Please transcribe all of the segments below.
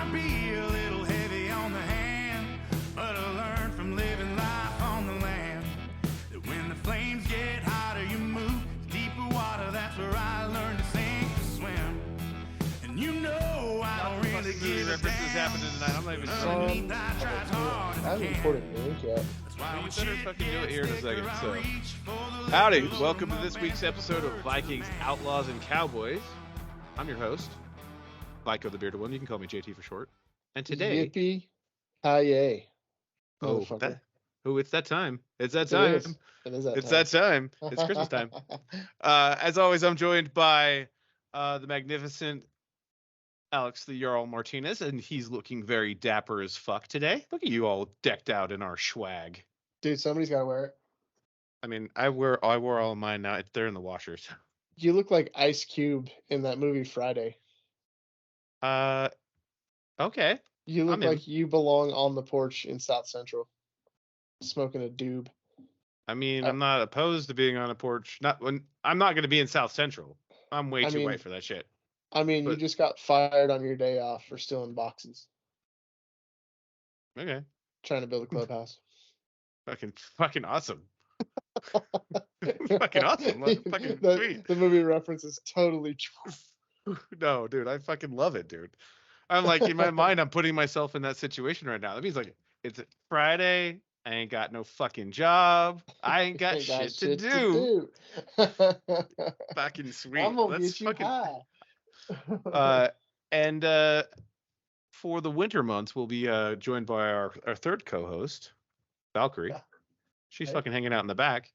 might be a little heavy on the hand, but I learned from living life on the land that when the flames get hotter, you move to deeper water. That's where I learned to sink or swim. And you know I don't really give a references damn. happening tonight. I'm not even Underneath, I tried hard as I I haven't can. recorded a link yet. That's why You when better shit fucking do it gets here in a thicker, second, I so. reach for the Howdy, levers welcome to on this my week's best episode of words Vikings, man. Outlaws, and Cowboys. I'm your host, Vico the Bearded One. You can call me JT for short. And today, Yippee, hi-yay, oh, motherfucker. it's that time. It's that It time. is. It is that It's time. that time. It's Christmas time. As always, I'm joined by the magnificent Alex the Jarl Martinez, and he's looking very dapper as fuck today. Look at you all decked out in our swag. Dude, somebody's got to wear it. I mean, I wore all of mine now. They're in the washers. You look like Ice Cube in that movie Friday. Okay. You look I'm in. like you belong on the porch in South Central, smoking a doob. I mean, I'm not opposed to being on a porch. I'm not going to be in South Central. I'm way too white for that shit. I mean, you But- just got fired on your day off for stealing boxes, Okay. trying to build a clubhouse. Fucking awesome. Fucking awesome. Fucking sweet. The movie reference is totally true. No, dude, I fucking love it, dude. I'm like, in my mind, I'm putting myself in that situation right now. That means like it's Friday. I ain't got no fucking job. I ain't got shit to do. Fucking sweet. I'm gonna Let's get you fucking high. and for the winter months, we'll be joined by our third co-host, Valkyrie. Yeah. She's Hey. fucking hanging out in the back,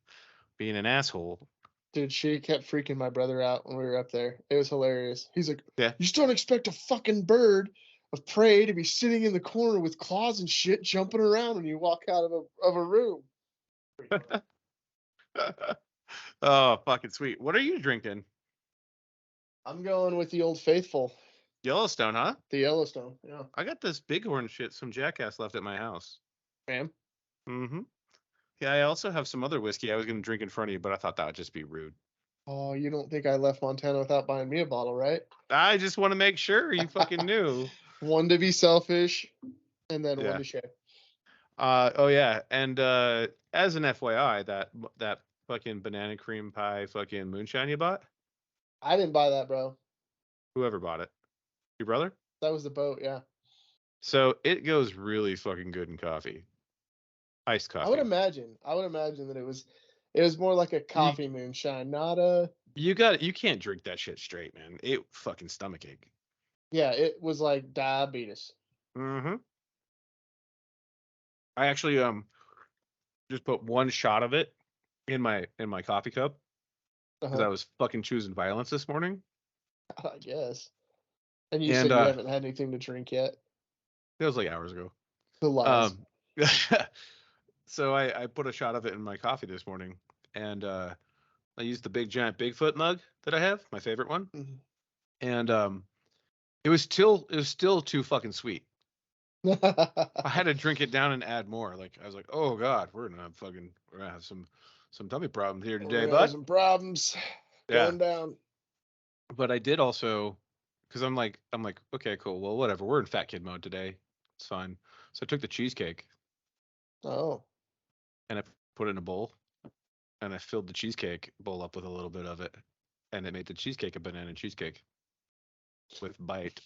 being an asshole. Dude, she kept freaking my brother out when we were up there. It was hilarious. He's like, Yeah. you just don't expect a fucking bird of prey to be sitting in the corner with claws and shit jumping around when you walk out of a room. Oh, fucking sweet. What are you drinking? I'm going with the Old Faithful, Yellowstone, huh? the Yellowstone. Yeah. I got this bighorn shit, some jackass left at my house. Ma'am. Mm-hmm. Yeah, I also have some other whiskey I was going to drink in front of you, but I thought that would just be rude. Oh, you don't think I left Montana without buying me a bottle, right? I just want to make sure you fucking knew. One to be selfish, and then Yeah. one to share. Oh yeah, and as an FYI, that fucking banana cream pie fucking moonshine you bought, I didn't buy that, bro. whoever bought it, your brother. That was the boat, yeah. So it goes really fucking good in coffee, iced coffee. I would imagine that it was more like a coffee moonshine, not a. You can't drink that shit straight, man. It fucking stomachache. Yeah, it was like diabetes. Mm-hmm. I actually just put one shot of it in my coffee cup because I was fucking choosing violence this morning. I guess. And you said you haven't had anything to drink yet. It was like hours ago. The lies. So I put a shot of it in my coffee this morning, and I used the big giant Bigfoot mug that I have, my favorite one, Mhm. and it was still too fucking sweet. I had to drink it down and add more. Like I was like, oh god, we're gonna have some tummy problems here today, We're gonna have bud. some problems Yeah, going down. but I did also, because I'm like, okay, cool. Well, whatever. We're in fat kid mode today. It's fine. So I took the cheesecake Oh. and I put it in a bowl, and I filled the cheesecake bowl up with a little bit of it, and it made the cheesecake a banana cheesecake with bite.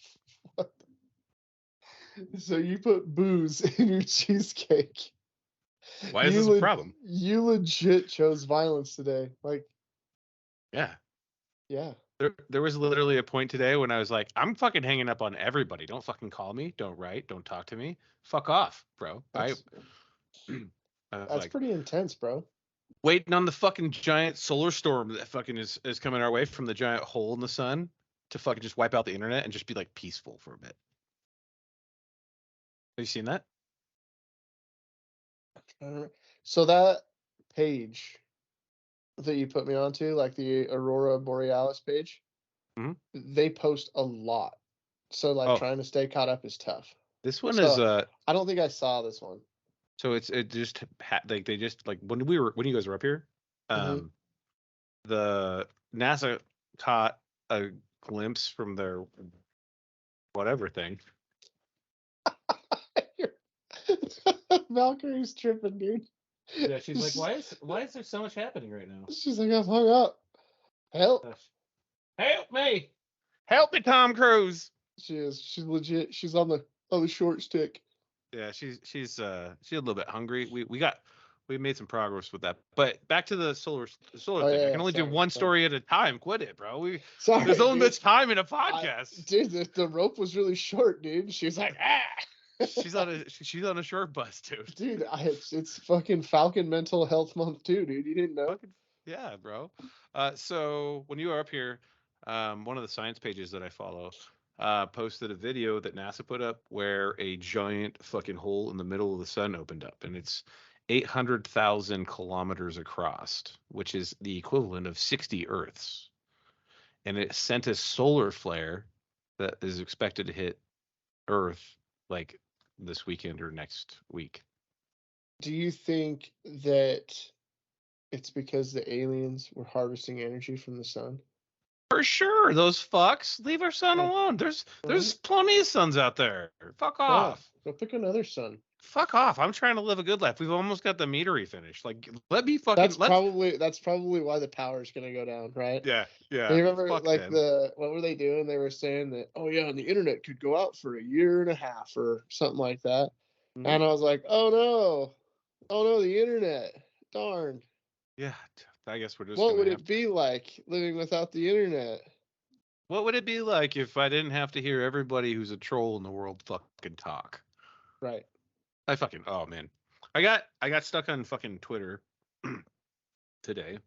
So you put booze in your cheesecake. Why is this a problem? You legit chose violence today. Like, Yeah. yeah. There was literally a point today when I was like, I'm fucking hanging up on everybody. Don't fucking call me. Don't write. Don't talk to me. Fuck off, bro. I was That's like, pretty intense, bro. waiting on the fucking giant solar storm that fucking is coming our way from the giant hole in the sun to fucking just wipe out the internet and just be like peaceful for a bit. Have you seen that? So that page that you put me onto, like the Aurora Borealis page, Mhm. they post a lot. So like trying to stay caught up is tough. This one So, is I don't think I saw this one. so it just like they just like when you guys were up here, Mhm. the NASA caught a glimpse from their whatever thing Valkyrie's tripping, dude. Yeah, she's like, why is there so much happening right now? She's like, I've hung up. Help. Help me! Help me, Tom Cruise! She is. She's legit. She's on the short stick. Yeah, she's a little bit hungry. We made some progress with that. But back to the solar Oh, thing. yeah, I can only do sorry, one sorry. story at a time. Quit it, bro. Sorry, There's only dude. much time in a podcast. Dude, the rope was really short, dude. She was like, ah. she's on a short bus, dude. Dude, it's fucking Falcon Mental Health Month too, dude. You didn't know? Yeah, bro. So when you were up here, one of the science pages that I follow posted a video that NASA put up where a giant fucking hole in the middle of the sun opened up, and it's 800,000 kilometers across, which is the equivalent of 60 Earths. And it sent a solar flare that is expected to hit Earth like this weekend or next week. Do you think that it's because the aliens were harvesting energy from the sun? For sure, those fucks. Leave our sun Yeah. alone. There's plenty of suns out there. Fuck off. Go pick another sun. Fuck off. I'm trying to live a good life. We've almost got the metery finished. Like, let me fucking. That's probably why the power's gonna go down, right? Yeah. You remember what were they doing? They were saying that, oh yeah, and the internet could go out for a year and a half or something like that. Mhm. And I was like, oh no, the internet. Darn. Yeah, I guess we're just. What would it be like living without the internet? What would it be like if I didn't have to hear everybody who's a troll in the world fucking talk? Right. Oh man, I got stuck on fucking Twitter today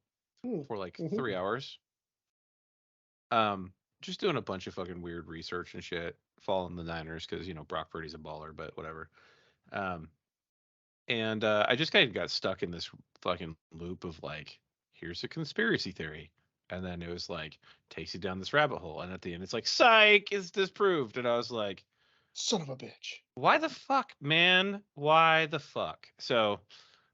for like 3 hours. Just doing a bunch of fucking weird research and shit, following the Niners because Brock Purdy's a baller, but whatever. And I just kind of got stuck in this fucking loop of like, here's a conspiracy theory, and then it was like takes you down this rabbit hole, and at the end it's like, psych, it's disproved, and I was like, son of a bitch. Why the fuck, man? Why the fuck? So,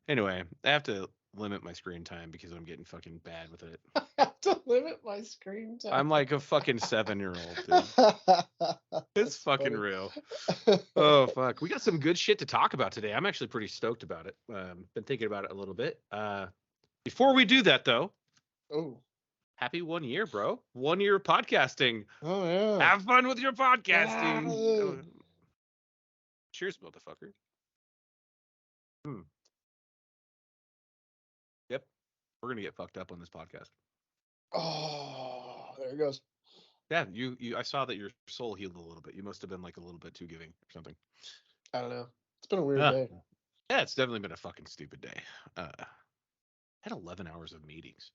anyway, I have to limit my screen time because I'm getting fucking bad with it. I have to limit my screen time. I'm like a fucking 7-year-old, dude. It's fucking funny. Real. Oh, fuck. We got some good shit to talk about today. I'm actually pretty stoked about it. Been thinking about it a little bit. Before we do that, though. Oh. Happy 1 year, bro. 1 year of podcasting. Oh, yeah. Have fun with your podcasting. Yeah. Cheers, motherfucker. Yep. We're going to get fucked up on this podcast. Oh, there it goes. Yeah, you I saw that your soul healed a little bit. You must have been like a little bit too giving or something. I don't know. It's been a weird day. Yeah, it's definitely been a fucking stupid day. Had 11 hours of meetings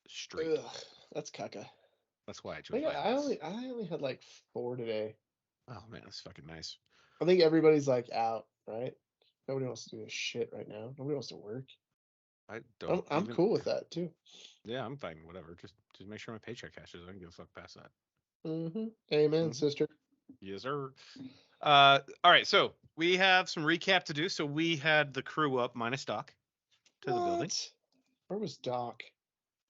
straight. Ugh, that's caca. That's why I chose. I only had like 4 today. Oh man, that's fucking nice. I think everybody's like out, right? Nobody wants to do this shit right now. Nobody wants to work. I don't. I'm cool with that too. Yeah, I'm fine. Whatever. Just make sure my paycheck cashes. I can give a fuck past that. Amen, sister. Yes, sir. All right. So we have some recap to do. So we had the crew up minus Doc to the building. Where was Doc?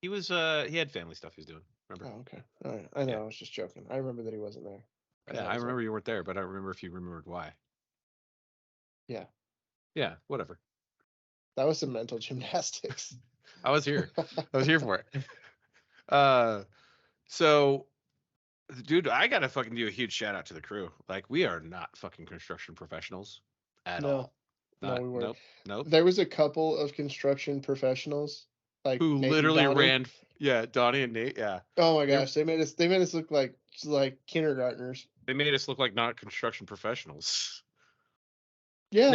He was. He had family stuff he was doing. Remember? Oh, okay. All right. I know. Yeah. I was just joking. I remember that he wasn't there. Yeah, I remember you weren't there, but I don't remember if you remembered why. Yeah. Yeah. Whatever. That was some mental gymnastics. I was here. I was here for it. So, dude, I gotta fucking do a huge shout out to the crew. Like, we are not fucking construction professionals at all. No, we weren't. Nope. There was a couple of construction professionals, like who Nate literally ran. Yeah, Donnie and Nate. Yeah. Oh my gosh, they made us look like kindergartners. They made us look like not construction professionals. Yeah.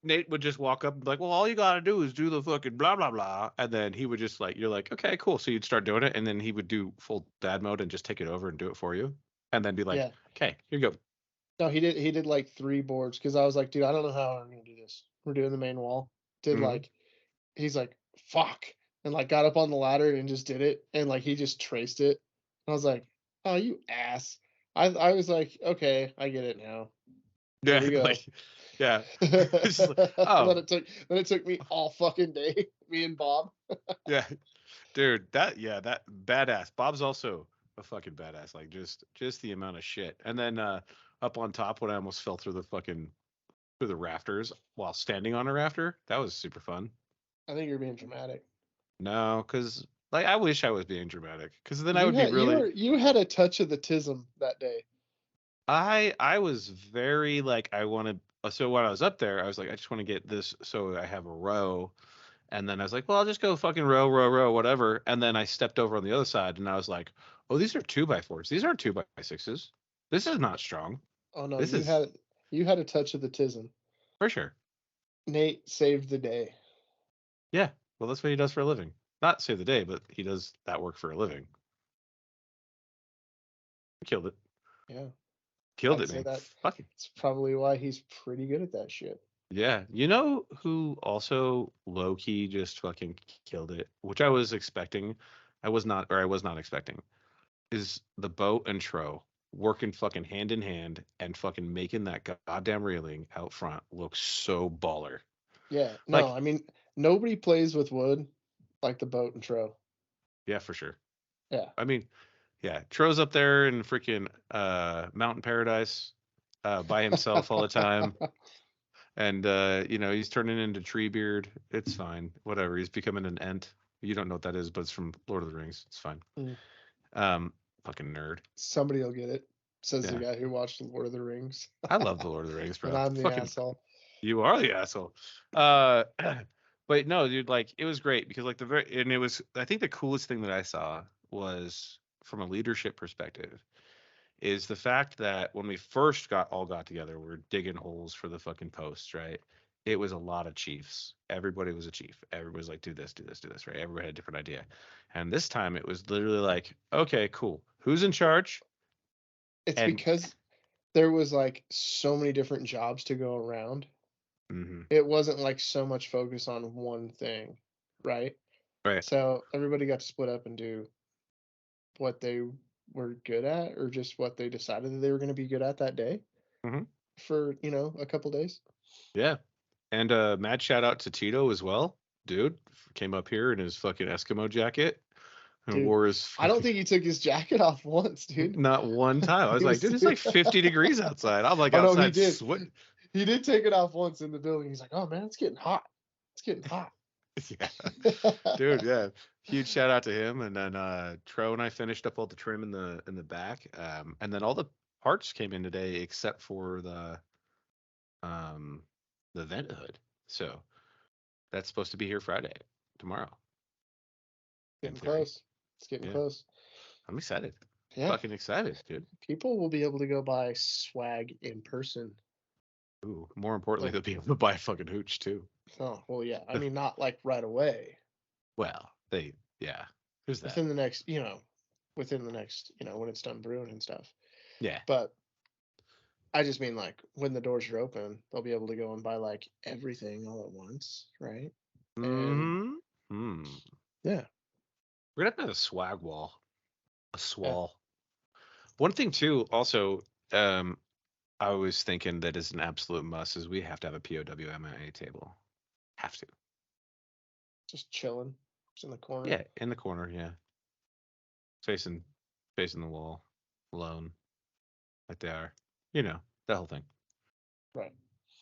Nate would just walk up and be like, well, all you got to do is do the fucking blah, blah, blah. And then he would just like, you're like, okay, cool. So you'd start doing it. And then he would do full dad mode and just take it over and do it for you. And then be like, okay, here you go. No, he did like 3 boards. Cause I was like, dude, I don't know how I'm going to do this. We're doing the main wall. He's like, fuck. And like got up on the ladder and just did it. And like, he just traced it. And I was like, oh, you ass. I was like, okay, I get it now. Yeah. Yeah. Then it took me all fucking day, me and Bob. Yeah. Dude, that badass. Bob's also a fucking badass. Like just the amount of shit. And then up on top when I almost fell through the rafters, while standing on a rafter. That was super fun. I think you're being dramatic. No, because like I wish I was being dramatic, because then I You would be had really. you had a touch of the tism that day. I was very like I wanted. So when I was up there, I was like, I just want to get this so I have a row. And then I was like, well, I'll just go fucking row, whatever. And then I stepped over on the other side, and I was like, oh, these are 2x4s. These aren't 2x6s. This is not strong. Oh no, This you is had a touch of the tism. for sure. Nate saved the day. Yeah. Well, that's what he does for a living. Not save the day, but he does that work for a living. Killed it. Yeah. Killed I'd it, say man. that Fucking. it's probably why he's pretty good at that shit. Yeah. You know who also low key just fucking killed it, which I was expecting. I was not expecting, is the boat and Tro working fucking hand in hand and fucking making that goddamn railing out front look so baller. Yeah. No, Like, I mean nobody plays with wood like the boat and Tro. yeah, for sure. Yeah. I mean, yeah, Tro's up there in freaking Mountain Paradise by himself all the time. And he's turning into Treebeard. It's fine. Whatever. He's becoming an Ent. You don't know what that is, but it's from Lord of the Rings. It's fine. Fucking nerd. Somebody will get it. Says the Yeah. guy who watched Lord of the Rings. I love the Lord of the Rings, bro. And I'm the Fucking asshole. You are the asshole. But no, dude, like it was great because like it was, I think the coolest thing that I saw was from a leadership perspective is the fact that when we first got together, we were digging holes for the fucking posts, right? It was a lot of chiefs. Everybody was a chief. Everybody was like, do this, right? Everybody had a different idea. And this time it was literally like, okay, cool. Who's in charge? It's And because there was like so many different jobs to go around. Mhm. It wasn't like so much focus on one thing, right? Right. So everybody got to split up and do what they were good at, or just what they decided that they were going to be good at that day Mhm. for a couple days. Yeah. And mad shout out to Tito as well. Dude came up here in his fucking Eskimo jacket and Dude, wore his I don't fucking- think he took his jacket off once, dude. not one time. I was He like, was- dude, it's like 50 degrees outside. I'm like Oh, no, he outside did. sweating. He did take it off once in the building. He's like, "Oh man, it's getting hot. It's getting hot." Yeah. Dude, yeah. Huge shout out to him. And then Tro and I finished up all the trim in the back. And then all the parts came in today except for the vent hood. So that's supposed to be here Friday, tomorrow. Getting in theory. close. It's getting Yeah. close. I'm excited. Yeah. Fucking excited, dude. People will be able to go buy swag in person. Ooh, more importantly, Like- they'll be able to buy a fucking hooch too. Oh, well, yeah. I mean, not like right away. Well, yeah. There's that. Within the next, when it's done brewing and stuff. Yeah. But I just mean like when the doors are open, they'll be able to go and buy like everything all at once, right? Mm-hmm. Yeah. We're gonna have a swag wall. A swall. One thing too, also, I was thinking that is an absolute must is we have to have a POW MMA table. Have to. Just chilling. Just in the corner. Yeah, in the corner, yeah. Facing the wall. Alone. Like they are. You know, that whole thing. Right.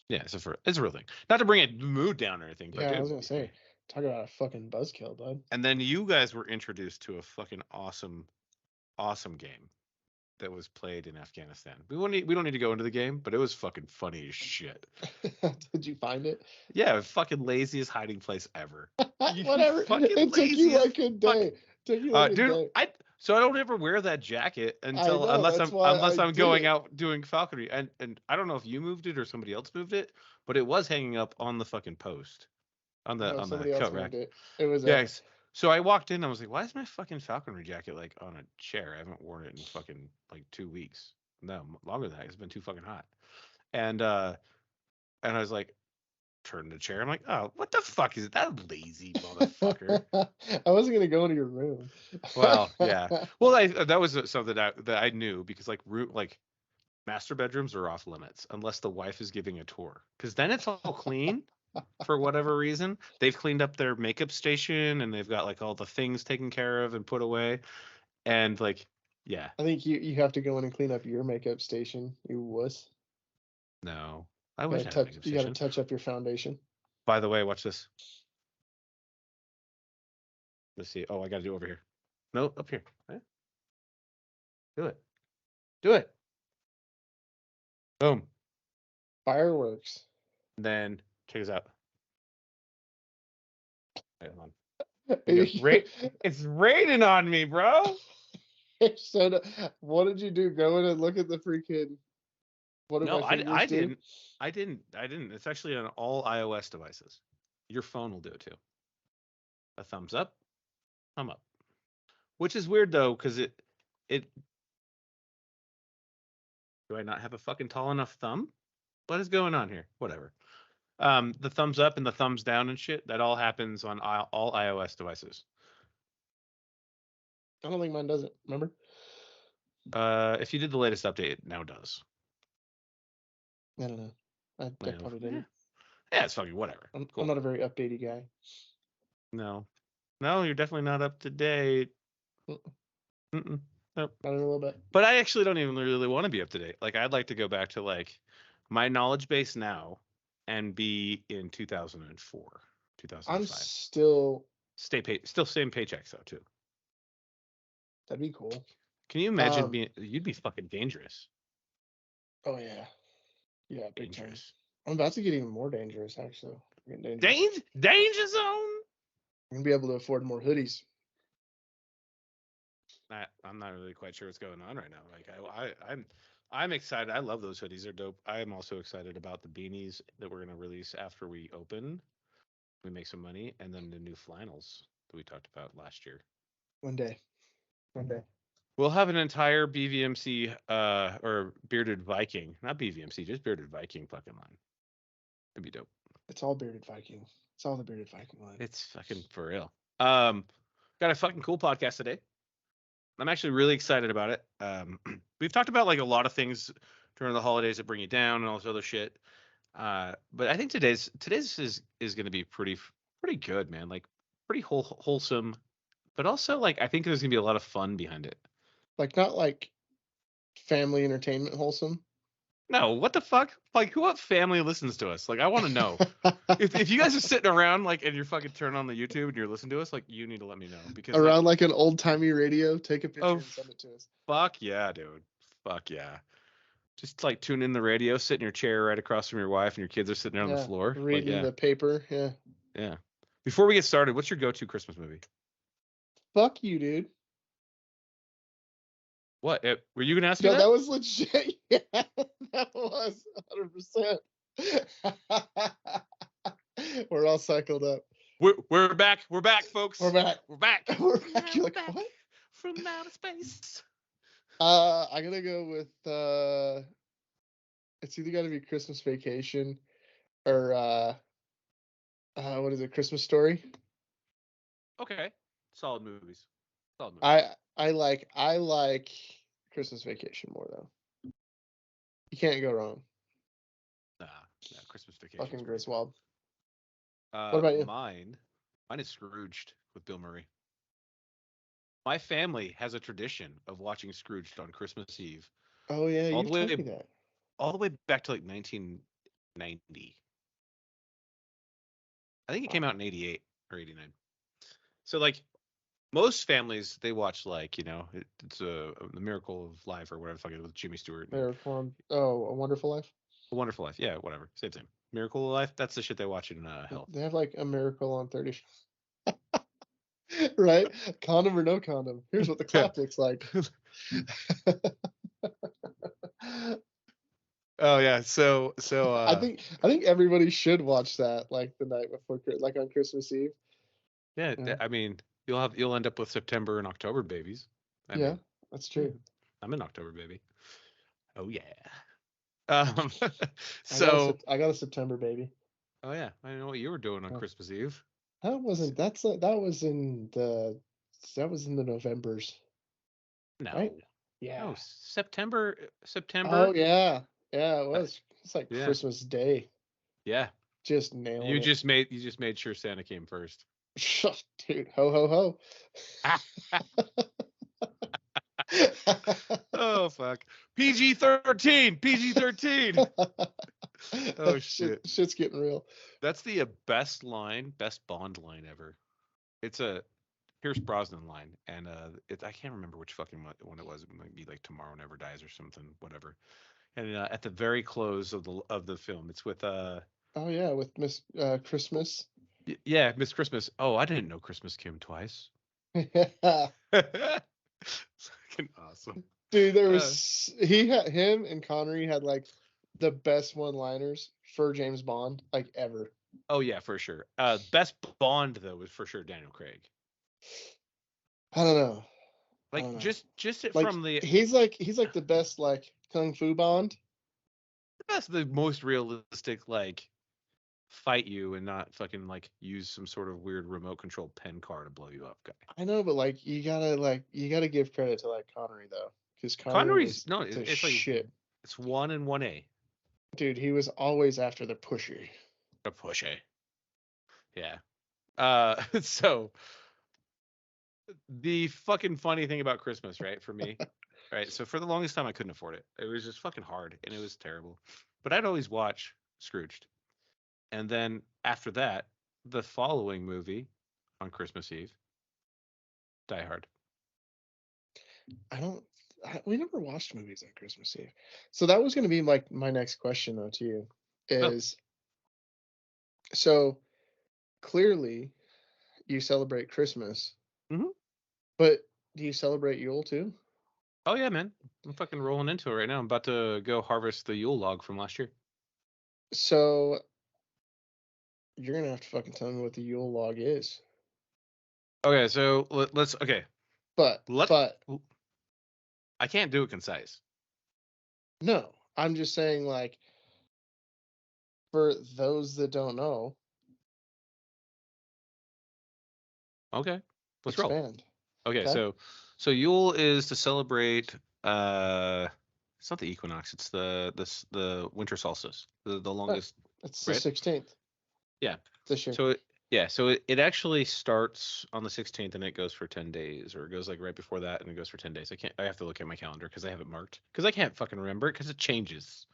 Yeah, it's a real thing. Not to bring a mood down or anything, but Yeah, I dude, was gonna say, talk about a fucking buzzkill, bud. and then you guys were introduced to a fucking awesome game that was played in Afghanistan. We don't need to go into the game, but it was fucking funny as shit. Did you find it? Yeah, fucking laziest hiding place ever. You Whatever. fucking It took you lazy as like a day. Took you like a dude, day. I don't ever wear that jacket until know, unless that's why I I'm did going it. out doing falconry, and I don't know if you moved it or somebody else moved it, but it was hanging up on the fucking post on the No, on somebody the else coat rack. moved it. It was Yes. So I walked in and I was like, why is my fucking falconry jacket like on a chair? I haven't worn it in fucking like 2 weeks. No, longer than that. It's been too fucking hot. And I was like, turn the chair. I'm like, oh, what the fuck is that lazy motherfucker? I wasn't gonna go into your room. Well, yeah. Well, that was something that I knew because like master bedrooms are off limits unless the wife is giving a tour, because then it's all clean. For whatever reason, they've cleaned up their makeup station and they've got like all the things taken care of and put away. And like, yeah, I think you have to go in and clean up your makeup station, you wuss. no, I wish I had a makeup You got to station. touch up your foundation. By the way, watch this. Let's see. Oh, I got to do it over here. No, up here. Right? Do it. Do it. Boom. Fireworks. And then check this out. Wait, hold on. It's raining on me, bro. So, what did you do? Go in and look at the freaking. What did No, my fingers I do? didn't. I didn't. It's actually on all iOS devices. Your phone will do it too. A thumbs up, thumb up. Which is weird though, because it. Do I not have a fucking tall enough thumb? What is going on here? Whatever. The thumbs up and the thumbs down and shit, that all happens on all iOS devices. I don't think mine does it. Remember? If you did the latest update, it now does. I don't know. I probably didn't. Yeah, it's fucking whatever. I'm Cool. not a very updatey guy. No, you're definitely not up to date. Mm-mm. Nope. Not in a little bit. But I actually don't even really want to be up to date. Like, I'd like to go back to like my knowledge base now and be in 2004, 2005. I'm still. Still same paychecks though too. That'd be cool. Can you imagine you'd be fucking dangerous. Oh yeah. Yeah, big time. Dangerous. I'm about to get even more dangerous, actually. Danger zone. I'm gonna be able to afford more hoodies. I'm not really quite sure what's going on right now. Like I'm excited. I love those hoodies. They're dope. I am also excited about the beanies that we're gonna release after we open. We make some money, and then the new flannels that we talked about last year. One day. We'll have an entire BVMC or Bearded Viking, not BVMC, just Bearded Viking fucking line. It'd be dope. It's all Bearded Viking. It's all the Bearded Viking line. It's fucking for real. Got a fucking cool podcast today. I'm actually really excited about it. We've talked about like a lot of things during the holidays that bring you down and all this other shit. But I think today's is going to be pretty good, man. Like pretty wholesome, but also like I think there's going to be a lot of fun behind it. Like not like family entertainment wholesome. No, what the fuck? Like, what family listens to us? Like, I want to know. if you guys are sitting around, like, and you're fucking turning on the YouTube and you're listening to us, like, you need to let me know. Because around like an old timey radio, take a picture and send it to us. Fuck yeah, dude. Fuck yeah. Just like tune in the radio, sit in your chair right across from your wife, and your kids are sitting there on the floor. Reading the paper. Yeah. Yeah. Before we get started, what's your go-to Christmas movie? Fuck you, dude. What? Were you gonna ask me No, that? that was legit. Yeah, that was 100%. We're all cycled up. We're back. We're back, folks. We're back. We're back. We're back. You're like, what? From outer space. I'm gonna go with it's either gotta be Christmas Vacation or what is it, Christmas Story? Okay. Solid movies. I like Christmas Vacation more though. You can't go wrong. Nah, Christmas Vacation. Fucking Griswold. What about you? Mine is Scrooged with Bill Murray. My family has a tradition of watching Scrooged on Christmas Eve. Oh yeah, you told me that. All the way back to like 1990. I think it came out in 88 or 89. So like most families, they watch like, you know, it's The Miracle of Life or whatever the fuck it is with Jimmy Stewart. A Wonderful Life? A Wonderful Life. Yeah, whatever. Same. Miracle of Life. That's the shit they watch in Health. They have like A Miracle on 30. Right? Condom or no condom. Here's what the clap looks like. Oh yeah. So I think everybody should watch that like the night before, like on Christmas Eve. Yeah. I mean, you'll end up with September and October babies. I mean, that's true. I'm an October baby. Oh yeah. I got a September baby. Oh yeah, I know what you were doing on Christmas Eve. That was in the Novembers. No. Right? Yeah. No, September. Oh yeah. Yeah, it was. It's like Yeah. Christmas Day. Yeah. Just nailed it. You just made sure Santa came first. Dude, ho ho ho. Oh fuck. PG-13. Oh shit. Shit's getting real. That's the best Bond line ever. It's a Pierce Brosnan line, and I can't remember which fucking one it was. It might be like Tomorrow Never Dies or something, whatever. And at the very close of the film, it's with Oh yeah, with Miss Christmas. yeah, Miss Christmas. Oh, I didn't know Christmas came twice. Yeah. Fucking awesome. Dude, there was him and Connery had like the best one-liners for James Bond like ever. Oh yeah, for sure. Best Bond though was for sure Daniel Craig. I don't know. Like just like, from the he's like the best like kung fu Bond. that's the most realistic like fight you and not fucking like use some sort of weird remote control pen car to blow you up guy. I know, but like you gotta give credit to like Connery though, because Connery's no, it's like shit. It's 1 and 1A. Dude, he was always after the pusher. A push A. Yeah. So the fucking funny thing about Christmas, right, for me, right? So for the longest time I couldn't afford it. It was just fucking hard and it was terrible. But I'd always watch Scrooged. And then after that, the following movie on Christmas Eve, Die Hard. We never watched movies on Christmas Eve. So that was going to be like my next question though to you is so clearly you celebrate Christmas, but do you celebrate Yule too? Oh yeah, man. I'm fucking rolling into it right now. I'm about to go harvest the Yule log from last year. So you're going to have to fucking tell me what the Yule log is. Okay, so let's But I can't do it concise. No, I'm just saying, like, for those that don't know. Okay, let's expand. roll. Okay, so Yule is to celebrate. It's not the equinox. It's the winter solstice. The longest. It's the 16th. Yeah. This year. So it actually starts on the 16th and it goes for 10 days, or it goes like right before that and it goes for 10 days. I have to look at my calendar because I have it marked because I can't fucking remember it because it changes.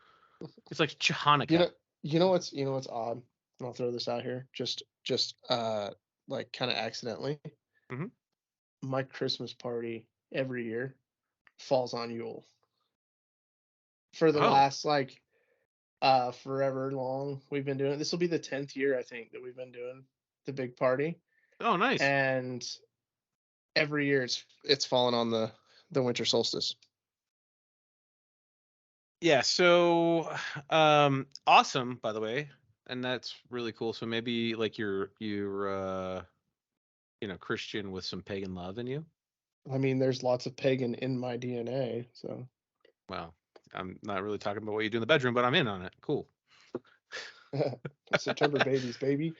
It's like Hanukkah. You know what's odd? And I'll throw this out here, just like kind of accidentally. Mm-hmm. My Christmas party every year falls on Yule. For the last like forever long we've been doing it. This will be the 10th year I think that we've been doing the big party. Oh, nice. And every year it's fallen on the winter solstice. Yeah, so awesome, by the way. And that's really cool. So maybe like you're Christian with some pagan love in you. I mean, there's lots of pagan in my DNA, so. Well, I'm not really talking about what you do in the bedroom, but I'm in on it. Cool. September babies, baby.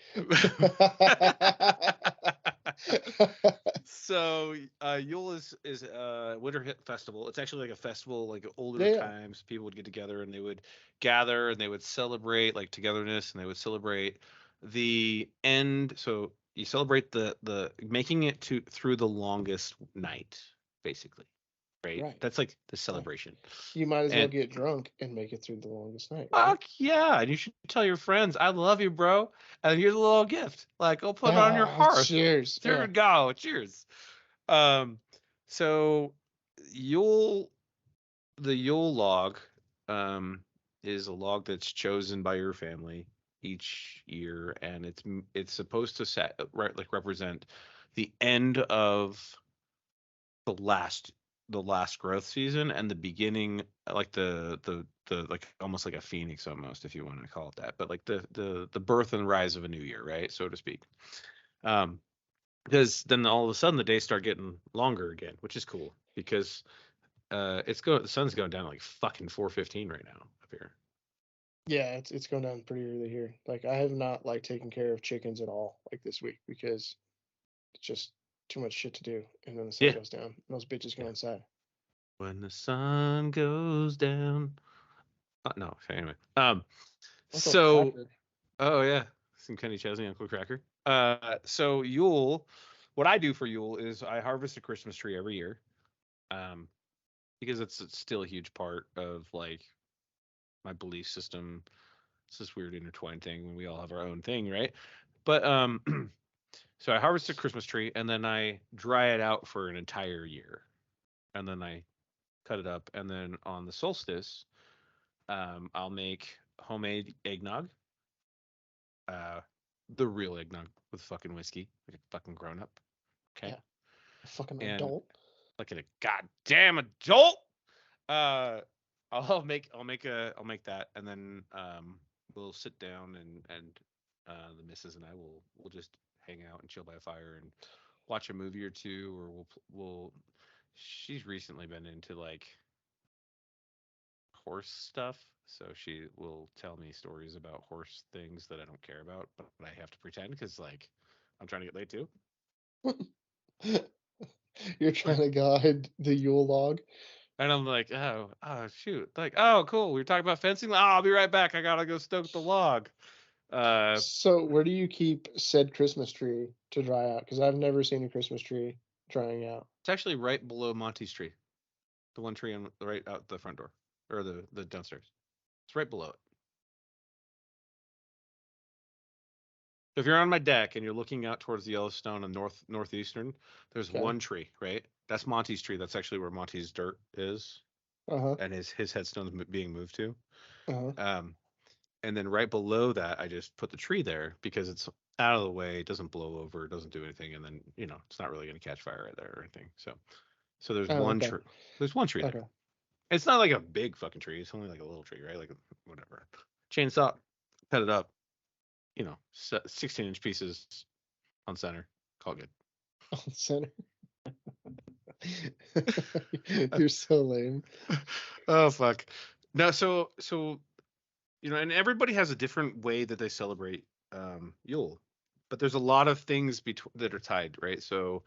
So Yule is a winter hit festival. It's actually like a festival, like older times. People would get together and they would gather and they would celebrate like togetherness and they would celebrate the end. So you celebrate the making it through the longest night, basically. Right? That's like the celebration. You might as well get drunk and make it through the longest night. Right? Fuck yeah. And you should tell your friends, I love you, bro. And here's a little gift. Like, go put it on your hearth. Cheers. There we go. Cheers. So the Yule log is a log that's chosen by your family each year, and it's supposed to represent the end of the last growth season and the beginning, like the like almost like a phoenix almost, if you want to call it that, but like the birth and rise of a new year, right, so to speak. Because then all of a sudden the days start getting longer again, which is cool because the sun's going down like fucking 4:15 right now up here. Yeah, it's going down pretty early here. Like I have not like taken care of chickens at all like this week because it's just too much shit to do, and then the sun goes down and those bitches go inside. When the sun goes down. No, anyway. So oh yeah, some Kenny Chesney, Uncle Cracker. So Yule, what I do for Yule is I harvest a Christmas tree every year, because it's still a huge part of like my belief system. It's this weird intertwined thing when we all have our own thing, right? But so I harvest a Christmas tree and then I dry it out for an entire year, and then I cut it up, and then on the solstice, I'll make homemade eggnog, uh, the real eggnog with fucking whiskey, like a fucking grown up, okay, Yeah. A fucking and adult. like a goddamn adult. Uh, I'll make that, and then we'll sit down and the missus and I will just hang out and chill by a fire and watch a movie or two, or we'll. She's recently been into like horse stuff, so she will tell me stories about horse things that I don't care about, but I have to pretend because like I'm trying to get laid too. You're trying to guide the Yule log. And I'm like, oh shoot, like, oh cool, we were talking about fencing. Oh, I'll be right back. I gotta go stoke the log. Uh, So where do you keep said Christmas tree to dry out? Because I've never seen a Christmas tree drying out. it's actually right below Monty's tree, the one tree on right out the front door or the downstairs. It's right below it. If you're on my deck and you're looking out towards the Yellowstone and northeastern, there's Okay. one tree, right? That's Monty's tree. That's actually where Monty's dirt is, Uh-huh. and his headstone's being moved to. Uh-huh. Um, and then right below that, I just put the tree there because it's out of the way. It doesn't blow over. It doesn't do anything. And then it's not really going to catch fire right there or anything. So there's Oh, one okay. tree. There's one tree there. Okay. It's not like a big fucking tree. It's only like a little tree, right? Like whatever. Chainsaw, cut it up. 16-inch pieces on center. Call good. On center. You're so lame. Oh fuck. No, so and everybody has a different way that they celebrate Yule, but there's a lot of things that are tied, right? So,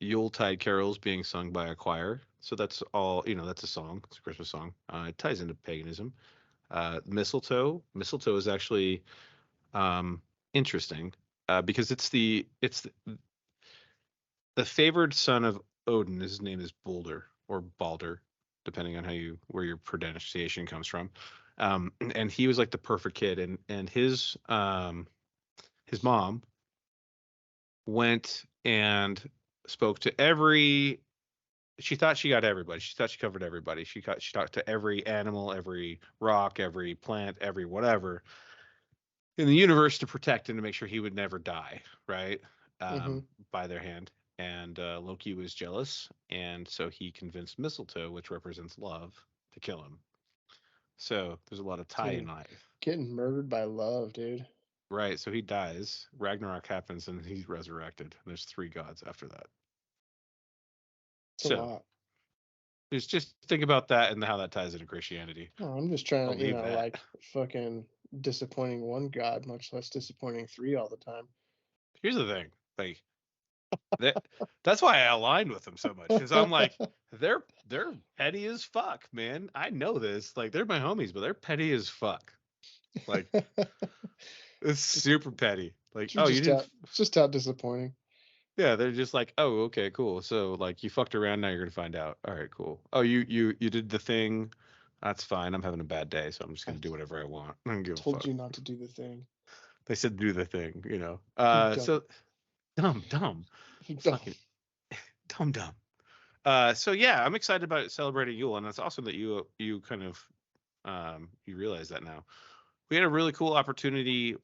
Yuletide carols being sung by a choir. So that's all. That's a song. It's a Christmas song. It ties into paganism. Mistletoe. Mistletoe is actually interesting because the favored son of Odin. His name is Balder or Balder, depending on where your pronunciation comes from. And he was like the perfect kid, and his mom went and spoke to every. She thought she got everybody. She thought she covered everybody. She talked to every animal, every rock, every plant, every whatever in the universe to protect him, to make sure he would never die, right? Mm-hmm. By their hand. And Loki was jealous, and so he convinced Mistletoe, which represents love, to kill him. So there's a lot of tie in life. Getting murdered by love, dude. Right. So he dies. Ragnarok happens, and he's resurrected. And there's 3 gods after that. It's a So lot. just think about that and how that ties into Christianity. Oh, I'm just trying I'll to, leave that. like fucking disappointing one god, much less disappointing 3 all the time. Here's the thing, like that's why I aligned with them so much, because I'm like, they're petty as fuck, man. I know this. Like, they're my homies, but they're petty as fuck. Like, it's super petty. Like, oh, you didn't. It's just how disappointing. Yeah, they're just like, oh, okay, cool. So like, you fucked around. Now you're gonna find out. All right, cool. Oh, you did the thing. That's fine. I'm having a bad day, so I'm just gonna do whatever I want. I don't give a Told fuck. you not to do the thing. They said do the thing. Dumb. So dumb. Fucking dumb. So yeah, I'm excited about celebrating Yule, and it's awesome that you kind of you realize that now. We had a really cool opportunity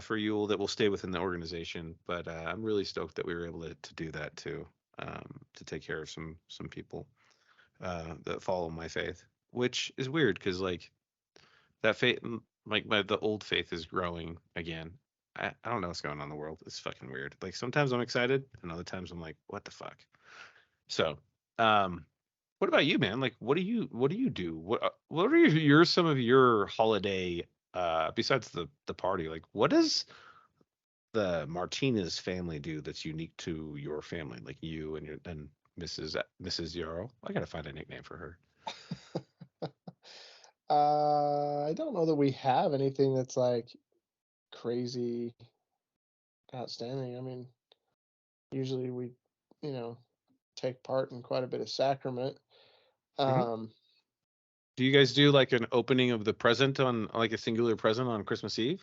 for Yule that will stay within the organization, but I'm really stoked that we were able to do that too, to take care of some people that follow my faith, which is weird because like that faith, like the old faith is growing again. I don't know what's going on in the world. It's fucking weird. Like sometimes I'm excited, and other times I'm like, what the fuck? So, what about you, man? Like, what do you do? What are some of your holiday besides the party? Like, what does the Martinez family do that's unique to your family? Like you and Mrs. Yarrow. I gotta find a nickname for her. I don't know that we have anything that's like crazy outstanding. I mean, usually we, take part in quite a bit of sacrament. Mhm. Um, Do you guys do like an opening of the present on like a singular present on Christmas Eve?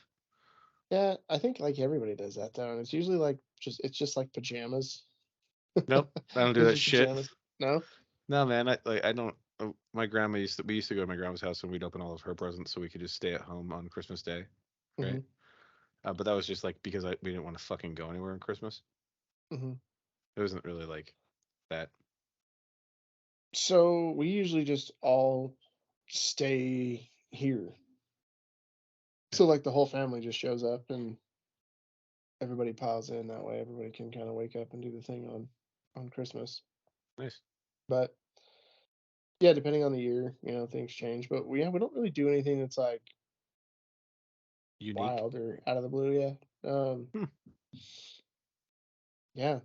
Yeah, I think like everybody does that though, and it's usually like just like pajamas. Nope, I don't do It's that just shit. pajamas. No? No, man, I don't. My grandma we used to go to my grandma's house and we'd open all of her presents so we could just stay at home on Christmas Day, right? Hmm. But that was just like because we didn't want to fucking go anywhere on Christmas. Hmm. It wasn't really like that. So we usually just all stay here. So like the whole family just shows up and everybody piles in that way. Everybody can kind of wake up and do the thing on Christmas. Nice. But yeah, depending on the year, things change. But we don't really do anything that's like Unique. wild or out of the blue. Yeah. Hmm. Yeah.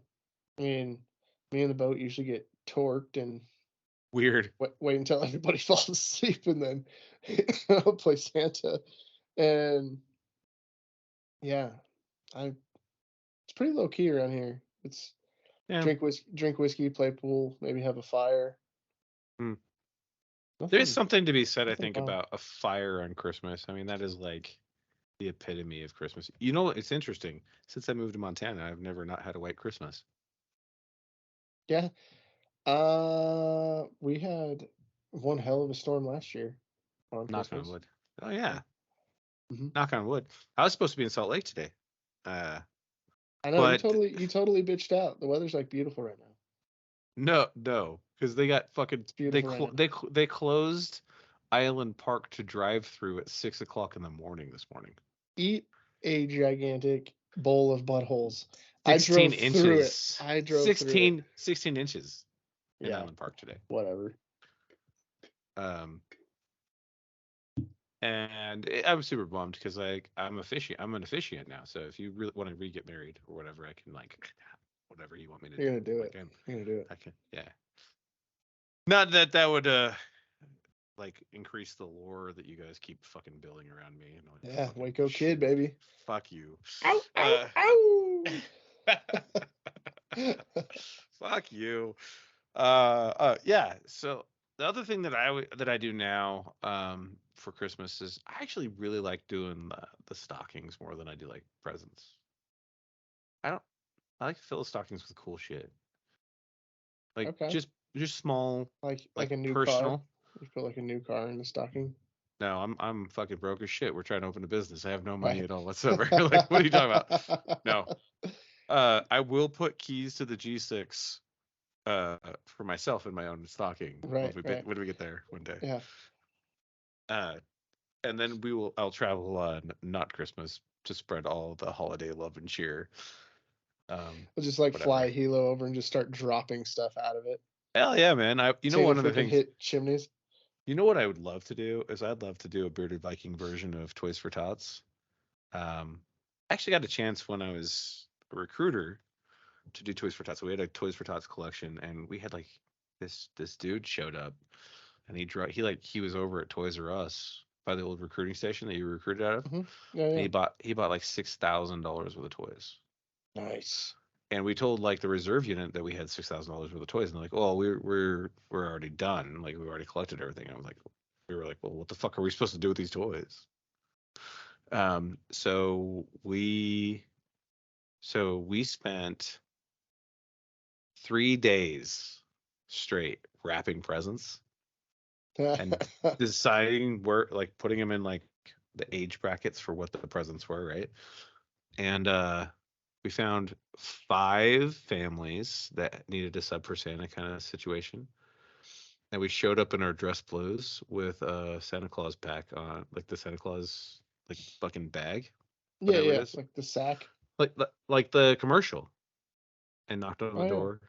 I mean, me and the boat usually get torqued and Weird. wait until everybody falls asleep and then I'll play Santa. And yeah, it's pretty low key around here. It's Yeah. drink whiskey, play pool, maybe have a fire. Hmm. Nothing, There's something to be said, I nothing think, wild. about a fire on Christmas. I mean, that is like the epitome of Christmas. You know, it's interesting. Since I moved to Montana, I've never not had a white Christmas. Yeah. We had one hell of a storm last year on Knock on Christmas. wood. Oh yeah. Hmm. Knock on wood. I was supposed to be in Salt Lake today. I know But you totally bitched out. The weather's like beautiful right now. no, because they got fucking It's beautiful right now. they closed Island Park to drive through at 6 o'clock in the morning this morning. Eat a gigantic bowl of buttholes. 16 I drove through it. inches. I drove through it. 16 inches in Yeah, Island Park today. whatever. Um, and I was super bummed because I'm an officiant now. So if you really want to get married or whatever, I can like whatever you want me to do. You're gonna do Like, it. You're gonna do it. I can, yeah. Not that would like increase the lore that you guys keep fucking building around me. You know, Yeah, fucking Waco shit. kid, baby. Fuck you. Ow, ow, ow. Fuck you. Yeah. So the other thing that I do now for Christmas is I actually really like doing the stockings more than I do like presents. I like to fill the stockings with cool shit. Like Okay. just small, like like a new personal. car. You put like a new car in the stocking. No, I'm fucking broke as shit. We're trying to open a business. I have no money Right. at all whatsoever. Like, what are you talking about? No. I will put keys to the G6 for myself in my own stocking Right, when we get there one day. Yeah. And then I'll travel on not Christmas to spread all the holiday love and cheer. We'll just like fly a helo over and just start dropping stuff out of it. Hell yeah, man. One of the things hit chimneys. You know what I would love to do is I'd love to do a Bearded Viking version of Toys for Tots. I actually got a chance when I was a recruiter to do Toys for Tots. So we had a Toys for Tots collection, and we had like this dude showed up, and he was over at Toys R Us by the old recruiting station that you were recruited out of. Mm-hmm. Yeah. And he bought like $6,000 worth of toys. Nice. And we told like the reserve unit that we had $6,000 worth of toys, and they're like, "Oh, we're already done. Like we already collected everything." And we were like, "Well, what the fuck are we supposed to do with these toys?" So we spent 3 days straight wrapping presents and deciding where, like, putting them in like the age brackets for what the presents were, right? And we found 5 families that needed a sub for Santa kind of situation. And we showed up in our dress blues with a Santa Claus pack on, like the Santa Claus like fucking bag. Yeah, like the sack. Like the commercial. And knocked on the yeah. door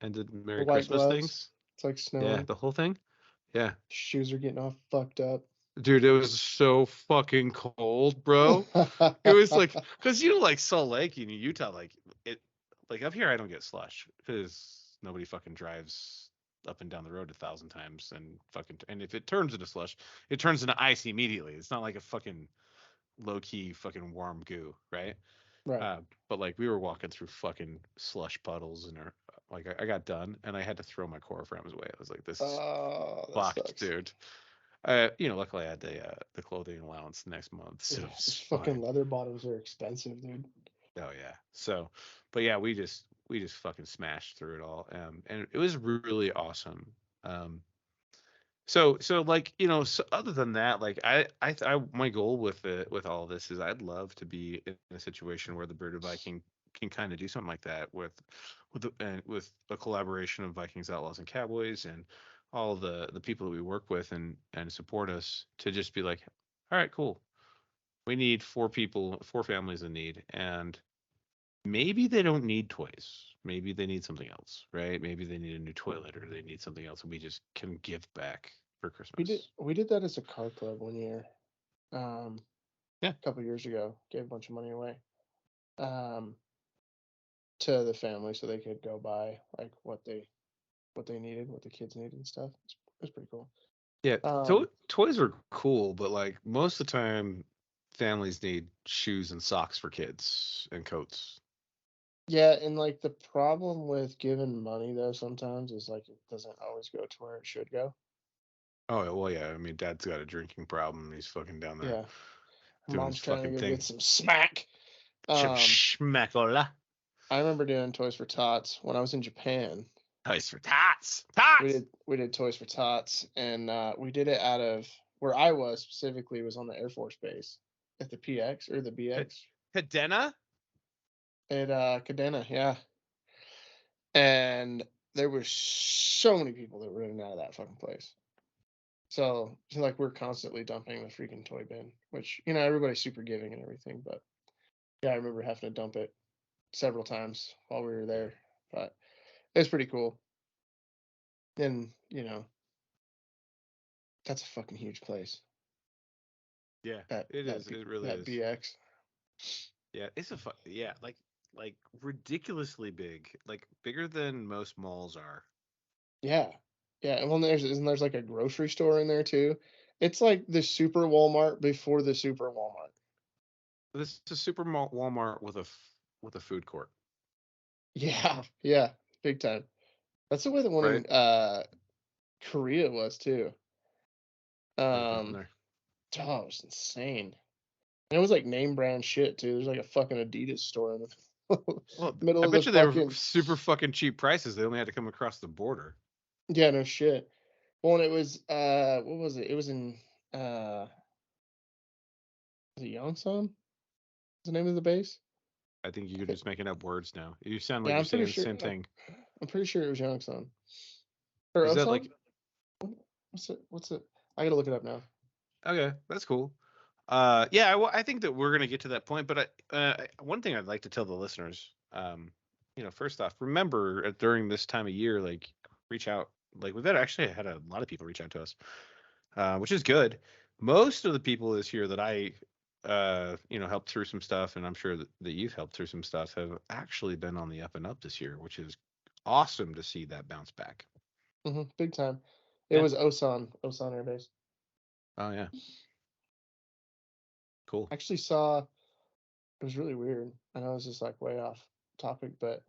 and did Merry The white Christmas gloves. things. It's like snowing. Yeah, the whole thing. Yeah. Shoes are getting all fucked up. Dude, it was so fucking cold, bro. It was like, because like Salt Lake in Utah, like it, like up here I don't get slush because nobody fucking drives up and down the road 1,000 times and if it turns into slush, it turns into ice immediately. It's not like a fucking low key fucking warm goo, right? Right. But like we were walking through fucking slush puddles and I got done and I had to throw my core frames away. I was like, this is fucked, dude. luckily I had the clothing allowance next month, so Yeah, it's those fucking fine. leather bottoms are expensive, dude. Oh yeah. So, but yeah, we just fucking smashed through it all, and it was really awesome. Um, so like so other than that, like my goal with all of this is I'd love to be in a situation where the Bearded Viking can kind of do something like that with a collaboration of Vikings, Outlaws, and Cowboys, and all the people that we work with and support us to just be like, all right, cool. We need four families in need, and maybe they don't need toys. Maybe they need something else, right? Maybe they need a new toilet or they need something else, and we just can give back for Christmas. We did that as a car club one year. Yeah. A couple years ago, gave a bunch of money away. Um, to the family so they could go buy like what they needed, what the kids needed and stuff. It's pretty cool. Yeah, Um, toys are cool, but like most of the time, families need shoes and socks for kids and coats. yeah, and like the problem with giving money though sometimes is like it doesn't always go to where it should go. Oh well, yeah. I mean, Dad's got a drinking problem. He's fucking down there Yeah, doing his mom's trying to fucking go thing. get some smack. Um, Schmackola. I remember doing Toys for Tots when I was in Japan. Toys for tots. Tots. We did Toys for Tots, and we did it out of where I was specifically was on the Air Force Base at the PX or the BX Cadena. at Cadena, yeah. And there were so many people that were in and out of that fucking place. So like we're constantly dumping the freaking toy bin, which everybody's super giving and everything, but yeah, I remember having to dump it several times while we were there. But it's pretty cool. And that's a fucking huge place. Yeah, That it that is. B, It really that is. BX. Yeah, it's yeah, like ridiculously big, like bigger than most malls are. Yeah. Yeah, and well, there's like a grocery store in there too. It's like the super Walmart before the super Walmart. This is a Walmart with a food court, Yeah, yeah, big time. That's the way the one right? in Korea was too. Never been Um, there. oh, it was insane. And it was like name brand shit too. There's like a fucking Adidas store in the Well, middle I of the bet you they were fucking super fucking cheap prices. They only had to come across the border. yeah, no shit. Well, and it was what was it? It was in uh was it Yongsan? Is the name of the base? I think I you're think just making up words now. You sound like yeah, you're saying the same thing. I'm pretty sure it was Yongsan. Or Is that Osan? like What's it? I gotta look it up now. okay? That's cool. Yeah, I think that we're gonna get to that point. But one thing I'd like to tell the listeners, first off, remember during this time of year, like reach out. Like we've actually had a lot of people reach out to us, which is good. Most of the people this year that I, helped through some stuff, and I'm sure that you've helped through some stuff, have actually been on the up and up this year, which is awesome to see that bounce back. Big time. It Yeah. was Osan Air Base. Oh yeah. Cool. I actually saw it was really weird. I know this is like way off topic, but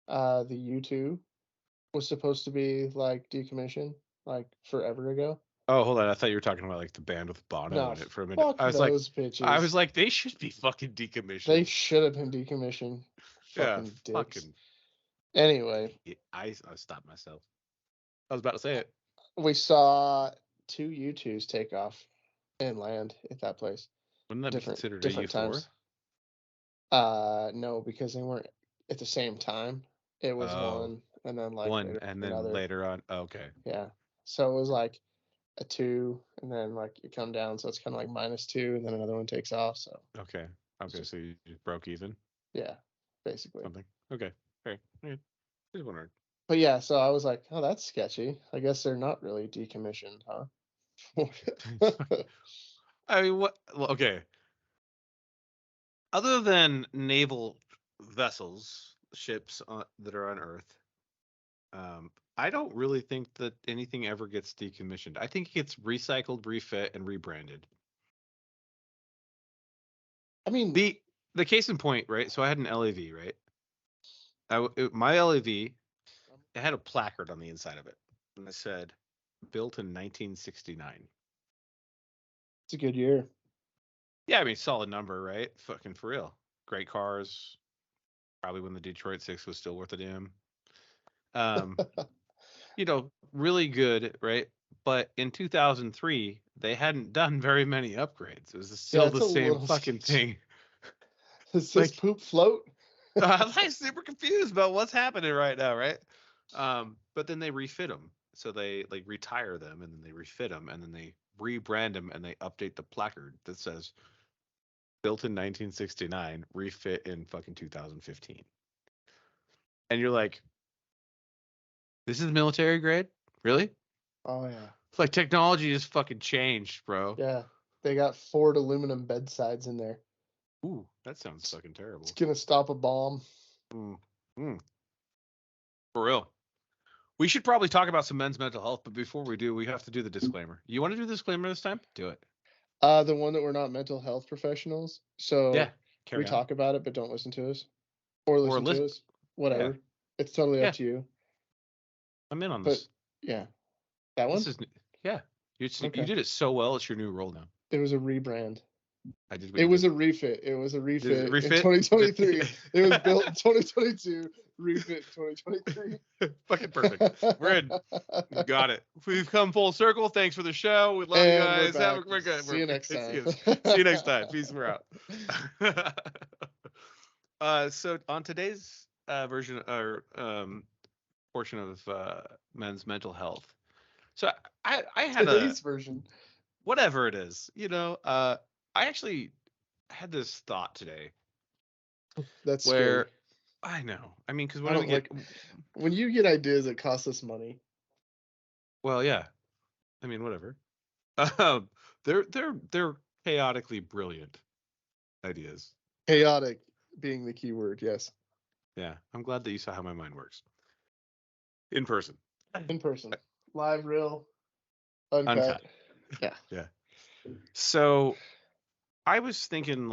the U2 was supposed to be like decommissioned like forever ago. Oh, hold on. I thought you were talking about like the band with Bono No, in it for a minute. fuck those I was bitches. like, they should be fucking They decommissioned. should have been decommissioned. Yeah, Fucking dicks. fucking. Anyway, I stopped myself. I was about to say it. we saw two U2s take off and land at that place. Wouldn't that be considered a Different U4? times. No, because they weren't at the same time. It was Oh, one, and then like one, later and then another. later on. Okay, Yeah. So it was like a two, and then like you come down, so it's kind of like -2, and then another one takes off. So okay, it's okay. just So you just broke even yeah, basically. something. Okay, okay. Yeah, just wondering. But yeah, so I was like, oh, that's sketchy. I guess they're not really decommissioned, huh? I mean, what? Well, okay. Other than naval vessels, ships that are on Earth, I don't really think that anything ever gets decommissioned. I think it gets recycled, refit, and rebranded. I mean, The case in point, right? So I had an LAV, right? My LAV, it had a placard on the inside of it, and it said "built in 1969." It's a good year. Yeah, I mean, solid number, right? Fucking for real. Great cars. Probably when the Detroit 6 was still worth a damn. Um, really good, right? But in 2003, they hadn't done very many upgrades. It was still it's the a same little fucking sketchy. thing. Does this Like, poop float? I'm like super confused about what's happening right now, right? But then they refit them. So they like retire them and then they refit them and then they rebrand them and they update the placard that says built in 1969, refit in fucking 2015. And you're like, this is military grade? Really? Oh yeah. It's like technology has fucking changed, bro. Yeah. They got Ford aluminum bedsides in there. Ooh, that sounds fucking terrible. It's gonna stop a bomb. For real. We should probably talk about some men's mental health, but before we do, we have to do the disclaimer. You want to do the disclaimer this time? Do it. The one that we're not mental health professionals, so Yeah. we talk about it, but don't listen to us, or listen to us. Whatever. Yeah. It's totally up to you. I'm in on But this. yeah, that one. This is You Okay. did it so well. It's your new role now. It was a rebrand. I did. It was a refit. It was a refit, refit? in 2023. It was built in 2022. Refit 2023. Fucking perfect. We're in. You got it. We've come full circle. Thanks for the show. We love you And guys. we're Good. See you next time. See you next time. Peace. We're out. So on today's version or portion of men's mental health. So I had today's version. Whatever it is, I actually had this thought today. That's where scary. I know. I mean, because when you get ideas that cost us money. Well, yeah. I mean, whatever. They're chaotically brilliant ideas. Chaotic being the key word, yes. Yeah, I'm glad that you saw how my mind works. In person. In person. Live, real, uncut. Yeah. So I was thinking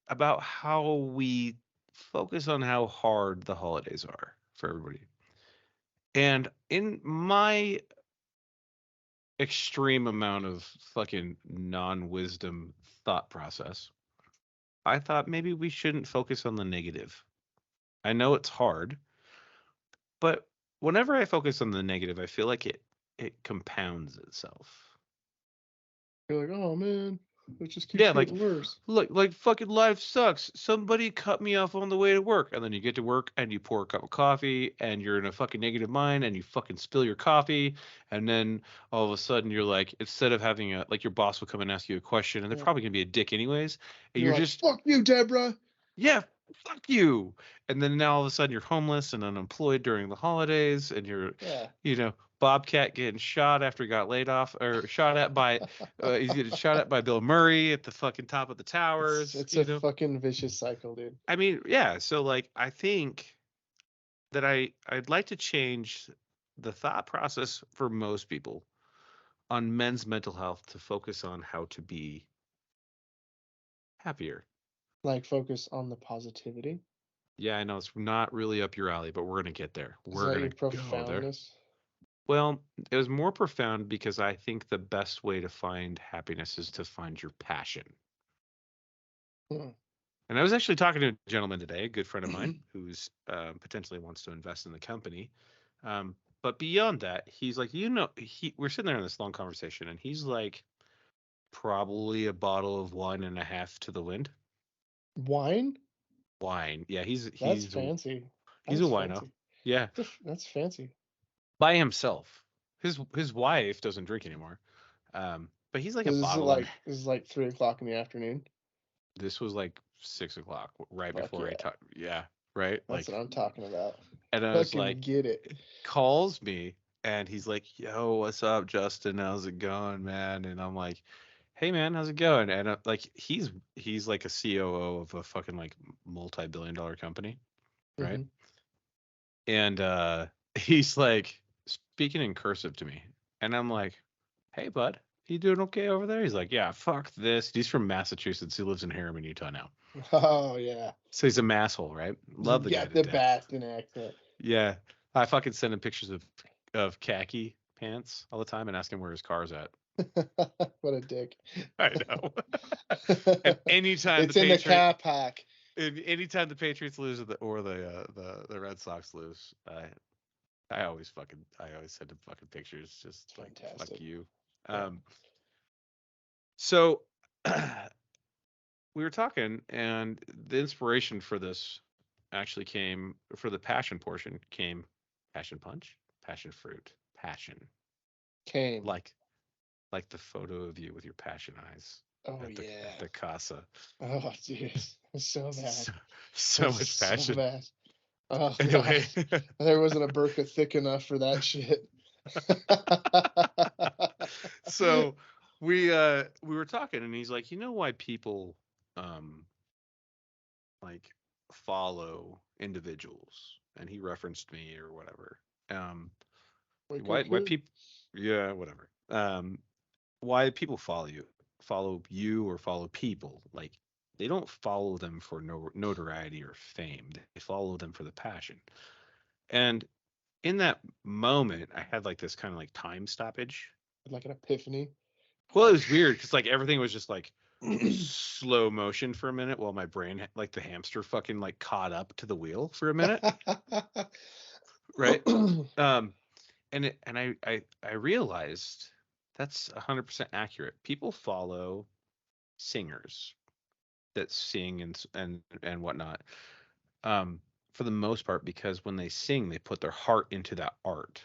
about how we focus on how hard the holidays are for everybody. And in my extreme amount of fucking non-wisdom thought process, I thought maybe we shouldn't focus on the negative. I know it's hard, but whenever I focus on the negative, I feel like it compounds itself. You're like, oh man, it just keeps getting worse. Look, fucking life sucks. Somebody cut me off on the way to work, and then you get to work and you pour a cup of coffee, and you're in a fucking negative mind, and you fucking spill your coffee, and then all of a sudden you're like, instead of having your boss will come and ask you a question, and they're probably gonna be a dick anyways, and you're just fuck you, Deborah. Yeah, fuck you. And then now all of a sudden you're homeless and unemployed during the holidays, and you're Bobcat getting shot after he got laid off, or shot at by he's getting shot at by Bill Murray at the fucking top of the towers. It's a fucking vicious cycle, dude. I mean, yeah. So I think that I'd like to change the thought process for most people on men's mental health to focus on how to be happier. Focus on the positivity. Yeah, I know it's not really up your alley, but we're gonna get there. We're gonna go there. Well, it was more profound because I think the best way to find happiness is to find your passion. And I was actually talking to a gentleman today, a good friend of mine, who's potentially wants to invest in the company. But beyond that, he's like, we're sitting there in this long conversation, and he's like, probably a bottle of wine and a half to the wind. Wine? Yeah, he's fancy. He's a wino. Fancy. Yeah, that's fancy. By himself. His wife doesn't drink anymore. But he's like a bottle. This is like 3:00 in the afternoon. This was like 6:00, right before I talked. Yeah, right. That's what I'm talking about. And I was like, get it. Calls me and he's like, "Yo, what's up, Justin? How's it going, man?" And I'm like, "Hey, man, how's it going?" And he's like a COO of a fucking multi-billion-dollar company, right? And he's like speaking in cursive to me, and I'm like, "Hey, bud, you doing okay over there?" He's like, "Yeah, fuck this." He's from Massachusetts. He lives in Harriman, Utah now. Oh yeah. So he's a masshole, right? Love the guy. The Boston accent. Yeah, I fucking send him pictures of khaki pants all the time and ask him where his car's at. What a dick. I know. And anytime It's in the cat pack. Anytime the Patriots lose or the Red Sox lose, I always send him fucking pictures, just like fuck you. Yeah. So we were talking, and the inspiration for this actually came for the passion portion. Came passion punch, passion fruit, passion. Came Like the photo of you with your passion eyes. Oh at yeah. the casa. Oh dude, so bad. So much passion. So bad. Oh Anyway. God. There wasn't a burqa thick enough for that shit. So we were talking, and he's like, you know why people like follow individuals, and he referenced me or whatever. Why people, yeah, whatever. Why people follow you or follow people, like they don't follow them for notoriety or fame. They follow them for the passion. And in that moment, I had like this kind of like time stoppage, like an epiphany. Well, it was weird because like everything was just like slow motion for a minute while my brain, like the hamster, fucking like caught up to the wheel for a minute. Right. And I realized that's 100% accurate. People follow singers that sing and whatnot, for the most part, because when they sing, they put their heart into that art.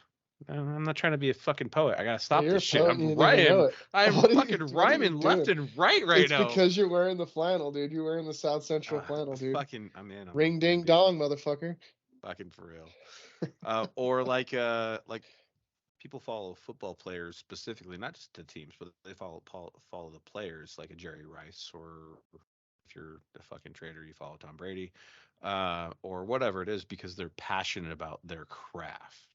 I'm not trying to be a fucking poet. I gotta stop this shit. I'm rhyming. I'm fucking rhyming left and right now. It's because you're wearing the flannel, dude. You're wearing the South Central flannel, dude. Fucking, I'm in. Ring ding dong, motherfucker. Fucking for real. Or like people follow football players specifically, not just the teams, but they follow the players, like a Jerry Rice, or if you're a fucking trader, you follow Tom Brady, or whatever it is, because they're passionate about their craft.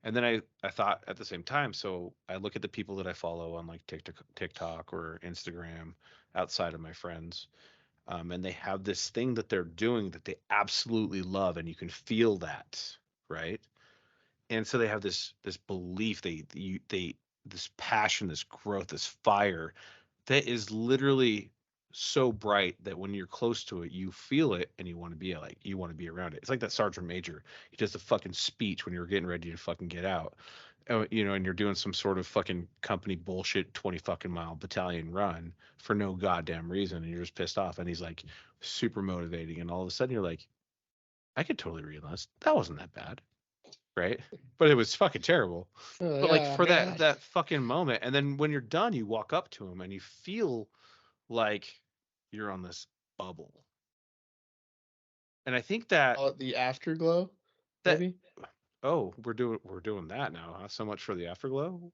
And then I thought at the same time, so I look at the people that I follow on like TikTok or Instagram outside of my friends, and they have this thing that they're doing that they absolutely love, and you can feel that, right? And so they have this belief, they this passion, this growth, this fire that is literally so bright that when you're close to it, you feel it and you want to be around it. It's like that Sergeant Major. He does the fucking speech when you're getting ready to fucking get out, and you're doing some sort of fucking company bullshit 20 fucking mile battalion run for no goddamn reason, and you're just pissed off. And he's like super motivating, and all of a sudden you're like, I could totally realize that wasn't that bad, right? But it was fucking terrible. But like for that fucking moment, and then when you're done, you walk up to him and you feel like you're on this bubble. And I think that the afterglow, maybe. Oh, we're doing that now, huh? So much for the afterglow.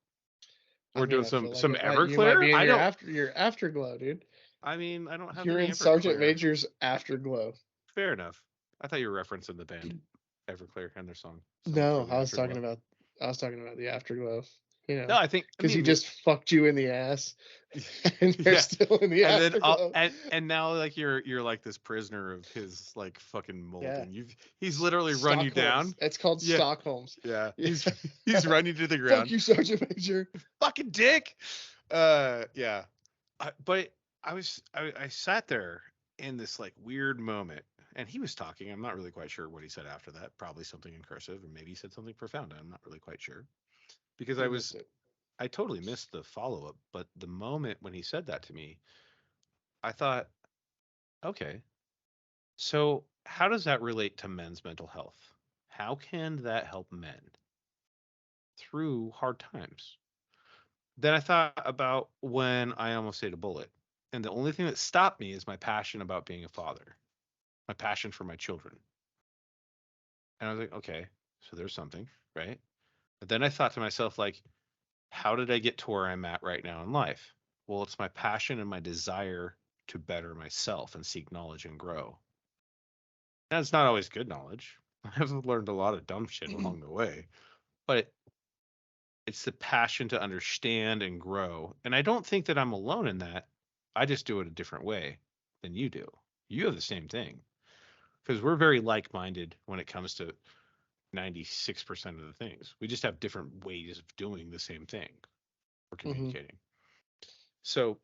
We're doing some Everclear. I don't. Your afterglow, dude. I mean, I don't have. You're in Sergeant Major's afterglow. Fair enough. I thought you were referencing the band Everclear and their song. No, I was talking about the afterglow. You know, no, I think because he just fucked you in the ass, and you're still in the afterglow. And now like you're like this prisoner of his like fucking molding. Yeah. He's literally run you down. It's called Stockholm's. Yeah, he's run you to the ground. Fuck you, Sergeant Major. Fucking dick. Yeah. But I sat there in this like weird moment, and he was talking. I'm not really quite sure what he said after that. Probably something in cursive, or maybe he said something profound. I'm not really quite sure. Because I totally missed the follow-up, but the moment when he said that to me, I thought, okay, so how does that relate to men's mental health? How can that help men through hard times? Then I thought about when I almost ate a bullet, and the only thing that stopped me is my passion about being a father, my passion for my children. And I was like, okay, so there's something, right? But then I thought to myself, like, how did I get to where I'm at right now in life? Well, it's my passion and my desire to better myself and seek knowledge and grow. And it's not always good knowledge. I've learned a lot of dumb shit along the way. But it's the passion to understand and grow. And I don't think that I'm alone in that. I just do it a different way than you do. You have the same thing. Because we're very like-minded when it comes to 96% of the things. We just have different ways of doing the same thing or Mm-hmm. communicating. So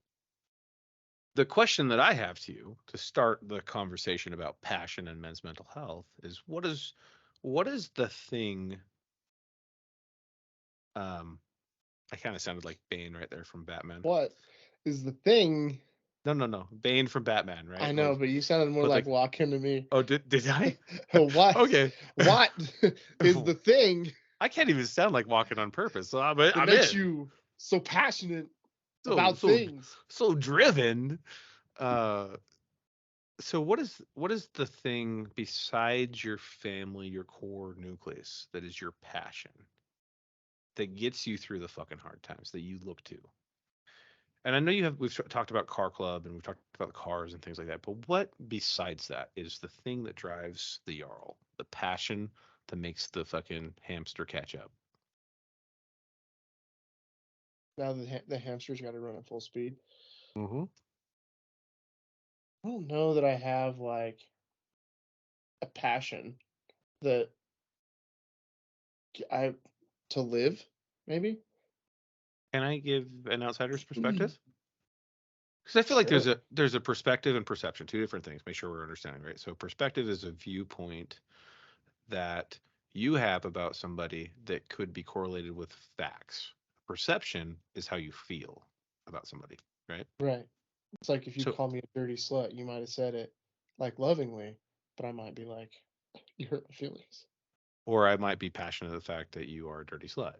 the question that I have to you to start the conversation about passion and men's mental health is what is the thing I kind of sounded like Bane right there from Batman. What is the thing? No. Bane from Batman, right? I know, Like, but you sounded more but like like- Walken to me. oh, did I? What? Okay. What is the thing I can't even sound like walking on purpose. So but that I'm makes in. you so passionate So- about so- things? So driven. So what is the thing besides your family, your core nucleus, that is your passion, that gets you through the fucking hard times, that you look to? And I know we've talked about Car Club and we've talked about cars and things like that, but what besides that is the thing that drives the Jarl, the passion that makes the fucking hamster catch up? Now the hamster's got to run at full speed. Mm-hmm. I don't know that I have like a passion that I to live, maybe. Can I give an outsider's perspective? Because I feel like Sure. there's a perspective and perception, two different things. Make sure we're understanding, right? So perspective is a viewpoint that you have about somebody that could be correlated with facts. Perception is how you feel about somebody, right? Right. It's like if you So, call me a dirty slut, you might have said it like lovingly, but I might be like, you hurt my feelings. or I might be passionate of the fact that you are a dirty slut.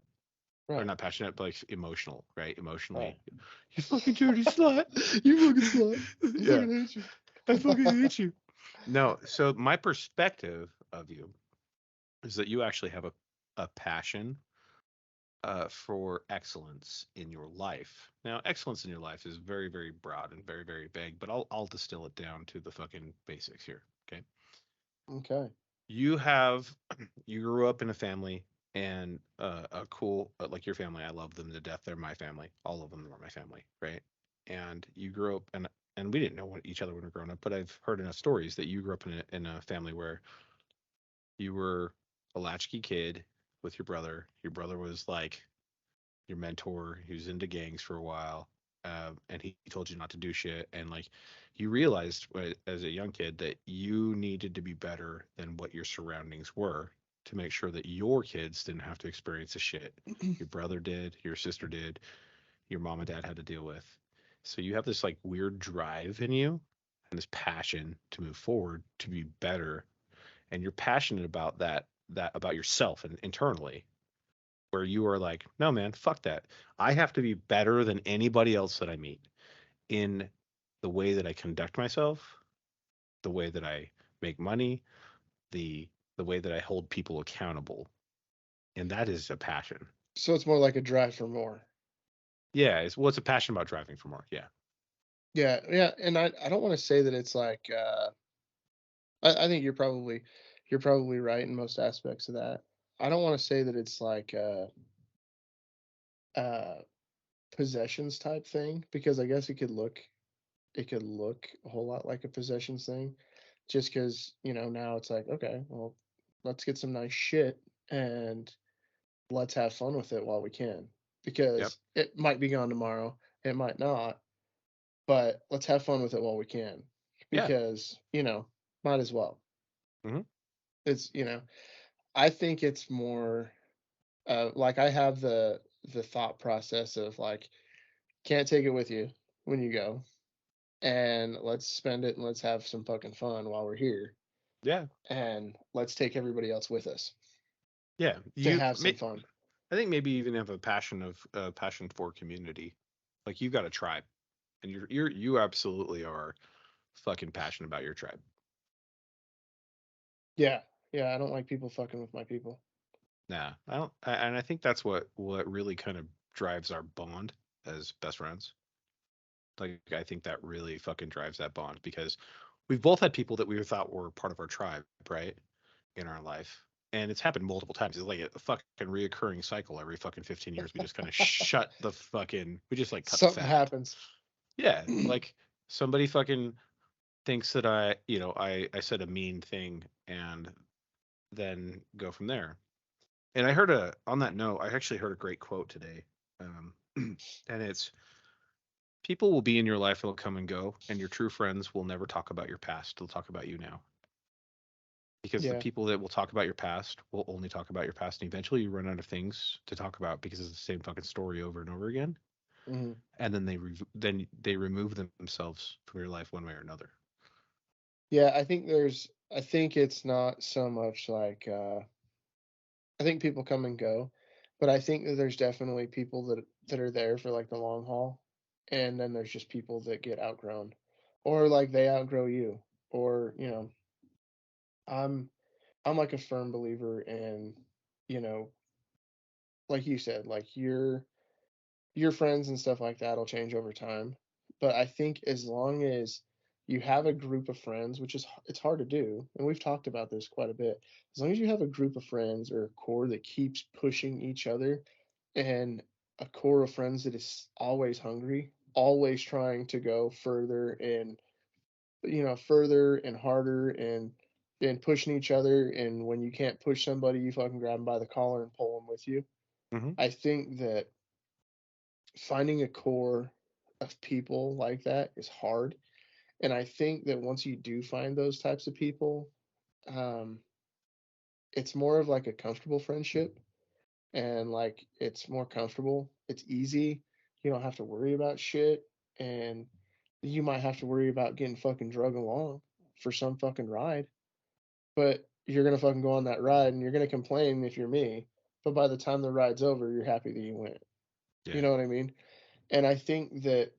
Or Right. not passionate, but like emotional, right? Emotionally. Right. You fucking dirty slut. You fucking slut. I Yeah. fucking hate you. I fucking hate you. No, so my perspective of you is that you actually have a passion for excellence in your life. Now, excellence in your life is very, very broad and very, very vague, but I'll distill it down to the fucking basics here. Okay. Okay. You grew up in a family and a cool, like your family. I love them to death. They're my family. All of them are my family, right? And you grew up and we didn't know each other when we were growing up, but I've heard enough stories that you grew up in a family where you were a latchkey kid with your brother. Your brother was like your mentor. He was into gangs for a while, and he told you not to do shit. And like, you realized as a young kid that you needed to be better than what your surroundings were to make sure that your kids didn't have to experience the shit your brother did, your sister did, your mom and dad had to deal with. So you have this like weird drive in you and this passion to move forward, to be better, and you're passionate about that about yourself and internally, where you are like, no man, fuck that. I have to be better than anybody else that I meet in the way that I conduct myself, the way that I make money, the way that I hold people accountable. And that is a passion. So it's more like a drive for more. Yeah, it's a passion about driving for more. Yeah. Yeah, and I don't want to say that it's like I think you're probably right in most aspects of that. I don't want to say that it's like possessions type thing, because I guess it could look a whole lot like a possessions thing, just because now it's like, okay, well, let's get some nice shit and let's have fun with it while we can, because Yep. it might be gone tomorrow, it might not, but let's have fun with it while we can, Yeah. because might as well. Mhm. It's I think it's more like I have the thought process of like, can't take it with you when you go, and let's spend it and let's have some fucking fun while we're here, Yeah. and let's take everybody else with us Yeah. to have some fun. I think maybe even have a passion for community. Like you got a tribe, and you absolutely are fucking passionate about your tribe. Yeah, I don't like people fucking with my people. Nah, I don't, and I think that's what really kind of drives our bond as best friends. Like I think that really fucking drives that bond, because we've both had people that we thought were part of our tribe, right, in our life, and it's happened multiple times. It's like a fucking reoccurring cycle. Every fucking 15 years, we just kind of we just like cut Something the fat. happens. Yeah, like somebody fucking thinks that I said a mean thing, and then go from there. And on that note, I actually heard a great quote today. And it's, people will be in your life, they'll come and go, and your true friends will never talk about your past. They'll talk about you now. Because the Yeah. people that will talk about your past will only talk about your past, and eventually you run out of things to talk about because it's the same fucking story over and over again. Hmm. And then they remove themselves from your life one way or another. Yeah, I think it's not so much like I think people come and go, but I think that there's definitely people that are there for like the long haul, and then there's just people that get outgrown, or like they outgrow you, or I'm I'm like a firm believer in, you know, like you said, like your friends and stuff like that will change over time. But I think as long as you have a group of friends, which is it's hard to do, and we've talked about this quite a bit. As long as you have a group of friends or a core that keeps pushing each other, and a core of friends that is always hungry, always trying to go further and further and harder and pushing each other, and when you can't push somebody, you fucking grab them by the collar and pull them with you. Hmm. I think that finding a core of people like that is hard. And I think that once you do find those types of people, um, it's more of like a comfortable friendship, and like it's more comfortable. It's easy. You don't have to worry about shit. And you might have to worry about getting fucking drug along for some fucking ride. But you're gonna fucking go on that ride and you're gonna complain if you're me. But by the time the ride's over, you're happy that you went. You Yeah. know what I mean? And I think that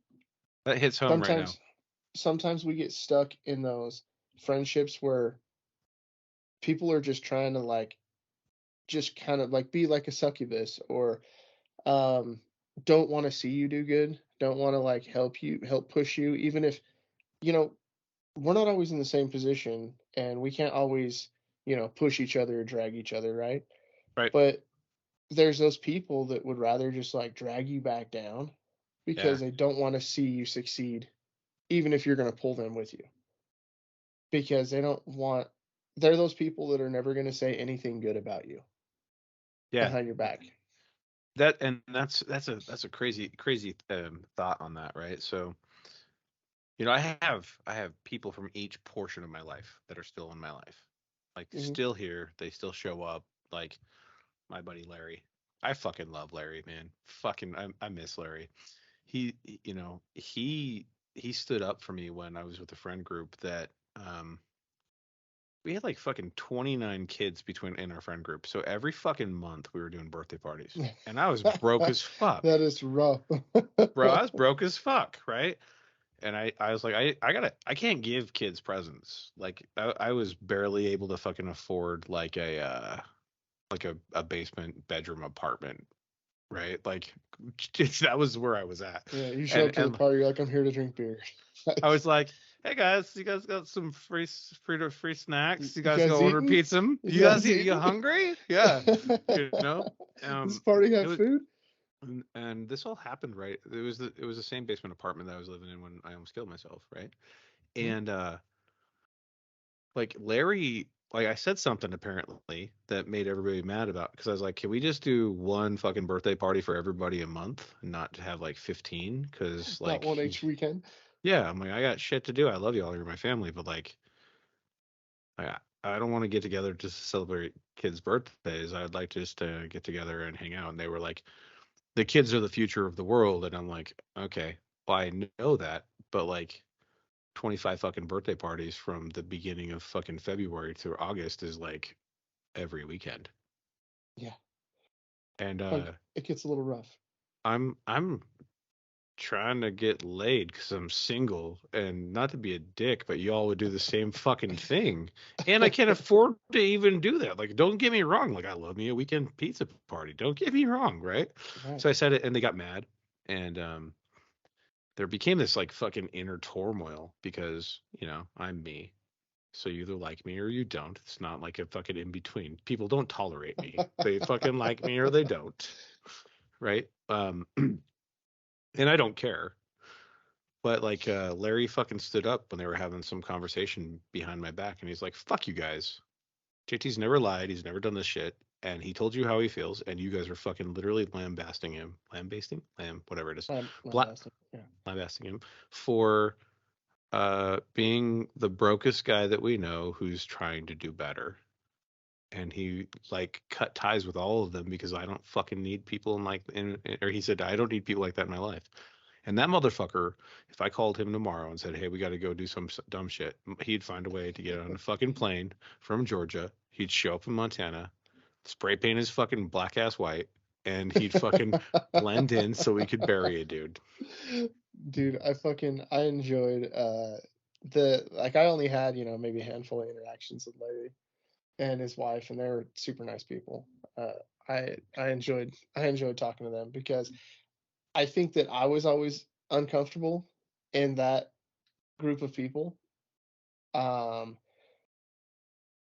That hits home right now. sometimes sometimes we get stuck in those friendships where people are just trying to like just kind of like be like a succubus, or um don't want to see you do good, don't want to like help push you, even if you know we're not always in the same position and we can't always push each other or drag each other, right? Right. But there's those people that would rather just like drag you back down Yeah. because they don't want to see you succeed, even if you're going to pull them with you, because they don't want they're those people that are never going to say anything good about you Yeah. behind your back. That's a crazy thought on that, right? So, I have people from each portion of my life that are still in my life. Like, Hmm. still here, they still show up. Like my buddy Larry. I fucking love Larry, man. Fucking I miss Larry. He stood up for me when I was with a friend group that we had like fucking 29 kids between in our friend group. So every fucking month we were doing birthday parties. And I was broke as fuck. That is rough. Bro, I was broke as fuck, right? And I was like, I can't give kids presents. Like I was barely able to fucking afford like a basement bedroom apartment, right? Like that was where I was at. Yeah, you show And up to the and party, you're like, I'm here to drink beer. I Like, was like, "Hey guys, you guys got some free snacks? You you guys guys go order eating? pizza? You You guys guys eat? You eating? hungry? Yeah, you know." This Um, party it have was, food? and this all happened right. It was the same basement apartment that I was living in when I almost killed myself, right? Mhm. And like Larry, like I said something apparently that made everybody mad about, because I was like, "Can we just do one fucking birthday party for everybody a month, and not to have like 15?" Because Not like, one each weekend. yeah, I'm like, I got shit to do. I love you all. You're my family, but like, I don't want to get together just to celebrate kids' birthdays. I'd like just to get together and hang out. And they were like, the kids are the future of the world. And I'm like, okay, well, I know that, but like 25 fucking birthday parties from the beginning of fucking February to August is like every weekend. Yeah, And like it gets a little rough. I'm trying to get laid because I'm single, and not to be a dick, but y'all would do the same fucking thing. And I can't afford to even do that. Like, don't get me wrong. Like, I love me a weekend pizza party. Don't get me wrong, right? Right. So I said it, and they got mad. And there became this like fucking inner turmoil because, I'm me. So you either like me or you don't. It's not like a fucking in between. People don't tolerate me. They fucking like me or they don't. Right? And I don't care. But like Larry fucking stood up when they were having some conversation behind my back, and he's like, "Fuck you guys." JT's never lied. He's never done this shit. And he told you how he feels, and you guys are fucking literally lambasting him. Lambasting? Whatever it is. Bla- Yeah. Lambasting him for being the brokest guy that we know who's trying to do better. And he like cut ties with all of them because I don't fucking need people or he said I don't need people like that in my life. And that motherfucker, if I called him tomorrow and said, "Hey, we got to go do some dumb shit," he'd find a way to get on a fucking plane from Georgia. He'd show up in Montana, spray paint his fucking black ass white, and he'd fucking blend in so we could bury a dude. Dude, I enjoyed I only had, maybe a handful of interactions with Larry and his wife, and they were super nice people. I enjoyed talking to them because I think that I was always uncomfortable in that group of people.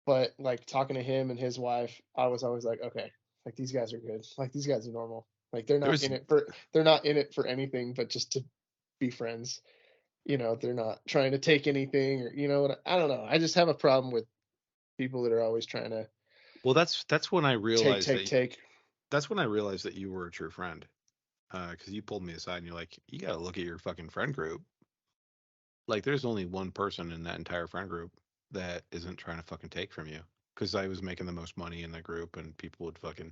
But like talking to him and his wife, I was always like, okay, like these guys are good. Like these guys are normal. Like they're not in it for anything but just to be friends. They're not trying to take anything or what I don't know. I just have a problem with people that are always trying to Well, that's when I realized take. That's when I realized that you were a true friend. Because you pulled me aside and you're like, you got to look at your fucking friend group. Like, there's only one person in that entire friend group that isn't trying to fucking take from you. Because I was making the most money in the group, and people would fucking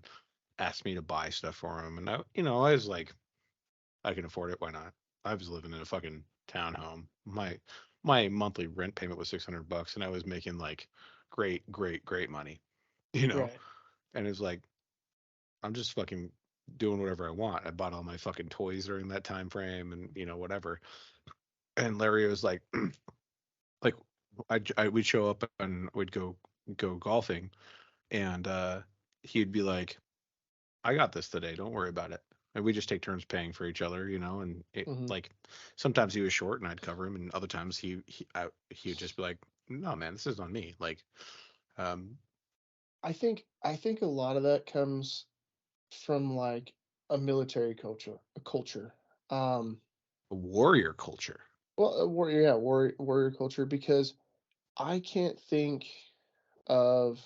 ask me to buy stuff for them, and I was like, I can afford it. Why not? I was living in a fucking townhome. My monthly rent payment was $600, and I was making like great money. You know, Right. and it's like I'm just fucking doing whatever I want. I bought all my fucking toys during that time frame, and whatever. And Larry was like, like we'd show up and we'd go golfing, and he'd be like, "I got this today. Don't worry about it." And we just take turns paying for each other, and Hmm. like sometimes he was short and I'd cover him, and other times he would just be like, "No, man, this is on me." Like, um, I think a lot of that comes from like a military culture. Um, a warrior culture. well, warrior culture, because I can't think of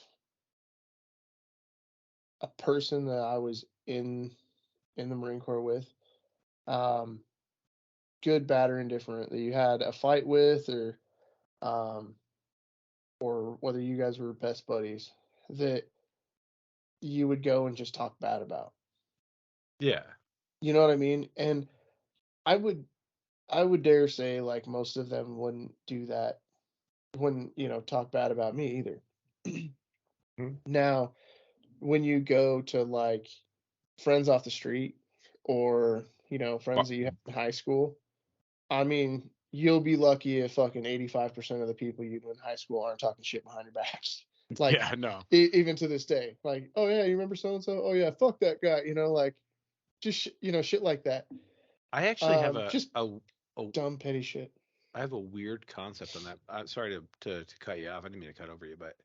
a person that I was in the Marine Corps with, um, good, bad, or indifferent, that you had a fight with, um, or whether you guys were best buddies, that you would go and just talk bad about. Yeah, You know what I mean? And I would I would dare say like most of them wouldn't do that, wouldn't, talk bad about me either. Mhm. Now, when you go to like friends off the street, or, friends But- that you have in high school, I mean, you'll be lucky if fucking 85% of the people you knew in high school aren't talking shit behind your backs. Like, yeah, no. even to this day, like, oh yeah, you remember so and so? Oh yeah, fuck that guy. Like, just shit like that. I actually have Just a dumb petty shit. I have a weird concept on that. I'm sorry to cut you off. I didn't mean to cut over you, but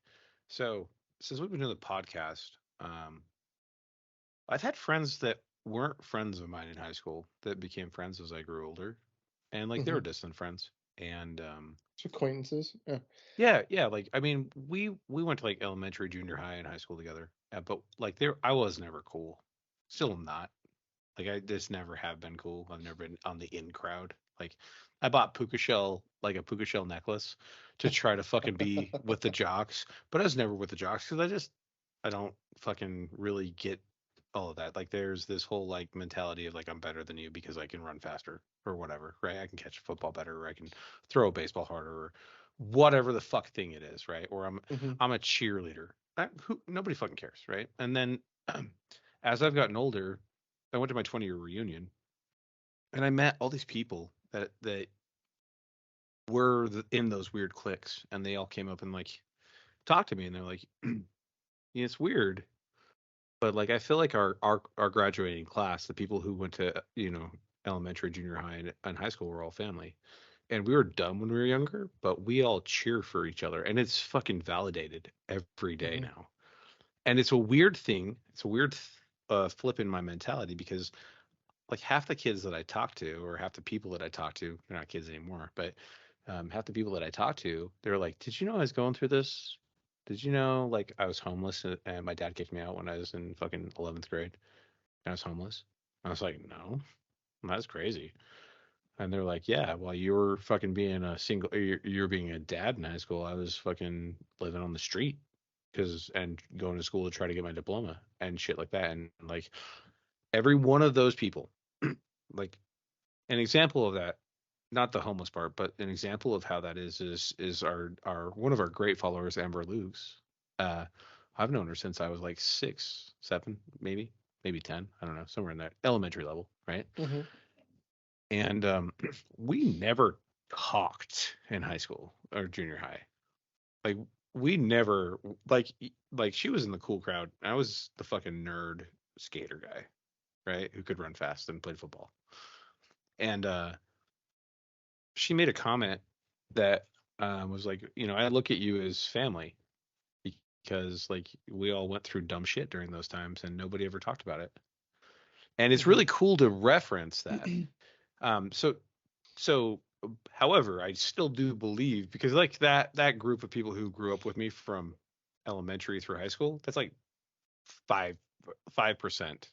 so since we've been doing the podcast, I've had friends that weren't friends of mine in high school that became friends as I grew older, and like they Hmm. were distant friends. And Just acquaintances. Yeah. yeah, like I mean, we went to like elementary, junior high, and high school together. But like there, I was never cool. Still am not. Like I just never have been cool. I've never been on the in crowd. Like I bought like a puka shell necklace to try to fucking be with the jocks, but I was never with the jocks because I don't fucking really get all of that. Like there's this whole like mentality of like I'm better than you because I can run faster or whatever, right? I can catch a football better, or I can throw a baseball harder, or whatever the fuck thing it is, right? Or Hmm. I'm a cheerleader. Nobody fucking cares, right? And then as I've gotten older, I went to my 20-year reunion, and I met all these people that were in those weird cliques, and they all came up and like talked to me, and they're like, yeah, "It's weird, but like I feel like our graduating class, the people who went to elementary, junior high, and high school were all family, and we were dumb when we were younger, but we all cheer for each other, and it's fucking validated every day Hmm. now, and it's a weird thing. It's a weird flip in my mentality because like half the kids that I talk to, or half the people that I talk to, they're not kids anymore, but half the people that I talk to, they're like, "Did you know I was going through this?" did you know, like, I was homeless and my dad kicked me out when I was in fucking 11th grade? I was homeless. I was like, no, that's crazy. And they're like, yeah, while you were fucking being a single, you're being a dad in high school, I was fucking living on the street and going to school to try to get my diploma and shit like that. And like every one of those people, like an example of that, not the homeless part, but an example of how that is our one of our great followers, Amber Luke's. Uh, I've known her since I was like 6, 7, maybe 10. I don't know, somewhere in that elementary level, right? Mm-hmm. And we never talked in high school or junior high. Like we never like she was in the cool crowd. I was the fucking nerd skater guy, right? Who could run fast and played football. And she made a comment that was like, I look at you as family because like we all went through dumb shit during those times and nobody ever talked about it. And it's really cool to reference that. So however, I still do believe because like that group of people who grew up with me from elementary through high school, that's like 5%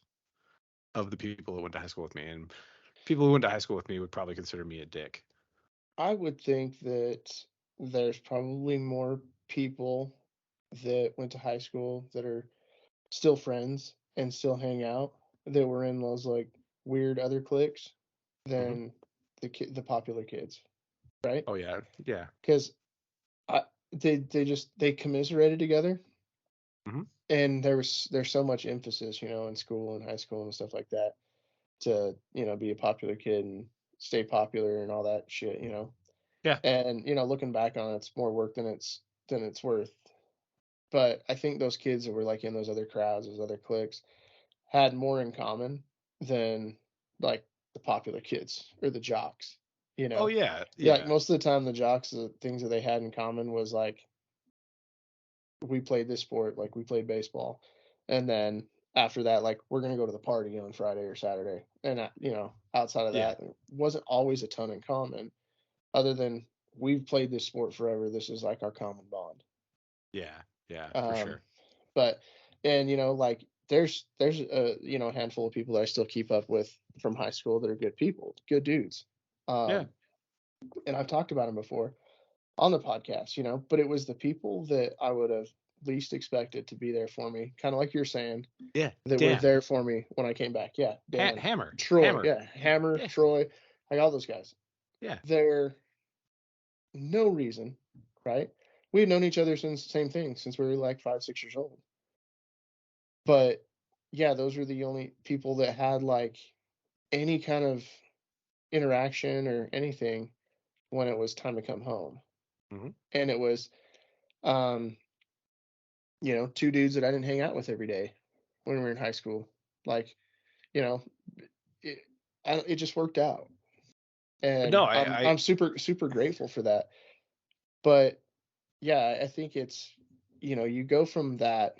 of the people that went to high school with me. And people who went to high school with me would probably consider me a dick. I would think that there's probably more people that went to high school that are still friends and still hang out that were in those like weird other cliques Hmm. than the popular kids, right? Oh yeah, yeah. Because they commiserated together, Hmm. and there's so much emphasis, in school and high school and stuff like that to be a popular kid and stay popular and all that shit. Yeah. And looking back on it, it's more work than it's worth. But I think those kids that were like in those other crowds, those other cliques, had more in common than like the popular kids or the jocks. Oh yeah, Like yeah, most of the time, the jocks, the things that they had in common was like we played this sport, like we played baseball, and then after that, like we're gonna go to the party on Friday or Saturday, and outside of yeah, that, it wasn't always a ton in common, other than we've played this sport forever. This is like our common bond. yeah, yeah, for Um, sure. but and like there's a handful of people that I still keep up with from high school that are good people, good dudes. Yeah, Um, and I've talked about them before on the podcast, but it was the people that I would have least expected to be there for me, kind of like you're saying, yeah. that were Dan, there for me when I came back. Yeah, Dan, Troy, Hammer. yeah, Hammer, Yeah, Troy, like all those guys. yeah. There, no reason, right? We had known each other since same thing since we were like 5, 6 years old. But yeah, those were the only people that had like any kind of interaction or anything when it was time to come home. Hmm. And it was um two dudes that I didn't hang out with every day when we were in high school. Like, you know, it, it just worked out, No, and I'm super super grateful for that. But yeah, I think it's you go from that,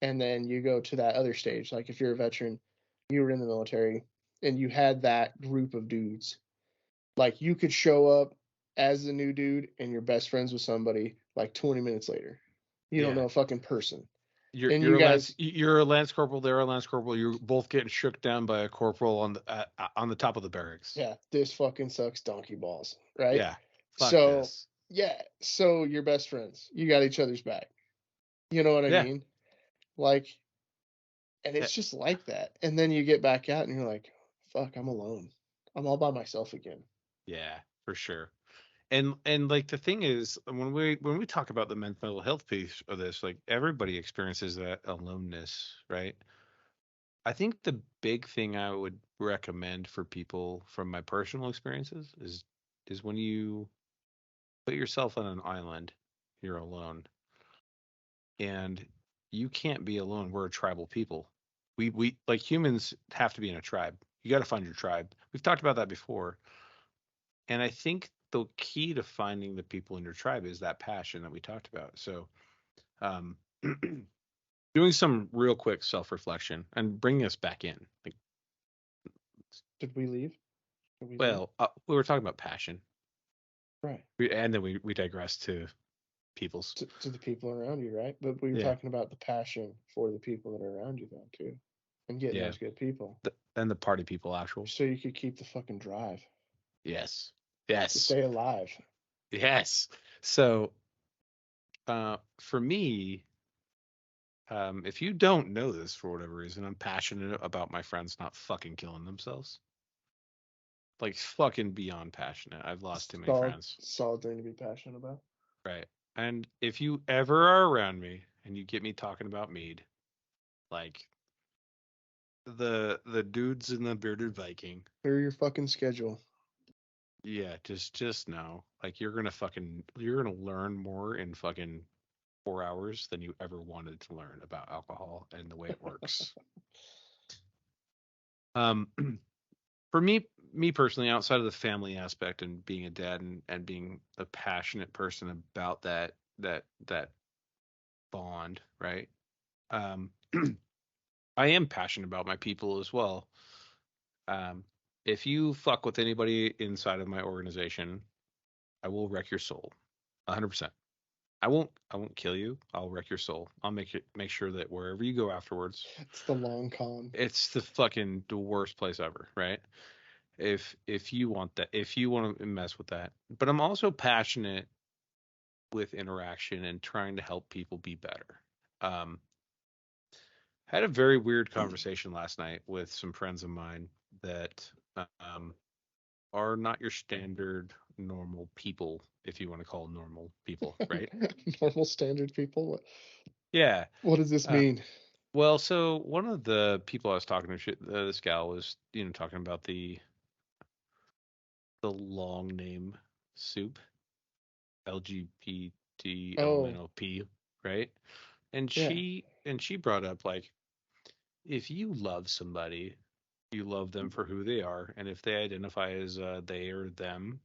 and then you go to that other stage. Like if you're a veteran, you were in the military, and you had that group of dudes. Like you could show up as the new dude, and you're best friends with somebody like 20 minutes later. You don't yeah. know a fucking person, You're and you're you a lance guys. you're a lance corporal. They're a lance corporal. You're both getting shook down by a corporal on the top of the barracks. Yeah, this fucking sucks donkey balls, right? Yeah. Fuck So, this. yeah, so you're best friends. You got each other's back. You know what I Yeah. mean? Like, and Eh, it's just like that. And then you get back out and you're like, fuck, I'm alone. I'm all by myself again. Yeah, for sure. And like the thing is when we talk about the mental health piece of this, like everybody experiences that aloneness, right? I think the big thing I would recommend for people from my personal experiences is when you put yourself on an island, you're alone. And you can't be alone. We're a tribal people. We like humans have to be in a tribe. You got to find your tribe. We've talked about that before. And I think the key to finding the people in your tribe is that passion that we talked about. So, um, doing some real quick self reflection and bringing us back in. Like, Did we leave? Did we leave? well, we were talking about passion, Right. and then we digressed to peoples. To the people around you, right? But we were talking about the passion for the people that are around you, though, too, and getting those good people. And the party people, actual. So you could keep the fucking drive. Yes. To stay alive. Yes. So, for me, if you don't know this for whatever reason, I'm passionate about my friends not fucking killing themselves. Like fucking beyond passionate. I've lost too many friends. Solid thing to be passionate about. Right. And if you ever are around me and you get me talking about mead, like the dudes in the bearded Viking. Clear your fucking schedule. Yeah, just know. Like you're gonna learn more in fucking 4 hours than you ever wanted to learn about alcohol and the way it works. For me personally, outside of the family aspect and being a dad and being a passionate person about that bond, right? I am passionate about my people as well. If you fuck with anybody inside of my organization, I will wreck your soul, 100%. I won't kill you. I'll wreck your soul. I'll make sure that wherever you go afterwards, it's the long con. It's the worst place ever, right? If you want that, if you want to mess with that. But I'm also passionate with interaction and trying to help people be better. Had a very weird conversation last night with some friends of mine that are not your standard normal people, if you want to call normal people, right? Normal standard people? Yeah. What does this mean? Well, so one of the people I was talking to, this gal was, talking about the long name soup, LGBTLNOP, right? And she brought up, like, if you love somebody, you love them for who they are, and if they identify as they or them,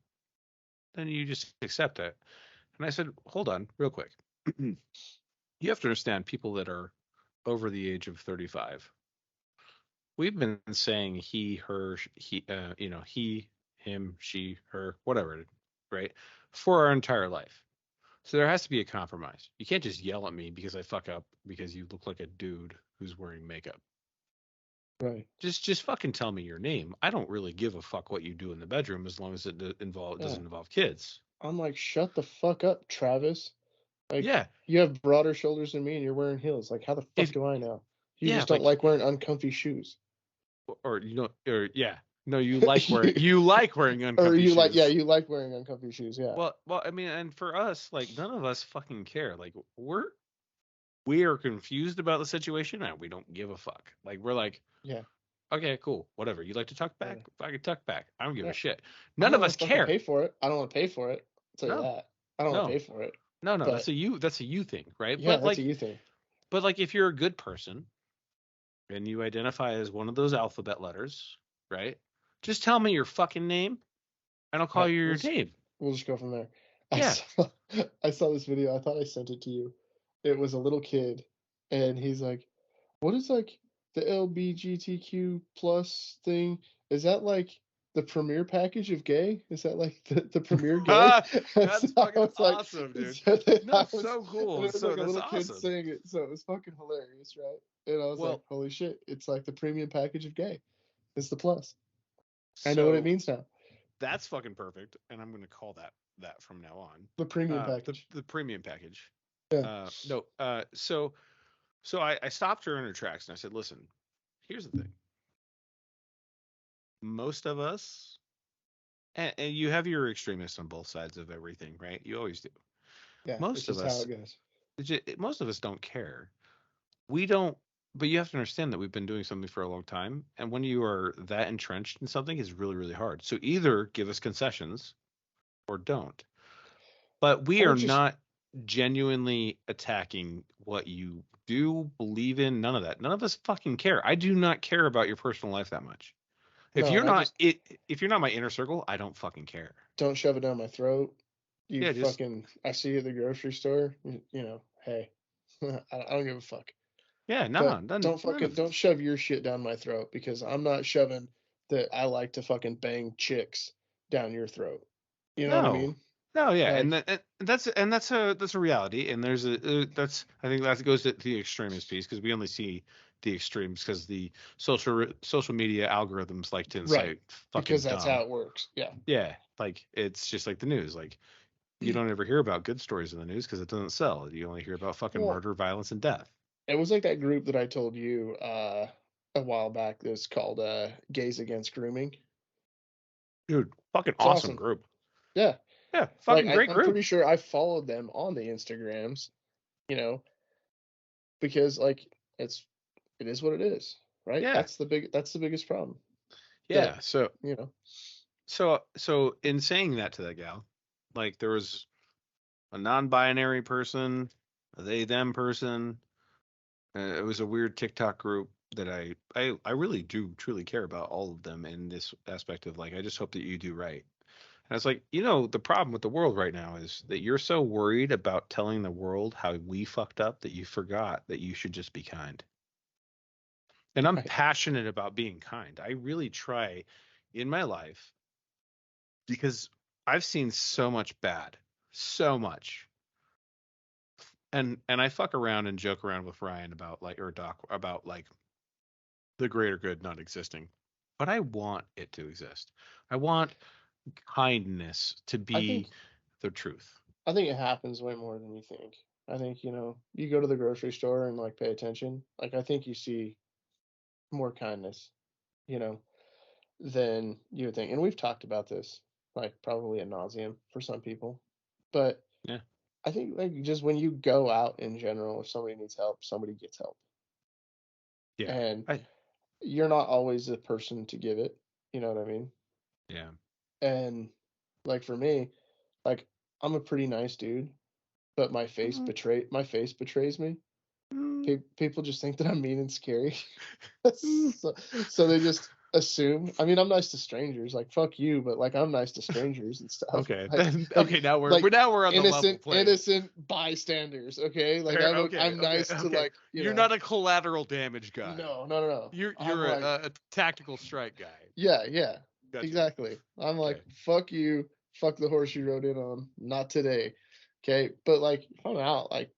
then you just accept it. And I said, hold on, real quick. You have to understand, people that are over the age of 35, we've been saying he, her, he, he, him, she, her, whatever, right, for our entire life. So there has to be a compromise. You can't just yell at me because I fuck up because you look like a dude who's wearing makeup. Right. Just fucking tell me your name. I don't really give a fuck what you do in the bedroom as long as it doesn't involve kids. I'm like, shut the fuck up, Travis. Like, yeah, you have broader shoulders than me, and you're wearing heels. Like, how the fuck do I know? You just don't like wearing uncomfy shoes. No, you like wearing uncomfy or you shoes. You like wearing uncomfy shoes. Yeah. Well, I mean, and for us, like, none of us fucking care. Like, we are confused about the situation and we don't give a fuck. Like, we're like, yeah, okay, cool, whatever. You like to tuck back? Yeah. I can tuck back. I don't give a shit. None of us care. Pay for it. I don't want to pay for it. I'll tell you that. I don't want to pay for it. No, but, that's a you thing, right? Yeah, but that's a you thing. But like, if you're a good person and you identify as one of those alphabet letters, right? Just tell me your fucking name, and I'll call you your name. We'll just go from there. Yeah. I saw this video. I thought I sent it to you. It was a little kid, and he's like, "What is like the LGBTQ plus thing? Is that like the premier package of gay? Is that like the premier gay?" That's fucking awesome, dude. That's so cool. It was like a little kid awesome. saying it, so it was fucking hilarious, right? And I was like, "Holy shit! It's like the premium package of gay. It's the plus." I know what it means now. That's fucking perfect, and I'm going to call that from now on. The premium package. The premium package. Yeah. So I stopped her in her tracks and I said, listen, here's the thing. Most of us, and you have your extremists on both sides of everything, right? You always do. Yeah. Most of us. How it goes. Most of us don't care. We don't. But you have to understand that we've been doing something for a long time, and when you are that entrenched in something, it's really, really hard. So either give us concessions or don't. But we are not genuinely attacking what you do believe in. None of that. None of us fucking care. I do not care about your personal life that much. If you're not my inner circle, I don't fucking care. Don't shove it down my throat. I see you at the grocery store. Hey, I don't give a fuck. Yeah, don't shove your shit down my throat, because I'm not shoving that I like to fucking bang chicks down your throat. You know what I mean? No, yeah, Like, and that's a reality, and there's a that's I think that goes to the extremist piece because we only see the extremes because the social media algorithms like to right, incite because fucking that's dumb. how it works. Yeah. Yeah, like it's just like the news. Like you don't ever hear about good stories in the news because it doesn't sell. You only hear about fucking Well, murder, violence, and death. it was like that group that I told you a while back that's called Gays Against Grooming. Dude, fucking It's awesome awesome. group. Yeah. Yeah, Like fucking great I'm group. pretty sure I followed them on the Instagrams, you know, because like it is what it is, right? Yeah, That's the biggest problem that, yeah. So you know. so in saying that to that gal, like there was a non-binary person, a they them person. It was a weird TikTok group that I really do truly care about all of them in this aspect of like I just hope that you do right. And it's like, the problem with the world right now is that you're so worried about telling the world how we fucked up that you forgot that you should just be kind. And I'm Right. passionate about being kind. I really try in my life because I've seen so much bad, so much. And I fuck around and joke around with Ryan about like or Doc about like the greater good not existing. But I want it to exist. I want kindness to I think be the truth. I think it happens way more than you think. I think, you go to the grocery store and like pay attention. Like I think you see more kindness, you know, than you would think. And we've talked about this like probably ad nauseum for some people. But Yeah. I think like just when you go out in general, if somebody needs help, somebody gets help. Yeah. And I you're not always the person to give it. You know what I mean? yeah. And like for me, like I'm a pretty nice dude, but Mhm. my face betrays me. Mm, People just think that I'm mean and scary. mm. so they just assume. I mean, I'm nice to strangers, like fuck you, but like I'm nice to strangers and stuff. Okay. Like like Okay, now we're like on the level playing. innocent bystanders. Okay, like Fair. Okay. I'm Okay. nice to Okay. like You're not a collateral damage guy. no. I'm You're like a tactical strike guy. yeah, Gotcha. exactly. I'm like Okay. fuck you, fuck the horse you rode in on. Not today. Okay, but like if I'm out, like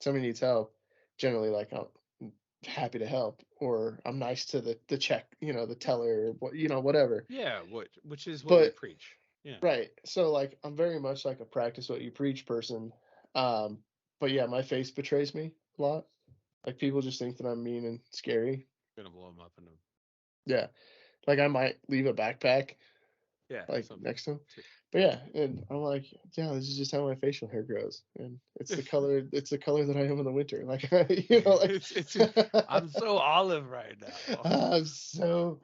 somebody needs help, generally like I'm happy to help, or I'm nice to the check, the teller, or what, whatever. Yeah. Which is what we But preach. Yeah. right, so like I'm very much like a practice what you preach person. Um, but yeah, my face betrays me a lot. Like people just think that I'm mean and scary. Gonna blow him up in a Yeah, like I might leave a backpack yeah. like Some. next to him. But yeah, and I'm like, yeah, this is just how my facial hair grows, and it's the color that I am in the winter. Like, It's I'm so olive right now. I'm so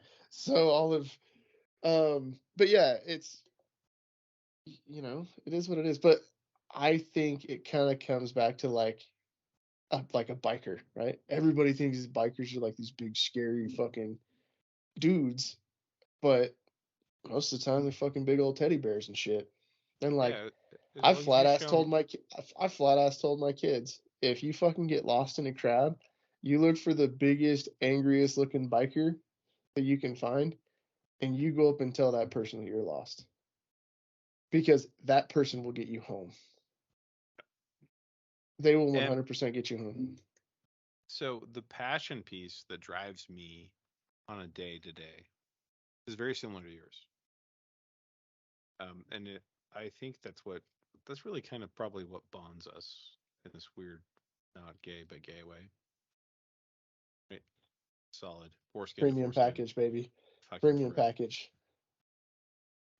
olive. But yeah, it is what it is. But I think it kind of comes back to like a biker, right? Everybody thinks bikers are like these big scary fucking dudes, but most of the time they're fucking big old teddy bears and shit. And like Yeah. As long as you show me. I flat ass told my kids, if you fucking get lost in a crowd, you look for the biggest, angriest looking biker that you can find, and you go up and tell that person that you're lost. Because that person will get you home. They will And 100% get you home. so the passion piece that drives me on a day to day is very similar to yours. And I think that's really kind of probably what bonds us in this weird, not gay but gay way. Right? Solid foreskin to Premium foreskin, package, baby. fucking Premium for real. package.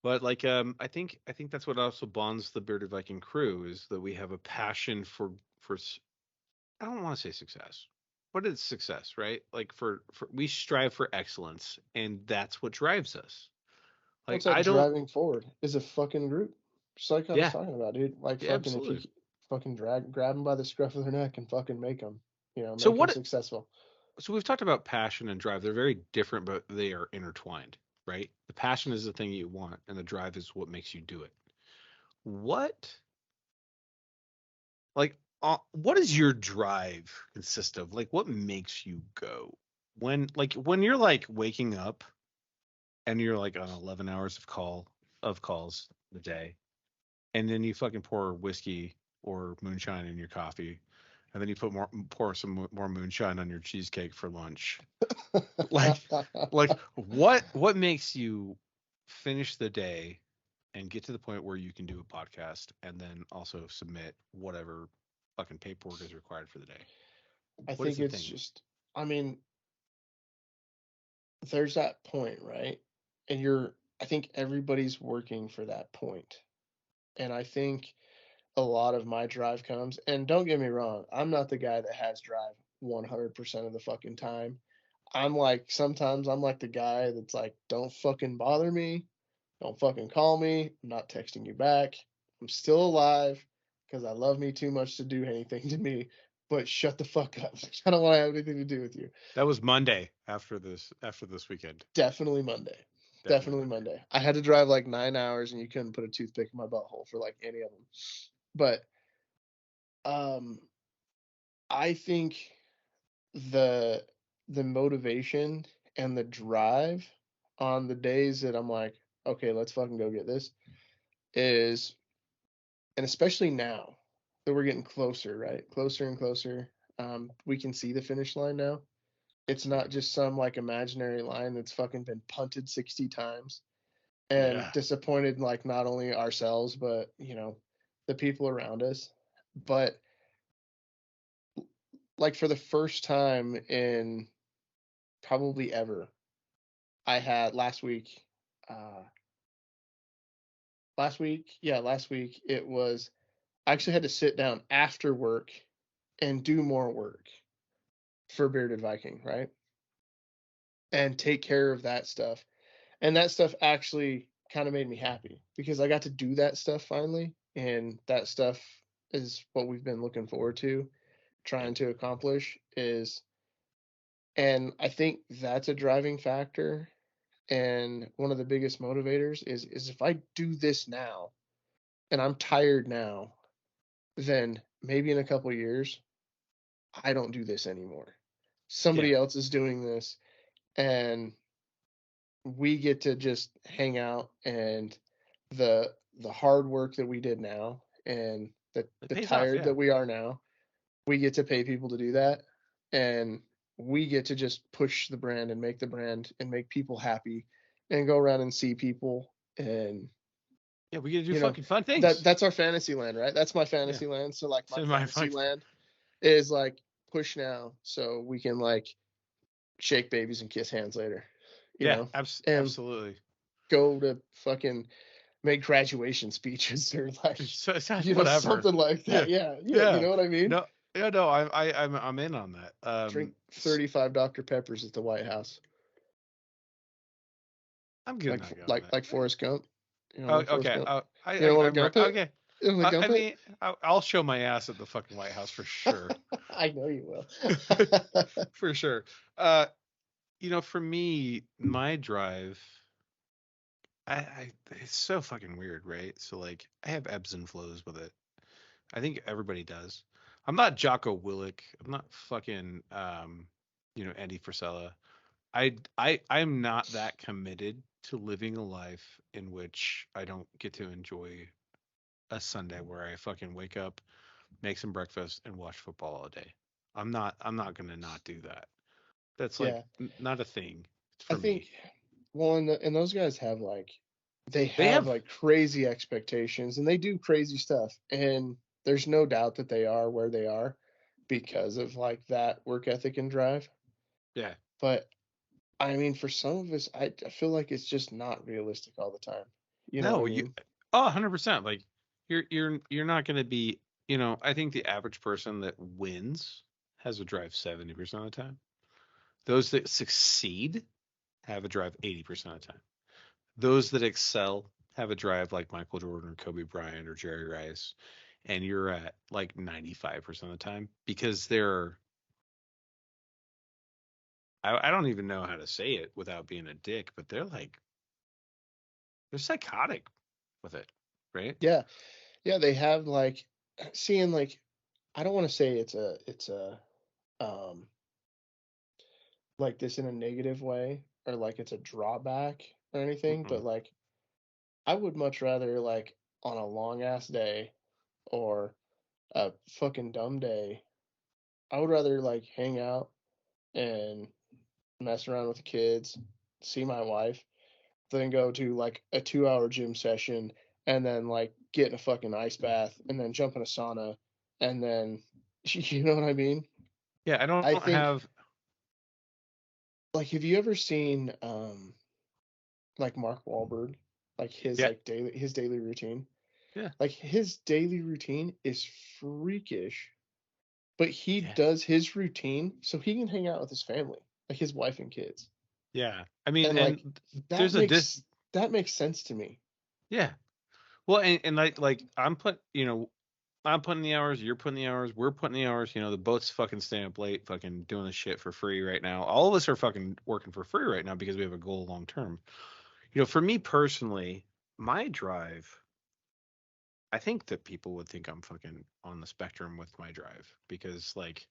But like, I think that's what also bonds the Bearded Viking crew is that we have a passion for. I don't want to say success. What is success, right? Like for we strive for excellence, and that's what drives us. Like What's that I don't. driving forward is a fucking group. Just like I was Yeah, talking about, dude. Like yeah, fucking if you absolutely. fucking grab them by the scruff of their neck and fucking make them, So make them what? successful. So we've talked about passion and drive. They're very different, but they are intertwined, right? The passion is the thing you want, and the drive is what makes you do it. What like what does your drive consist of? Like what makes you go? When you're like waking up and you're like on 11 hours of calls a day and then you fucking pour whiskey or moonshine in your coffee, and then you pour some more moonshine on your cheesecake for lunch. Like, what makes you finish the day and get to the point where you can do a podcast and then also submit whatever fucking paperwork is required for the day? I What is think the it's thing? just, I mean, there's that point, right? And I think everybody's working for that point. And I think a lot of my drive comes, and don't get me wrong, I'm not the guy that has drive 100% of the fucking time. Sometimes I'm like the guy that's like, don't fucking bother me. Don't fucking call me. I'm not texting you back. I'm still alive because I love me too much to do anything to me. But shut the fuck up. I don't want to have anything to do with you. That was Monday after this weekend. Definitely Monday. Definitely Definitely Monday. Monday. I had to drive like 9 hours and you couldn't put a toothpick in my butthole for like any of them. But um I think the the motivation and the drive on the days that I'm like, okay, let's fucking go get this is, and especially now that we're getting closer, right? Closer and closer. We can see the finish line now. It's not just some like imaginary line that's fucking been punted 60 times and Yeah. disappointed like not only ourselves, but the people around us. But like for the first time in probably ever, I had uh last week it was, I actually had to sit down after work and do more work for Bearded Viking, right? And take care of that stuff. And that stuff actually kind of made me happy because I got to do that stuff finally. And that stuff is what we've been looking forward to, trying to accomplish is, and I think that's a driving factor. And one of the biggest motivators is if I do this now and I'm tired now, then maybe in a couple years, I don't do this anymore. Yeah. Somebody else is doing this and we get to just hang out, and the hard work that we did now and It the pays off, tired yeah. that we are now, we get to pay people to do that, and we get to just push the brand and make the brand and make people happy and go around and see people, and Yeah, we get to do you know fucking fun things. that's our fantasy land, right? That's my Yeah. fantasy land. So like my So my fantasy land is like push now so we can like shake babies and kiss hands later, yeah, and absolutely. go to fucking make graduation speeches or like So whatever. something like Yeah. that. Yeah, you Yeah. know what I mean? No, yeah, no, I'm in on that. Drink 35 Dr. Peppers at the White House, I'm good like not going like that. like Forrest Gump. You know, Oh, like Forrest okay. Gump. You I don't want to I'm gump it? okay. You want to I gump it? mean, I'll show my ass at the fucking White House for sure. I know you will. For sure. For me, my drive, it's so fucking weird, right? So like, I have ebbs and flows with it. I think everybody does. I'm not Jocko Willick. I'm not fucking Andy Frisella. I'm not that committed to living a life in which I don't get to enjoy a Sunday where I fucking wake up, make some breakfast, and watch football all day. I'm not gonna not do that. That's like Yeah, not a thing I for think. me. Well, and those guys have like they They have have like crazy expectations and they do crazy stuff, and there's no doubt that they are where they are because of like that work ethic and drive. yeah. But I mean, for some of us, I feel like it's just not realistic all the time. You know what I No, you mean? 100%. Like you're not gonna be, I think the average person that wins has a drive 70% of the time. Those that succeed have a drive 80% of the time. Those that excel have a drive like Michael Jordan or Kobe Bryant or Jerry Rice, and you're at like 95% of the time because I don't even know how to say it without being a dick, but they're psychotic with it, right? Yeah, yeah. They have like seeing like I don't want to say it's a um like this in a negative way or like it's a drawback or anything, but Mm-mm. like I would much rather like on a long ass day or a fucking dumb day, I would rather like hang out and mess around with the kids, see my wife, than go to like a 2 hour gym session and then like get in a fucking ice bath and then jump in a sauna and then you know what I mean? Yeah, I don't I think have. like have you ever seen like Mark Wahlberg, like Yeah, his daily routine? yeah, Like his daily routine is freakish, but he yeah, does his routine so he can hang out with his family, like his wife and kids. yeah. I mean, And like and that there's a makes that makes sense to me. yeah. Well, and like I'm putting the hours, you're putting the hours, we're putting the hours. The boat's fucking staying up late, fucking doing this shit for free right now. All of us are fucking working for free right now because we have a goal long term. For me personally, my drive, I think that people would think I'm fucking on the spectrum with my drive because like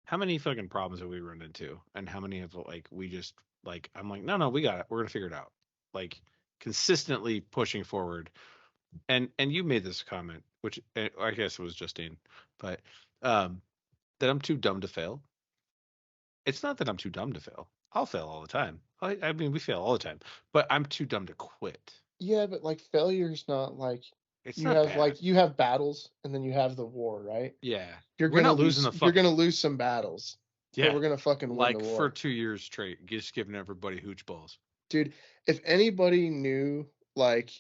how many fucking problems have we run into and how many have like we just like I'm like no we got it, we're gonna figure it out, like consistently pushing forward. And you made this comment, which I guess it was Justine, but um, that I'm too dumb to fail. It's not that I'm too dumb to fail. I'll fail all the time. I mean, we fail all the time, but I'm too dumb to quit. Yeah, but like failure's not like It's not bad. you have battles and then you have the war, right? Yeah, You're we're gonna not losing lose the you're gonna fucking. lose some battles, but Yeah, we're gonna fucking win the like for war. 2 years straight, just giving everybody hooch balls. Dude, if anybody knew like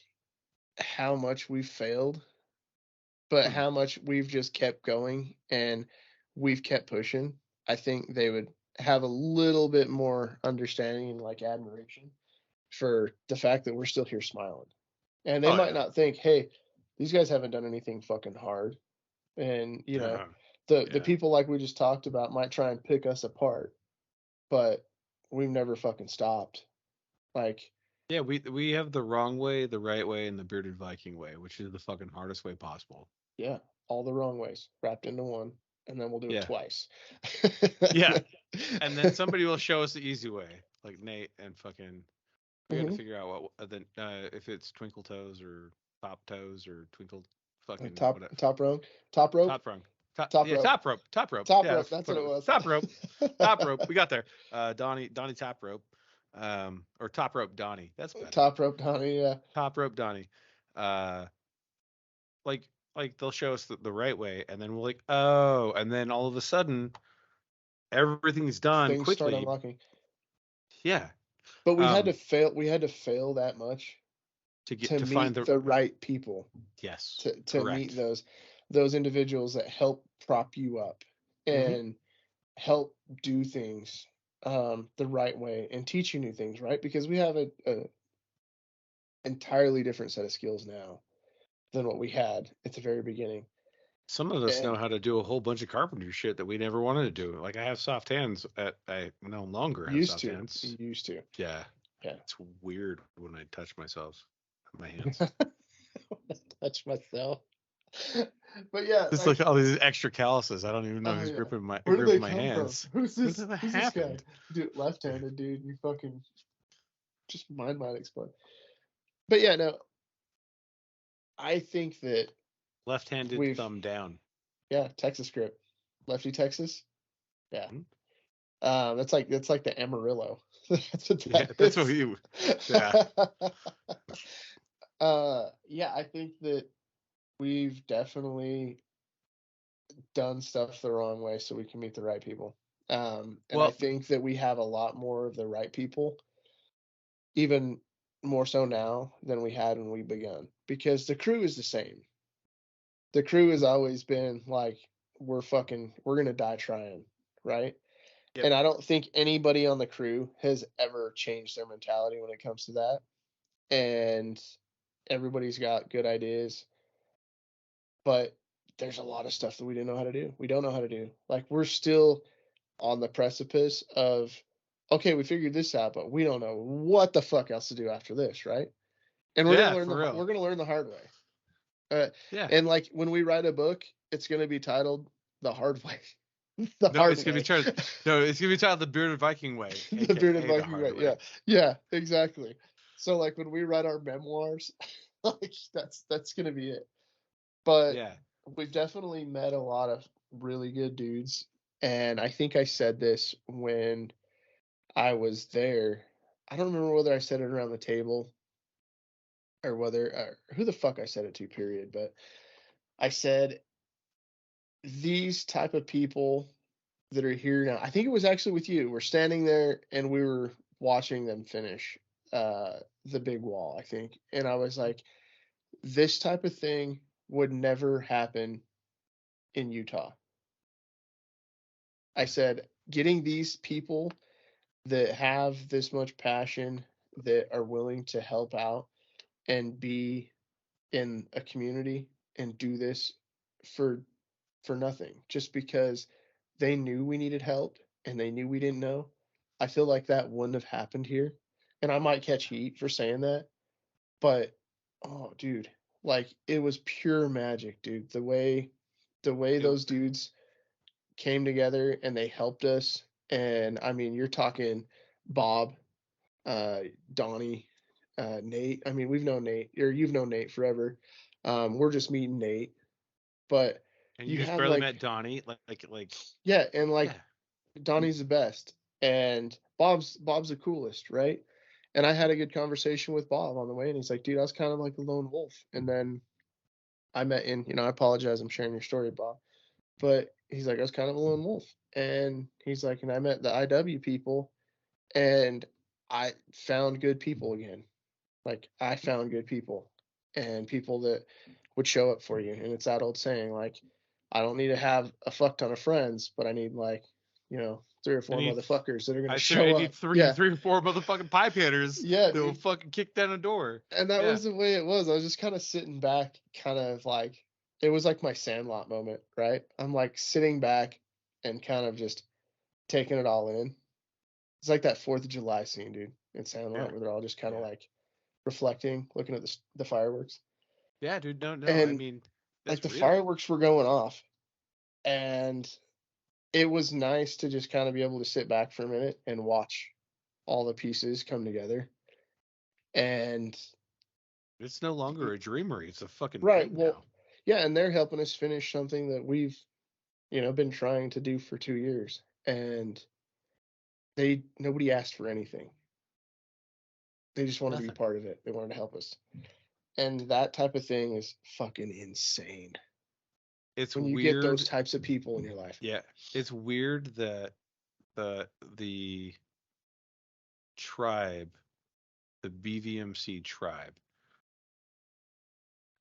how much we failed, but Hmm. how much we've just kept going and we've kept pushing, I think they would have a little bit more understanding and like admiration for the fact that we're still here smiling. And they Oh might yeah. not think, hey, these guys haven't done anything fucking hard. And, Uh, the yeah. people like we just talked about might try and pick us apart, but we've never fucking stopped. Like, Yeah, we have the wrong way, the right way, and the bearded Viking way, which is the fucking hardest way possible. yeah, all the wrong ways wrapped into one, and then we'll do it Yeah. twice. Yeah. And then somebody will show us the easy way, like Nate, and fucking we got to hmm figure out what if it's twinkle toes or top toes or twinkle fucking Top whatever. top rope, top rope, Top rung. Top, top yeah, rope, top rope. Top rope. top Yeah, rope. that's That's what what it it was. was. Top rope. Top rope. We got there. Donnie top rope. Or top rope Donnie. That's better. Top rope, Donnie. Yeah. Top rope Donnie. Uh like they'll show us the right way and then we're like, "Oh," and then all of a sudden everything's done Things start quickly. unlocking. Yeah. But we had to Um fail. We had to fail that much to get to to find meet the the right people, yes. to meet Correct. those individuals that help prop you up Mhm. and help do things the right way and teach you new things, right? Because we have a entirely different set of skills now than what we had at the very beginning. Some of us know And how to do a whole bunch of carpentry shit that we never wanted to do. Like I have soft hands. I no longer have used soft to, hands. used to, Yeah, yeah. it's weird when I touch myself, my hands. Touch myself. But yeah, It's like, like all these extra calluses. I don't even know oh who's yeah. gripping my Where do they gripping my come from? hands. Who's When this? did that Who's this guy? happen? Dude, left-handed, dude. You fucking just mind might explode. But yeah, no, I think that Left-handed we've thumb down. yeah, Texas grip, lefty Texas. Yeah, Hmm? that's like the Amarillo. That's what Yeah, that that's what is. you. Yeah. Yeah, I think that we've definitely done stuff the wrong way so we can meet the right people. And I Well, think that we have a lot more of the right people, even more so now than we had when we begun, because the crew is the same. The crew has always been like, we're gonna die trying, right? yep. And I don't think anybody on the crew has ever changed their mentality when it comes to that. And everybody's got good ideas, but there's a lot of stuff that we didn't know how to do. We don't know how to do. Like we're still on the precipice of, okay, we figured this out, but we don't know what the fuck else to do after this, right? And Yeah, for real. we're gonna learn the hard way. Uh, Yeah. and like when we write a book, it's gonna be titled "The Hard Way." The No, hard it's gonna be way. titled. No, it's gonna be titled the Bearded Viking Way, The bearded aka the Viking hard way. Yeah, way. yeah, exactly. So like when we write our memoirs, Like that's gonna be it. But Yeah. we've definitely met a lot of really good dudes, and I think I said this when I was there. I don't remember whether I said it around the table or whether who the fuck I said it to, period. But I said these type of people that are here now. I think it was actually with you. We're standing there and we were watching them finish the big wall, I think. And I was like, this type of thing would never happen in Utah. I said, getting these people that have this much passion, that are willing to help out and be in a community and do this for nothing, just because they knew we needed help and they knew we didn't know. I feel like that wouldn't have happened here. And I might catch heat for saying that, but oh dude, like it was pure magic, dude. The way It, those dudes came together and they helped us. And I mean, you're talking Bob, uh, Donnie, Nate. I mean, we've known Nate, or you've known Nate forever. We're just meeting Nate, but and you you just have barely like, met Donnie. Like, yeah, and yeah. like Donnie's the best, and Bob's the coolest, right? And I had a good conversation with Bob on the way, and he's like, dude, I was kind of like a lone wolf, and then I met in, I apologize, I'm sharing your story, Bob, but he's like, I was kind of a lone wolf, and he's like, and I met the IW people, and I found good people again. Like I found good people and people that would show up for you. And it's that old saying, like, I don't need to have a fuck ton of friends, but I need like, 3 or 4 I need, motherfuckers that are gonna I say I show need up. Yeah. three or four motherfucking pipe hitters Yeah, that will dude. fucking kick down a door. And that Yeah. was the way it was. I was just kind of sitting back, kind of like it was like my Sandlot moment, right? I'm like sitting back and kind of just taking it all in. It's like that 4th of July scene, dude, in Sandlot, Yeah. where they're all just kind of Yeah. like reflecting, looking at the fireworks. Yeah, dude. No. I And mean, like that's the real. fireworks were going off, and it was nice to just kind of be able to sit back for a minute and watch all the pieces come together. And It's no longer a dreamery. It's a fucking right, thing well, now. yeah, and they're helping us finish something that we've, been trying to do for 2 years. And nobody asked for anything. They just wanted to be Nothing. part of it. They wanted to help us. And that type of thing is fucking insane. It's When you get those weird. types of people in your life. Yeah. It's weird that the tribe, the BVMC tribe,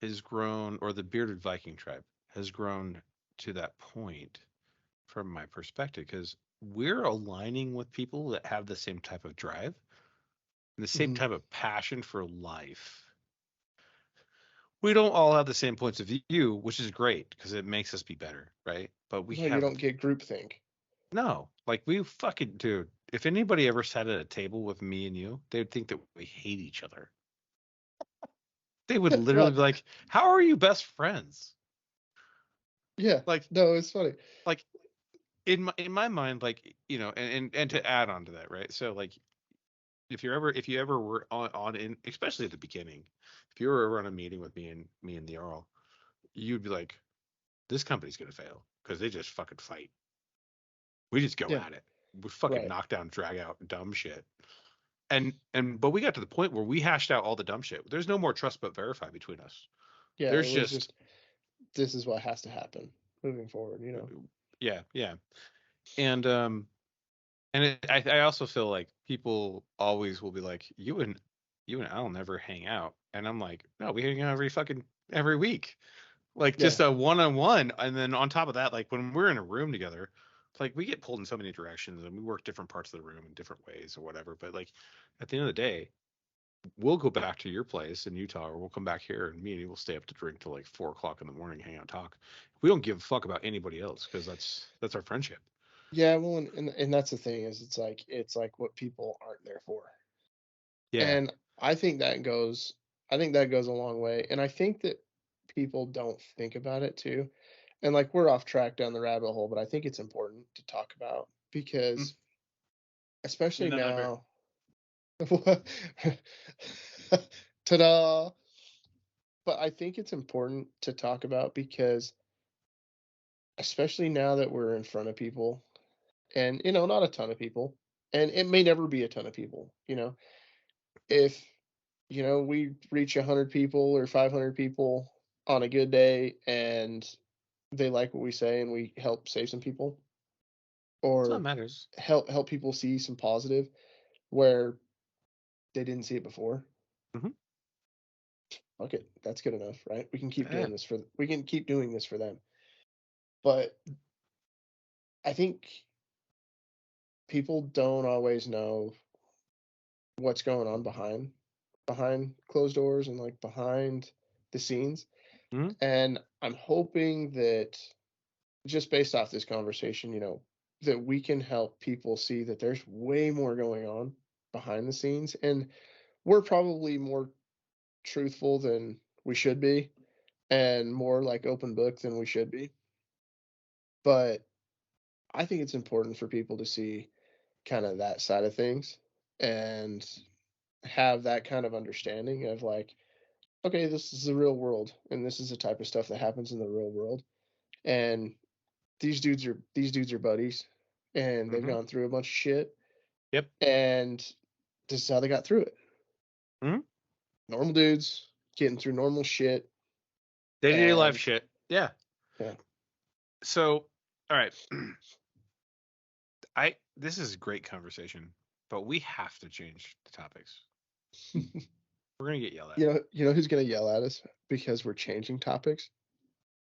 has grown, or the bearded Viking tribe has grown to that point from my perspective, because we're aligning with people that have the same type of drive and the same Mhm. type of passion for life. We don't all have the same points of view, which is great because it makes us be better, right? But we No, you have don't get groupthink. no, like we fucking dude. If anybody ever sat at a table with me and you, they would think that we hate each other. They would literally Right. be like, "How are you best friends?" Yeah. Like, No, it's funny. like in my mind, like and to add on to that, right? So like, if you ever were on in, especially at the beginning, if you were ever on a meeting with me and the Earl, you'd be like, "This company's gonna fail because they just fucking fight. We just go Yeah. at it. We fucking Right. knock down, drag out dumb shit." But we got to the point where we hashed out all the dumb shit. There's no more trust but verify between us. Yeah. It There's was just just, this is what has to happen moving forward, yeah, yeah. And I also feel like people always will be like, you and I'll never hang out. And I'm like, no, we hang out every week. Like Yeah. just a one-on-one. And then on top of that, like when we're in a room together, it's like we get pulled in so many directions and we work different parts of the room in different ways or whatever. But like at the end of the day, we'll go back to your place in Utah, or we'll come back here, and me and you will stay up to drink till like 4 o'clock in the morning, hang out, talk. We don't give a fuck about anybody else because that's our friendship. Yeah. Well, and that's the thing is it's like what people aren't there for. Yeah. And I think that goes a long way. And I think that people don't think about it too. And like we're off track down the rabbit hole, but I think it's important to talk about Mm, because you're especially not that now. Ta-da! but I think it's important to talk about because, especially now that we're in front of people, and not a ton of people, and it may never be a ton of people. If we reach 100 people or 500 people on a good day, and they like what we say, and we help save some people, That's what or matters. help people see some positive where they didn't see it before. Mhm. Okay, that's good enough, right? We can keep Yeah. doing this for them. But I think people don't always know what's going on behind closed doors and like behind the scenes. Mhm. And I'm hoping that, just based off this conversation, that we can help people see that there's way more going on behind the scenes, and we're probably more truthful than we should be, and more like open book than we should be. But I think it's important for people to see kind of that side of things, and have that kind of understanding of like, okay, this is the real world, and this is the type of stuff that happens in the real world. And these dudes are buddies, and they've Mhm. gone through a bunch of shit, Yep. and this is how they got through it. Mhm. Normal dudes getting through normal shit. Day-to-day life And shit. Yeah. yeah. So, all right. This is a great conversation, but we have to change the topics. We're gonna get yelled at. Who's gonna yell at us because we're changing topics?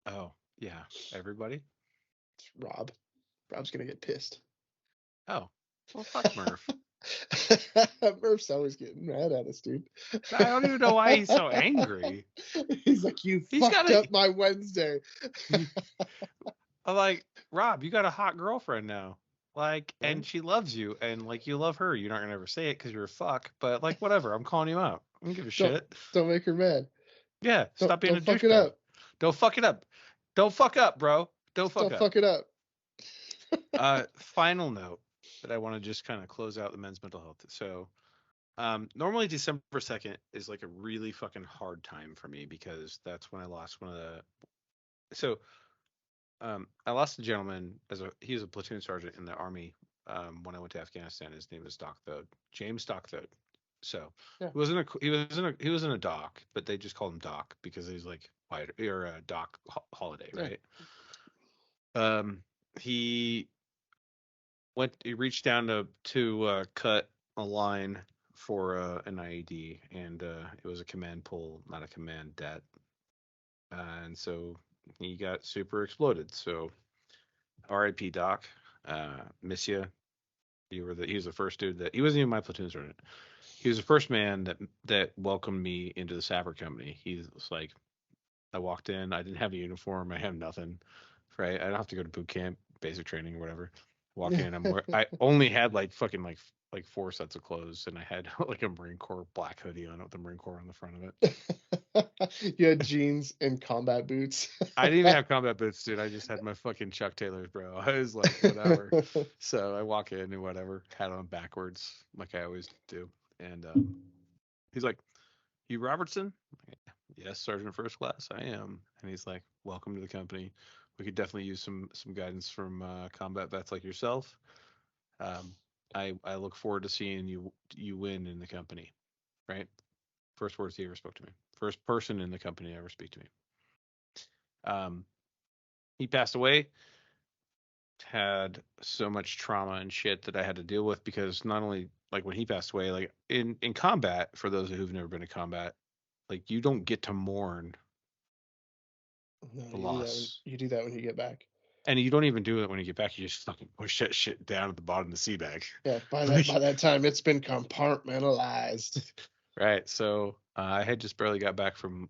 Oh, yeah. Everybody? It's Rob. Rob's gonna get pissed. Oh. Well, fuck Murph. Murph's always getting mad at us, dude. I don't even know why he's so angry. He's like, you He's fucked up my Wednesday. I'm like, Rob, you got a hot girlfriend now. Like, and Right? she loves you, and like you love her. You're not gonna ever say it because you're a fuck, but like whatever. I'm calling you out. I don't give a Don't shit. don't make her mad. Yeah, stop being a Don't fuck it douchebag. up. Don't fuck it up. Don't fuck up, bro. Don't Just fuck don't up. fuck it up. Final note that I want to just kind of close out the men's mental health. So, normally December 2nd is like a really fucking hard time for me because that's when I lost one of the. So, I lost a gentleman he was a platoon sergeant in the army. When I went to Afghanistan, his name was Doc Thode, James Doc Thode. So Yeah. he was in a doc, but they just called him Doc because he's like white or Doc Holiday, Yeah. right? He he reached down to cut a line for an IED, and it was a command pull, not a command det, and so he got super exploded. So R.I.P. Doc, miss you. He was the first dude that he wasn't even my platoon sergeant. He was the first man that welcomed me into the sapper company. He was like, I walked in, I didn't have a uniform, I had nothing, right? I don't have to go to boot camp, basic training, or whatever. Walk in, I only had like fucking like 4 sets of clothes, and I had like a Marine Corps black hoodie on it with the Marine Corps on the front of it. You had jeans and combat boots. I didn't even have combat boots, dude. I just had my fucking Chuck Taylors, bro. I was like, whatever. So I walk in and whatever, hat on backwards, like I always do. And he's like, "You Robertson?" Yes, Sergeant First Class, I am. And he's like, "Welcome to the company. We could definitely use some guidance from combat vets like yourself. Um, I look forward to seeing you win in the company." Right? First words he ever spoke to me. First person in the company to ever speak to me. Um, he passed away. Had so much trauma and shit that I had to deal with because not only like when he passed away, like in combat, for those who've never been to combat, like you don't get to mourn No, the loss. you do that when you get back. And you don't even do it when you get back. You just fucking push that shit down at the bottom of the sea bag. Yeah, by Like, that time it's been compartmentalized. right. So I had just barely got back from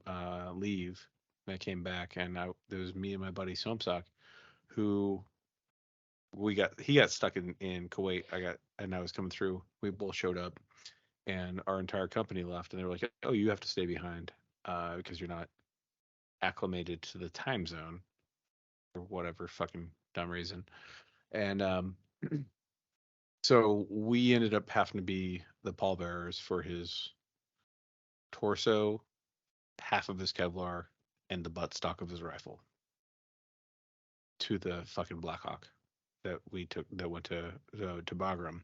leave. And I came back, and there was me and my buddy Somsock, who he got stuck in Kuwait. I was coming through. We both showed up, and our entire company left, and they were like, "Oh, you have to stay behind because you're not acclimated to the time zone or whatever fucking dumb reason." And so we ended up having to be the pallbearers for his torso half of his Kevlar and the buttstock of his rifle to the fucking Blackhawk that we took that went to Bagram.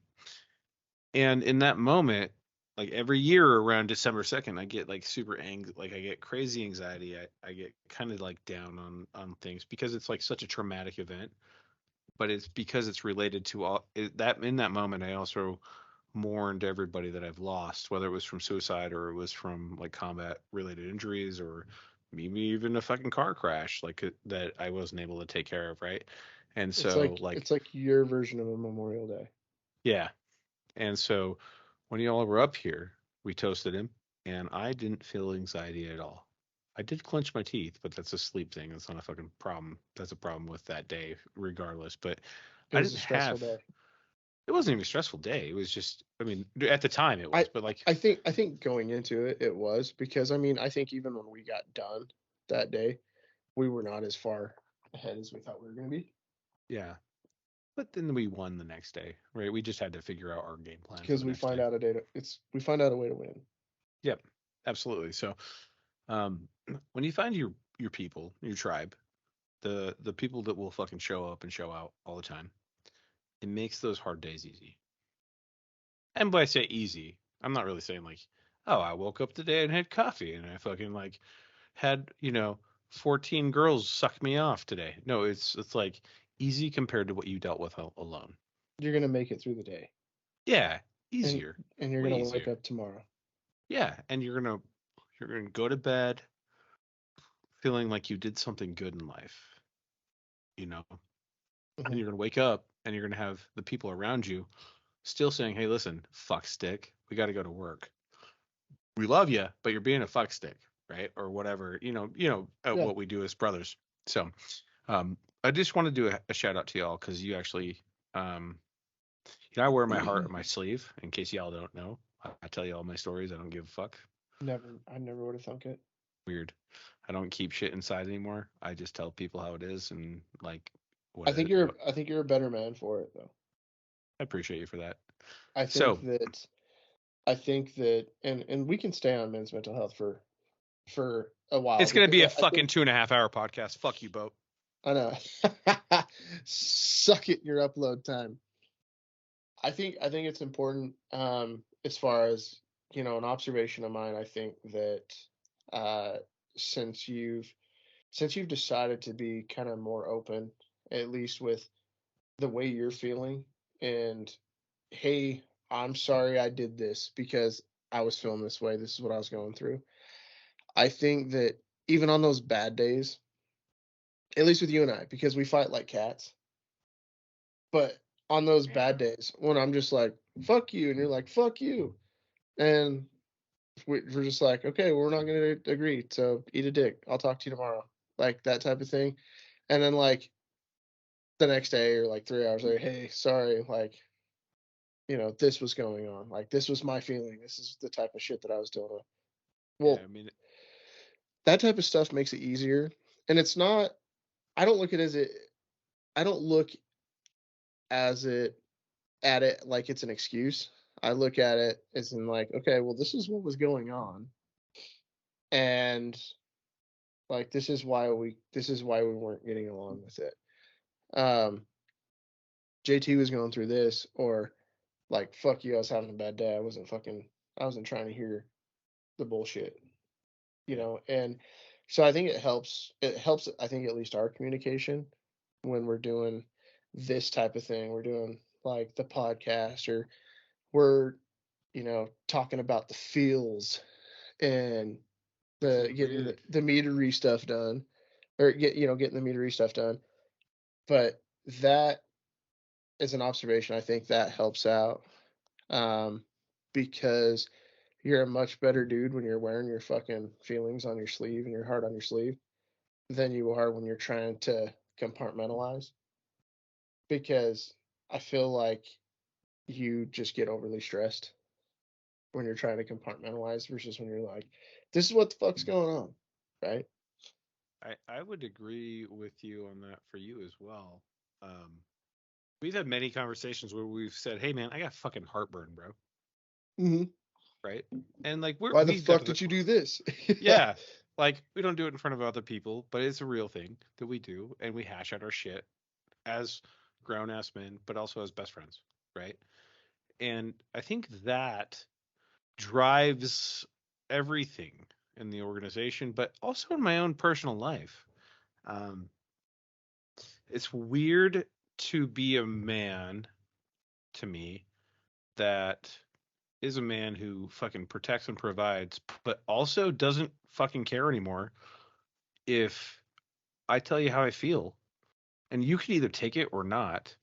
And in that moment, like every year around December 2nd, I get like like I get crazy anxiety. I get kind of like down on things because it's like such a traumatic event, but it's because it's related to that in that moment. I also mourned everybody that I've lost, whether it was from suicide or it was from like combat related injuries or maybe even a fucking car crash like that I wasn't able to take care of, right? And so like it's like your version of a Memorial Day. yeah. And so when y'all were up here, we toasted him and I didn't feel anxiety at all. I did clench my teeth, but that's a sleep thing. That's not a fucking problem. That's a problem with that day regardless, but It I was a didn't stressful have day. it wasn't even a stressful day. It was just, I mean, at the time it I was, but like, I think going into it was because I mean I think even when we got done that day, we were not as far ahead as we thought we were going to be yeah. But then we won the next day, right? We just had to figure out our game plan for because the we next find day. out a day to, it's we find out a way to win. Yep, absolutely. So, um, when you find your people, your tribe, the people that will fucking show up and show out all the time, it makes those hard days easy. And by I say easy, I'm not really saying like, oh, I woke up today and had coffee and I fucking like had 14 girls suck me off today. No, it's like easy compared to what you dealt with alone. You're going to make it through the day, Yeah, and easier, you're way going to wake easier. up tomorrow. Yeah, and you're gonna go to bed feeling like you did something good in life, you know, and Hmm. you're gonna wake up and you're gonna have the people around you still saying, "Hey, listen, fuck stick, we got to go to work. We love you, but you're being a fuck stick, right? Or whatever, Yeah. what we do as brothers." So, I just want to do a shout out to y'all because you actually, um, I wear my heart on my sleeve. In case y'all don't know, I tell you all my stories. I don't give a fuck. I never would have thunk it. Weird. I don't keep shit inside anymore. I just tell people how it is and like what I think you're a better man for it though. I appreciate you for that. I think So that I think that and we can stay on men's mental health for a while it's gonna because be a I think fucking 2.5 hour podcast. Fuck you, boat. I know. Suck it your upload time. I think it's important as far as an observation of mine. I think that uh since you've decided to be kind of more open, at least with the way you're feeling, and hey, I'm sorry I did this because I was feeling this way. This is what I was going through. I think that even on those bad days, at least with you and I, because we fight like cats, but on those bad days when I'm just like, fuck you, and you're like, fuck you, and we're just like, okay, we're not going to agree. So eat a dick. I'll talk to you tomorrow. Like that type of thing. And then like the next day or like 3 hours later, hey, sorry, like, this was going on. Like this was my feeling. This is the type of shit that I was dealing with. Yeah, Well, I mean, that type of stuff makes it easier. And it's not, I don't look at it as it, I don't look as it at it like it's an excuse. I look at it as in like, okay, well, this is what was going on. And like this is why we weren't getting along with it. Um JT was going through this, or like fuck you, I was having a bad day. I wasn't trying to hear the bullshit, yeah, and so I think it helps I think at least our communication when we're doing this type of thing. We're doing like the podcast, or we're talking about the feels and the feels getting good. the metery stuff done, or getting the metery stuff done. But that is an observation. I think that helps out, um, because you're a much better dude when you're wearing your fucking feelings on your sleeve and your heart on your sleeve than you are when you're trying to compartmentalize. Because I feel like you just get overly stressed when you're trying to compartmentalize versus when you're like, this is what the fuck's going on, right? I would agree with you on that for you as well. Um, we've had many conversations where we've said, "Hey, man, I got fucking heartburn, bro." Mm-hmm. right? And like Why the fuck did you do this? Yeah, like we don't do it in front of other people, but it's a real thing that we do, and we hash out our shit as grown ass men, but also as best friends, right? And I think that drives everything in the organization, but also in my own personal life. Um, it's weird to be a man to me that is a man who fucking protects and provides, but also doesn't fucking care anymore if I tell you how I feel. And you can either take it or not.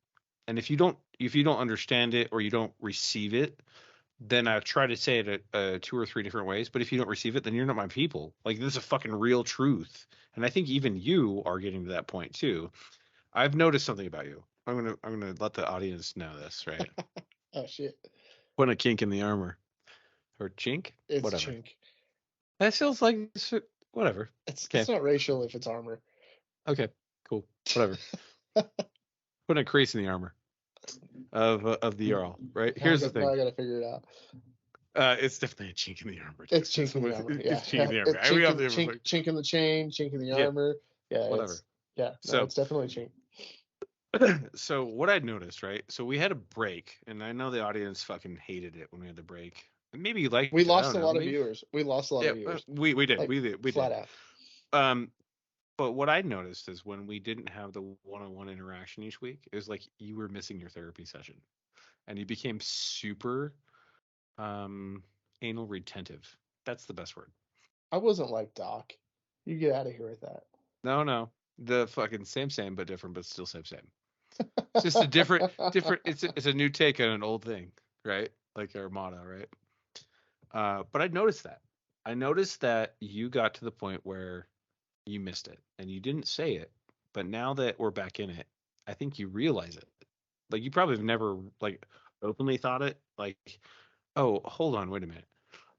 And if you don't understand it or you don't receive it, then I try to say it 2 or 3 different ways. But if you don't receive it, then you're not my people. Like this is a fucking real truth. And I think even you are getting to that point too. I've noticed something about you. I'm gonna let the audience know this, right? Oh shit. Put a kink in the armor. Or chink? It's Whatever. chink. That feels like whatever. It's not racial if it's armor. Okay, cool. Whatever. Put a crease in the armor of the Jarl, right? Here's the Now I thing. gotta figure it out. It's definitely a chink in the armor. It's chink in the armor. Yeah. It's chink in the armor. Chink in the chain, chink in the armor. Yeah. Whatever. No, it's definitely chink. So what I'd noticed, right? So we had a break, and I know the audience fucking hated it when we had the break. And maybe you liked it. We lost a lot of viewers. We lost a lot of viewers. We did. Like, we did. Flat out. But what I noticed is when we didn't have the one-on-one interaction each week, it was like you were missing your therapy session, and you became super anal retentive. That's the best word. I wasn't like Doc. You get out of here with that. No, the fucking same, but different, but still same. It's just a different. It's a new take on an old thing, right? Like our motto, right? But I noticed that. I noticed that you got to the point where you missed it and you didn't say it, but now that we're back in it, I think you realize it. Like you probably have never like openly thought it, like, oh, hold on, wait a minute.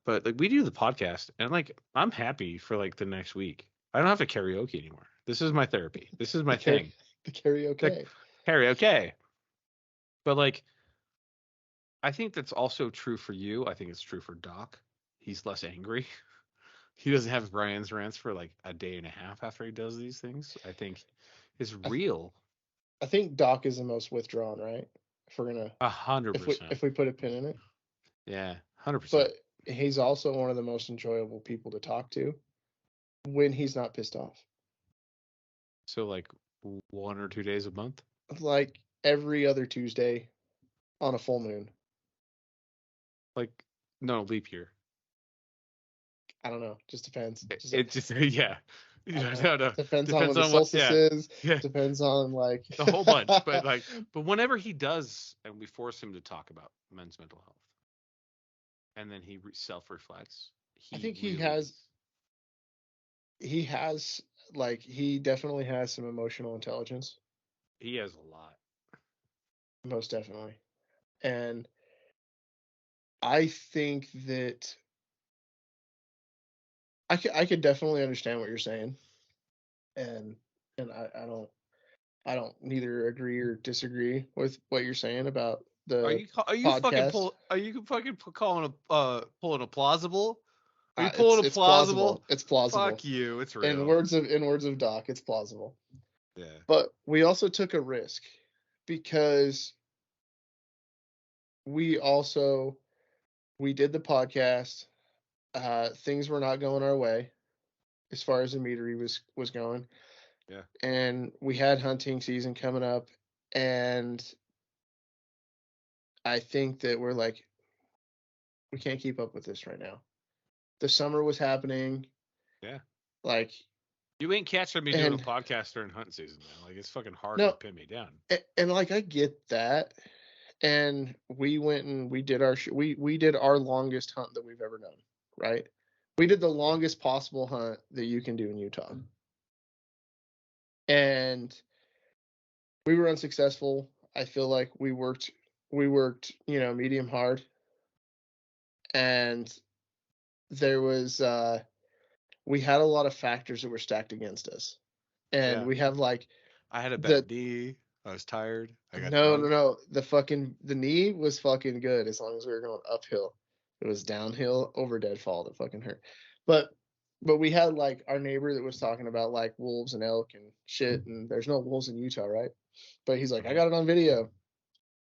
But like we do the podcast and like I'm happy for like the next week. I don't have to karaoke anymore. This is my therapy. This is my thing. The karaoke. Karaoke. But like I think that's also true for you. I think it's true for Doc. He's less angry. He doesn't have Brian's rants for like a day and a half after he does these things. I think is real. I think Doc is the most withdrawn, right? If we're gonna 100%. If we put a pin in it. Yeah, 100%. But he's also one of the most enjoyable people to talk to when he's not pissed off. So like 1 or 2 days a month? Like every other Tuesday on a full moon. Like no leap year. I don't know. Just depends. It just yeah. No. Depends on when the solstice is. Yeah. Depends on like the whole bunch. But whenever he does, and we force him to talk about men's mental health, and then he self-reflects. I think he has like he definitely has some emotional intelligence. He has a lot. Most definitely. And I think that I could definitely understand what you're saying, and I don't neither agree or disagree with what you're saying about the. Are you fucking calling pulling a plausible? Are you pulling a plausible? It's plausible. Fuck you, it's real. In words of Doc, it's plausible. Yeah. But we also took a risk because we did the podcast. Things were not going our way as far as the meadery was going. Yeah. And we had hunting season coming up, and I think that we're like, we can't keep up with this right now. The summer was happening. Yeah. Like you ain't catching me doing a podcast during hunting season, man. Like it's fucking hard to pin me down. And like I get that. And we went and we did we did our longest hunt that we've ever done, right? We did the longest possible hunt that you can do in Utah. And we were unsuccessful. I feel like we worked, medium hard. And there was we had a lot of factors that were stacked against us. And we have like I had a bad knee. I was tired. No. The knee was fucking good as long as we were going uphill. It was downhill over deadfall that fucking hurt. But we had like our neighbor that was talking about like wolves and elk and shit, and there's no wolves in Utah, right? But he's like, I got it on video.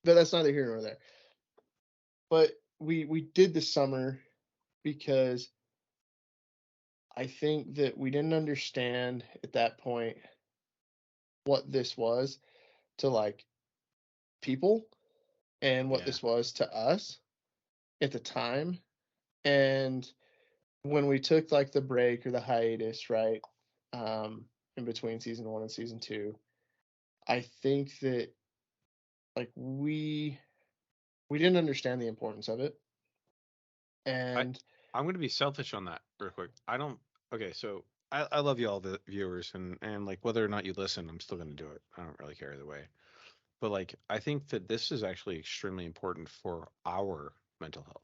But that's neither here nor there. But we did this summer because I think that we didn't understand at that point what this was to like people and what this was to us at the time. And when we took like the break or the hiatus, right, in between season 1 and season 2, I think that like we didn't understand the importance of it. And I'm going to be selfish on that real quick. Okay, so I love you all the viewers, and like whether or not you listen, I'm still going to do it. I don't really care either way. But like, I think that this is actually extremely important for our mental health.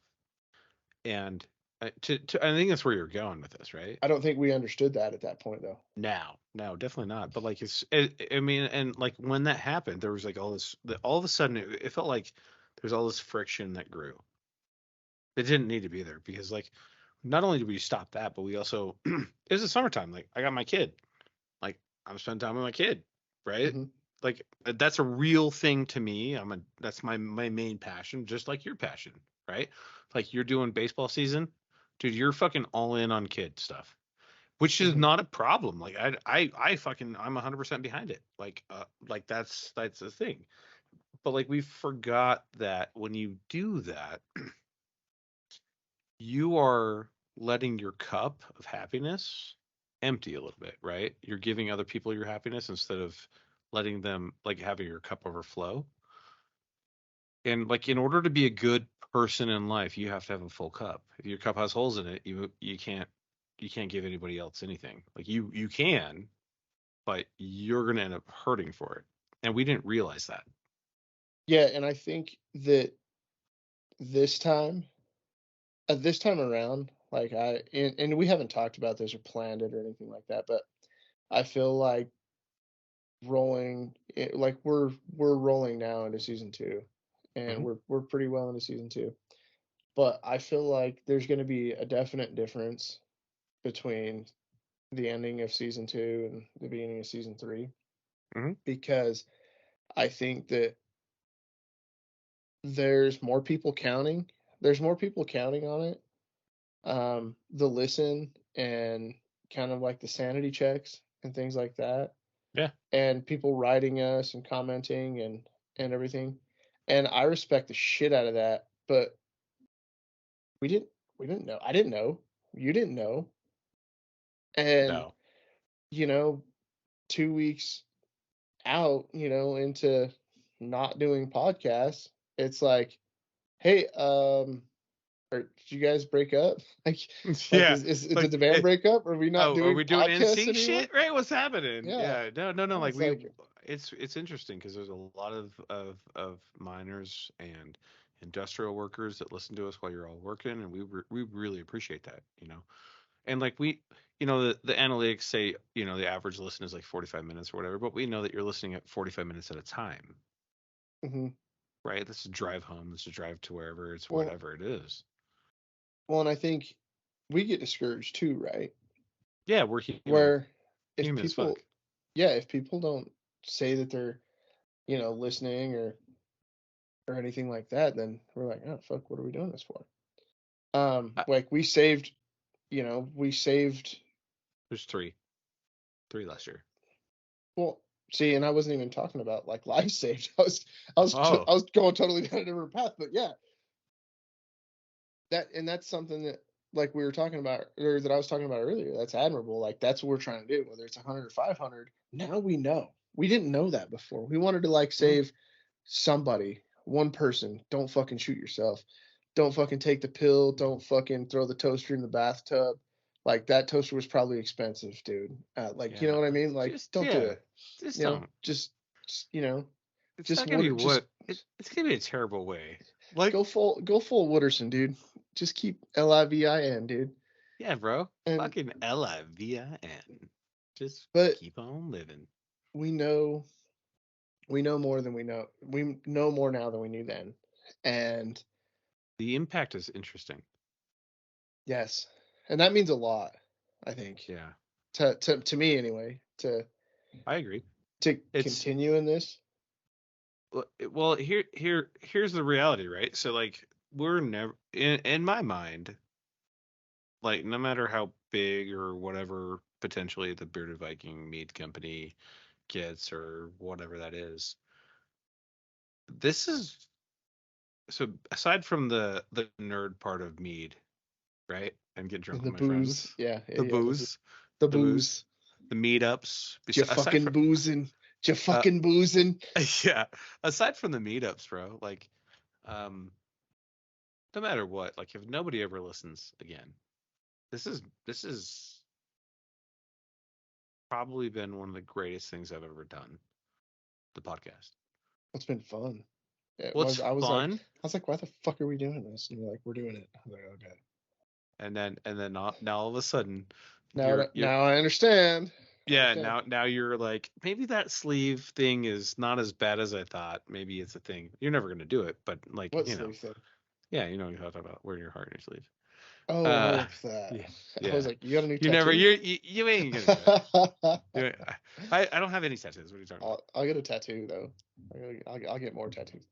And I think that's where you're going with this, right? I don't think we understood that at that point, though. No, definitely not. But like, I mean, and like when that happened, there was like all of a sudden, it felt like there's all this friction that grew. It didn't need to be there because like, not only did we stop that, but we also, it was the summertime. Like, I got my kid. Like, I'm spending time with my kid, right? Mm-hmm. Like, that's a real thing to me. That's my main passion, just like your passion, right? Like, you're doing baseball season, dude. You're fucking all in on kid stuff, which is not a problem. Like, I fucking, I'm 100% behind it. Like that's the thing. But like, we forgot that when you do that, you are letting your cup of happiness empty a little bit, right? You're giving other people your happiness instead of letting them like having your cup overflow. And like in order to be a good person in life, you have to have a full cup. If your cup has holes in it, you can't give anybody else anything. Like you can, but you're going to end up hurting for it. And we didn't realize that. Yeah, and I think that this time around, like and we haven't talked about this or planned it or anything like that, but I feel like like we're rolling now into season 2, and we're pretty well into season 2. But I feel like there's going to be a definite difference between the ending of season 2 and the beginning of season 3, because I think that there's more people counting. There's more people counting on it. The listen and kind of like the sanity checks and things like that. Yeah. And people writing us and commenting and everything. And I respect the shit out of that, but we didn't know. I didn't know. You didn't know. And No. 2 weeks out, into not doing podcasts, it's like, hey, or did you guys break up? Like yeah. Did the band break up? Are we not doing? Are we doing NSYNC shit? Right? What's happening? Yeah. No. Like It's it's interesting because there's a lot of miners and industrial workers that listen to us while you're all working, and we really appreciate that, And like the analytics say, the average listen is like 45 minutes or whatever, but we know that you're listening at 45 minutes at a time. Right? This is a drive home. This is a drive to wherever it's whatever it is. Well, and I think we get discouraged too, right? Yeah, we're human. Where if human people, if people don't say that they're, listening or anything like that, then we're like, oh fuck, what are we doing this for? Like we saved. There's three last year. Well, see, and I wasn't even talking about like life saved. I was going totally down a different path, but yeah. That's something that like we were talking about, or that I was talking about earlier. That's admirable. Like that's what we're trying to do, whether it's 100 or 500. Now we know. We didn't know that before. We wanted to like save somebody, one person. Don't fucking shoot yourself. Don't fucking take the pill. Don't fucking throw the toaster in the bathtub. Like that toaster was probably expensive, dude. You know what I mean? Like, don't do it. Just don't. Just it's not gonna be it's gonna be a terrible way. Like go full Wooderson, dude. Just keep LIVIN, dude. Yeah, bro. Fucking LIVIN. Just keep on living. We know more than we know. We know more now than we knew then. And the impact is interesting. Yes, and that means a lot. I think Yeah, to me anyway. I agree. To It's continue in this. well, here's the reality, right? So like we're never in my mind, like no matter how big or whatever potentially the Bearded Viking mead company gets or whatever that is, this is so aside from the nerd part of mead, right? And get drunk The with my booze, friends, yeah, the yeah, booze, the the booze, booze. the meetups. You Aside fucking from boozing, you uh, fucking boozing. yeah, aside from the meetups, bro, like um no matter what, like if nobody ever listens again, this is probably been one of the greatest things I've ever done. The podcast. It's been fun. It Well, it's was. fun, I was like, why the fuck are we doing this? And you're like, we're doing it. I was like, okay. and then now all of a sudden, you're Now I understand. I yeah, understand. now you're like maybe that sleeve thing is not as bad as I thought. Maybe it's a thing. You're never gonna do it, but like What sleeve thing? yeah, you talk about wearing your heart on your sleeve. Oh, Uh, that. yeah, I was yeah. like, you got a new You never, tattoo? you ain't gonna do it. I don't have any tattoos. What are you talking about? I'll get a tattoo though. I'll get more tattoos.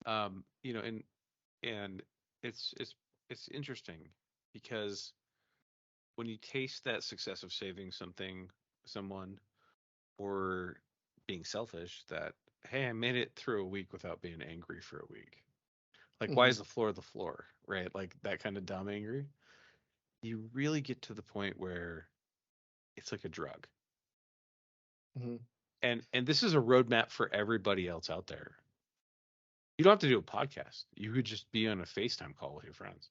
And it's interesting because when you taste that success of saving someone, or being selfish, that hey, I made it through a week without being angry for a week. Like, why Hmm. is the floor, right? Like that kind of dumb angry. You really get to the point where it's like a drug. Hmm. And this is a roadmap for everybody else out there. You don't have to do a podcast. You could just be on a FaceTime call with your friends.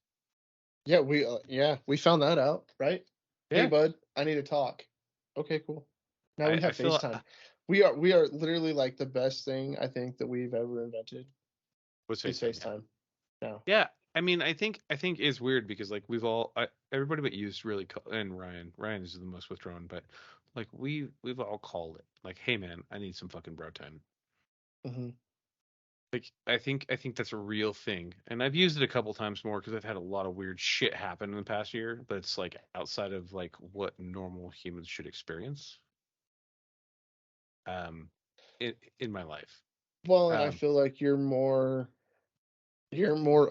Yeah, we found that out, right? Hey Yeah, bud, I need to talk. Okay, cool. Now we I have feel FaceTime. We are literally like the best thing I think that we've ever invented was is FaceTime. Yeah, FaceTime now. yeah. I mean, I think it's weird because like everybody but you's really and Ryan is the most withdrawn, but like we've all called it like, hey man, I need some fucking bro time. Hmm. Like I think that's a real thing, and I've used it a couple times more because I've had a lot of weird shit happen in the past year, but it's like outside of like what normal humans should experience um in my life. Well, and I Um, feel like you're more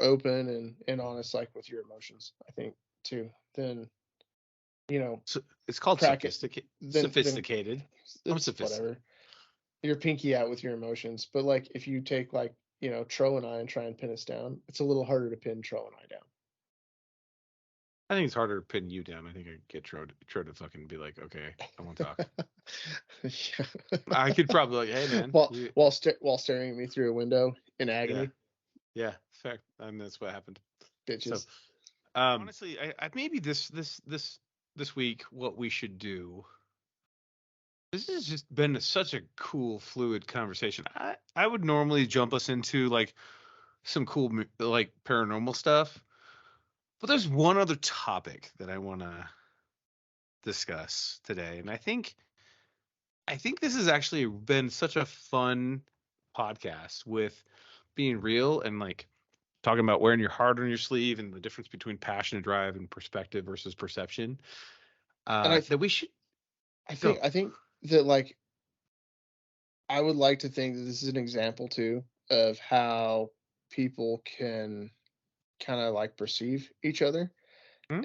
open and honest like with your emotions, I think, too, than, you know, so it's called crack it than sophisticated. I'm it's sophisticated. whatever. You're pinky out with your emotions. But like if you take like, Tro and I and try and pin us down, it's a little harder to pin Tro and I down. I think it's harder to pin you down. I think I could get Tro to fucking be like, okay, I want to talk. Yeah. I could probably like, hey man, While staring at me through a window in yeah, agony, yeah, fair. And that's what happened. So, bitches. honestly, I maybe this week what we should do. This has just been such a cool, fluid conversation. I would normally jump us into like some cool like paranormal stuff, but there's one other topic that I want to discuss today, and I think this has actually been such a fun podcast with being real and like talking about wearing your heart on your sleeve and the difference between passion and drive and perspective versus perception. And That we should I go. think I think that like I would like to think that this is an example too of how people can kind of like perceive each other Hmm?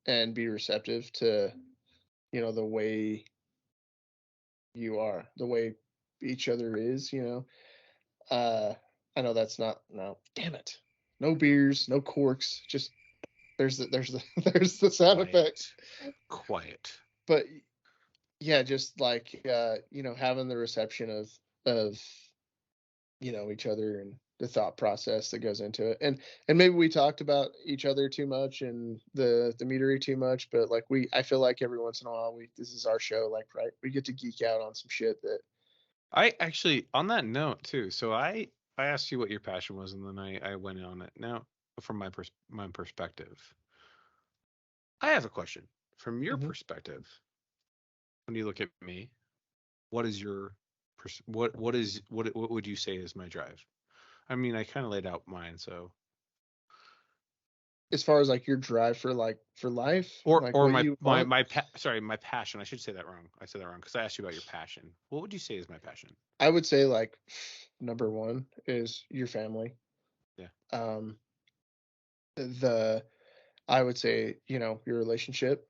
and be receptive to, the way you are, the way each other is, I know that's not no, damn it. No beers, no corks, just there's the there's the sound effects. Quiet, quiet. But yeah, just like having the reception of each other and the thought process that goes into it. And maybe we talked about each other too much and the meadery too much, but like I feel like every once in a while this is our show, like, right, we get to geek out on some shit that I actually, on that note too. So I asked you what your passion was, and then I went on it. Now, from my perspective, I have a question. From your Mhm. perspective, when you look at me, what is your what would you say is my drive? I mean, I kind of laid out mine, so as far as like your drive for life, Or like or what my you my want. my sorry, my passion. I should say that wrong. I said that wrong because I asked you about your passion. What would you say is my passion? I would say like number one is your family. Yeah. The I would say, your relationship.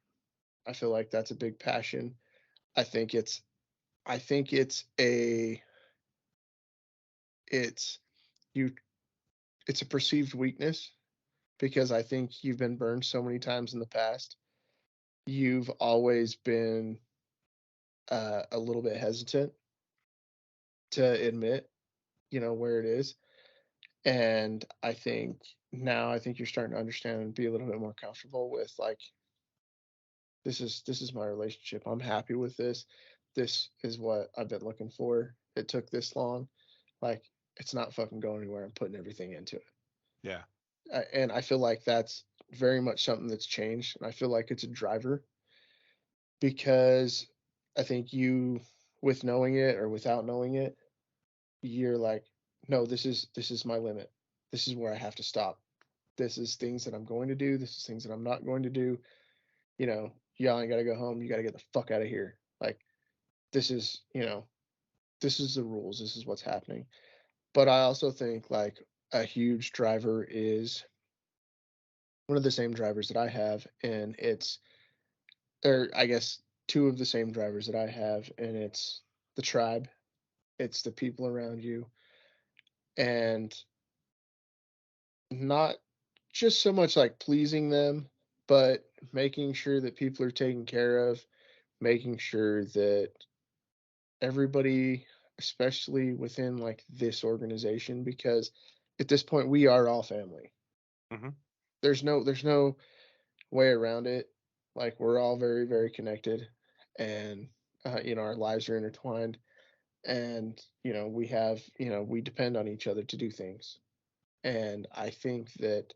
I feel like that's a big passion. I think it's I think it's you it's a perceived weakness because I think you've been burned so many times in the past. You've always been a little bit hesitant to admit, where it is. And I think you're starting to understand and be a little bit more comfortable with like this is my relationship. I'm happy with this. This is what I've been looking for. It took this long. Like it's not fucking going anywhere. I'm putting everything into it. Yeah. And I feel like that's very much something that's changed. And I feel like it's a driver because I think you, with knowing it or without knowing it, you're like, no, this is my limit. This is where I have to stop. This is things that I'm going to do. This is things that I'm not going to do. Y'all ain't gotta go home. You gotta get the fuck out of here. Like this is, this is the rules. This is what's happening. But I also think like a huge driver is one of the same drivers that I have, and or I guess two of the same drivers that I have, and it's the tribe, it's the people around you, and not just so much like pleasing them, but making sure that people are taken care of, making sure that everybody, especially within like this organization, because at this point we are all family. Mm-hmm. There's no way around it. Like we're all very very connected, and our lives are intertwined, and we have we depend on each other to do things. And I think that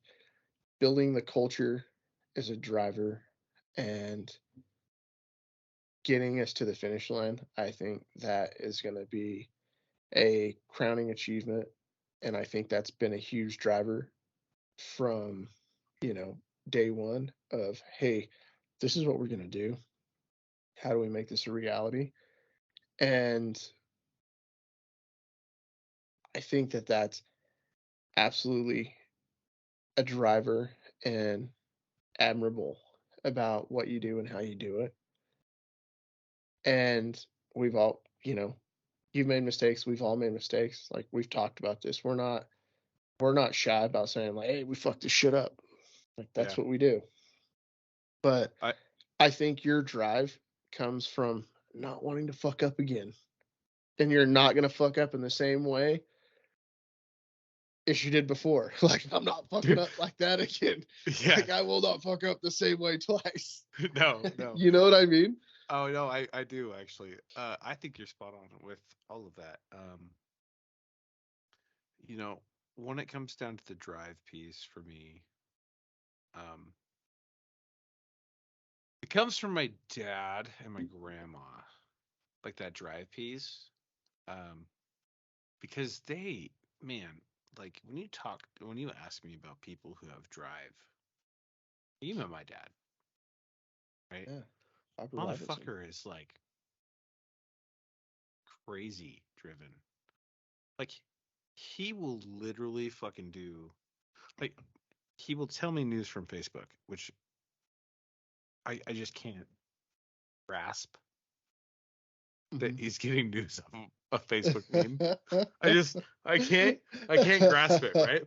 building the culture is a driver, and getting us to the finish line, I think that is going to be a crowning achievement. And I think that's been a huge driver from, day one of, hey, this is what we're going to do. How do we make this a reality? And I think that that's absolutely a driver and admirable about what you do and how you do it. And we've all, you've made mistakes. We've all made mistakes. Like we've talked about this. We're not shy about saying like, hey, we fucked this shit up. Like that's Yeah. what we do. But I I think your drive comes from not wanting to fuck up again. And you're not gonna fuck up in the same way as you did before. Like I'm not fucking up like that again. yeah. Like I will not fuck up the same way twice. No. You know what I mean? Oh no, I do actually. I think you're spot on with all of that. You know, when it comes down to the drive piece for me, um, it comes from my dad and my grandma, like that drive piece. Um, because they, man, like when you ask me about people who have drive, even my dad, right? Yeah. Robert Robertson. Motherfucker is like crazy driven. Like he will literally fucking do like he will tell me news from Facebook, which I just can't grasp that he's getting news of a Facebook meme. I can't grasp it, right?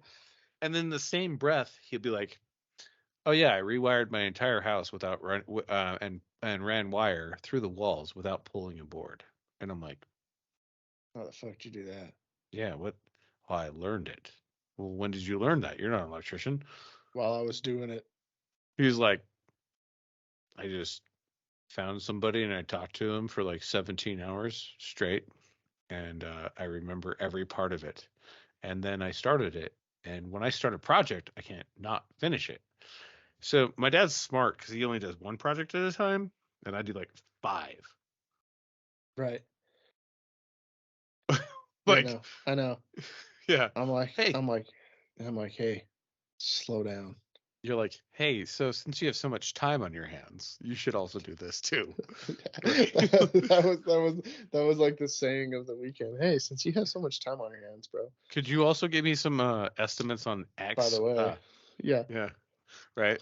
And then the same breath, he'll be like, "Oh yeah, I rewired my entire house without and ran wire through the walls without pulling a board." And I'm like, How the fuck did you do that? "Yeah, what? Oh, I learned it." Well, when did you learn that? You're not an electrician. While I was doing it. He was like, "I just found somebody and I talked to him for like 17 hours straight, and I remember every part of it. And then I started it, and when I start a project, I can't not finish it." So my dad's smart because he only does one project at a time, and I do like 5. Right. Yeah, Like, no, I know. yeah, I'm like, hey, I'm like, I'm like, hey, slow down. you're like, hey, so since you have so much time on your hands, you should also do this too. that was like the saying of the weekend. Hey, since you have so much time on your hands, bro. Could you also give me some estimates on X? By the way, yeah. Right.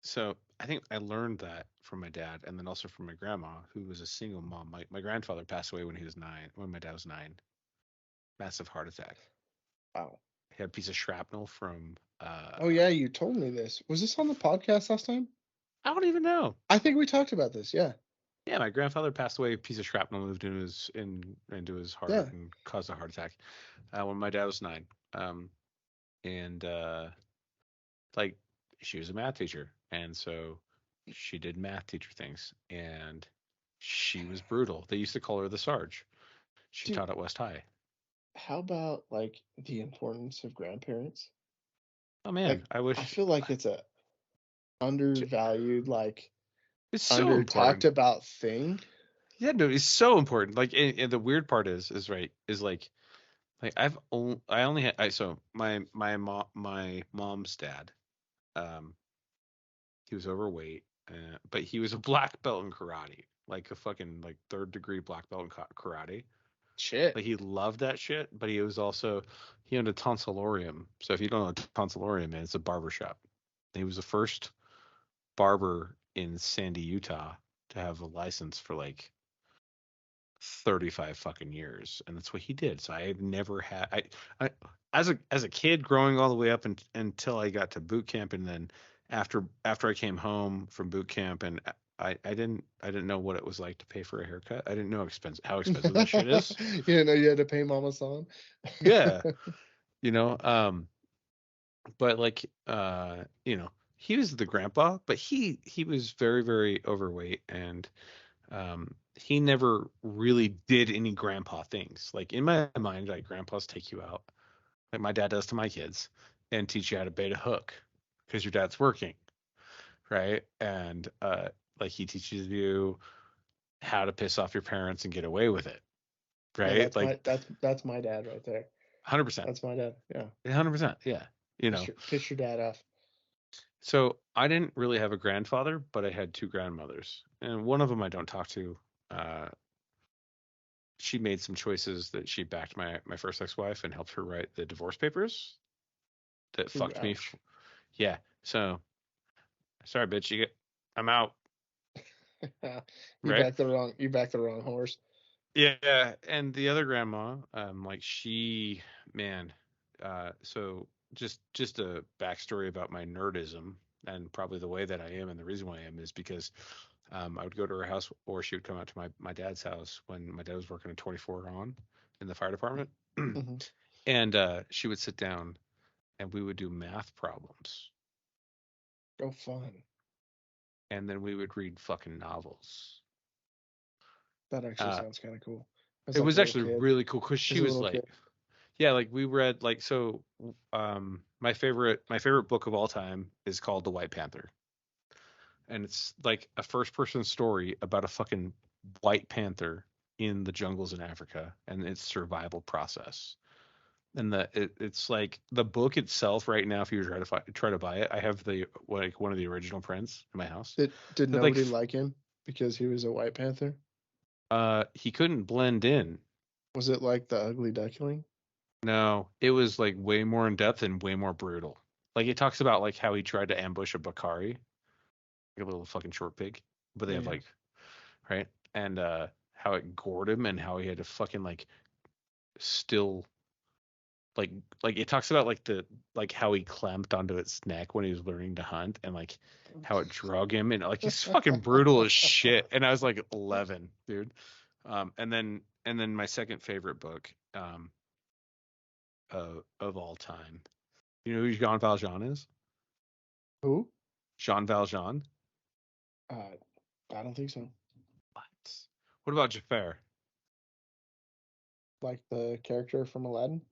So I think I learned that from my dad, and then also from my grandma, who was a single mom. My grandfather passed away when he was 9, when my dad was 9. Massive heart attack. Wow. He had a piece of shrapnel from. Oh yeah, you told me this. Was this on the podcast last time? I don't even know. I think we talked about this. Yeah. Yeah, my grandfather passed away. A piece of shrapnel moved into his heart and caused a heart attack when my dad was 9. And like she was a math teacher, and so she did math teacher things, and she was brutal. They used to call her the Sarge. She taught at West High. How about like the importance of grandparents? Oh man, like, I wish. I feel like it's a undervalued, like it's so under important. talked about thing. Yeah, no, it's so important. Like, and the weird part is like I only had so my mom's dad, he was overweight, but he was a black belt in karate, like a fucking like 3rd degree black belt in karate. Shit. Like he loved that shit, but he was also he owned a tonsillorium. So if you don't know what a tonsillorium is, it's a barber shop. He was the first barber in Sandy, Utah, to have a license for like 35 fucking years, and that's what he did. So I had never had I as a kid growing all the way up until I got to boot camp, and then after I came home from boot camp, and I didn't know what it was like to pay for a haircut. I didn't know how expensive that shit is. You didn't know you had to pay Mama San? Yeah. But like he was the grandpa, but he was very, very overweight, and he never really did any grandpa things. Like in my mind, like grandpas take you out, like my dad does to my kids, and teach you how to bait a hook because your dad's working, right? And like he teaches you how to piss off your parents and get away with it, right? Yeah, that's my dad right there. 100%. That's my dad. Yeah. 100%. Yeah. Piss your dad off. So I didn't really have a grandfather, but I had 2 grandmothers, and one of them I don't talk to. She made some choices that she backed my first ex-wife and helped her write the divorce papers that fucked me. Yeah. So sorry, bitch. I'm out. You backed the wrong horse. Yeah. And the other grandma, so just a backstory about my nerdism, and probably the way that I am, and the reason why I am is because I would go to her house, or she would come out to my dad's house when my dad was working at 24 on in the fire department. Mm-hmm. And she would sit down and we would do math problems. Oh, fun. And then we would read fucking novels. That actually sounds kind of cool. It was actually really cool because she was like, yeah, like we read like, so my favorite book of all time is called The White Panther. And it's like a first person story about a fucking white panther in the jungles in Africa and its survival process. And it's like the book itself right now, if you try to buy it, I have one of the original prints in my house. Did nobody like him because he was a white panther? He couldn't blend in. Was it like the Ugly Duckling? No, it was like way more in depth and way more brutal. Like it talks about like how he tried to ambush a Bakari, like a little fucking short pig, but they have like, right, and how it gored him and how he had to fucking like still like it talks about like how he clamped onto its neck when he was learning to hunt, and like how it drug him, and like he's fucking brutal as shit. And I was like 11, dude. And then my second favorite book of all time. You know who Jean Valjean is? Who? Jean Valjean? I don't think so. What about Jafar? Like the character from Aladdin?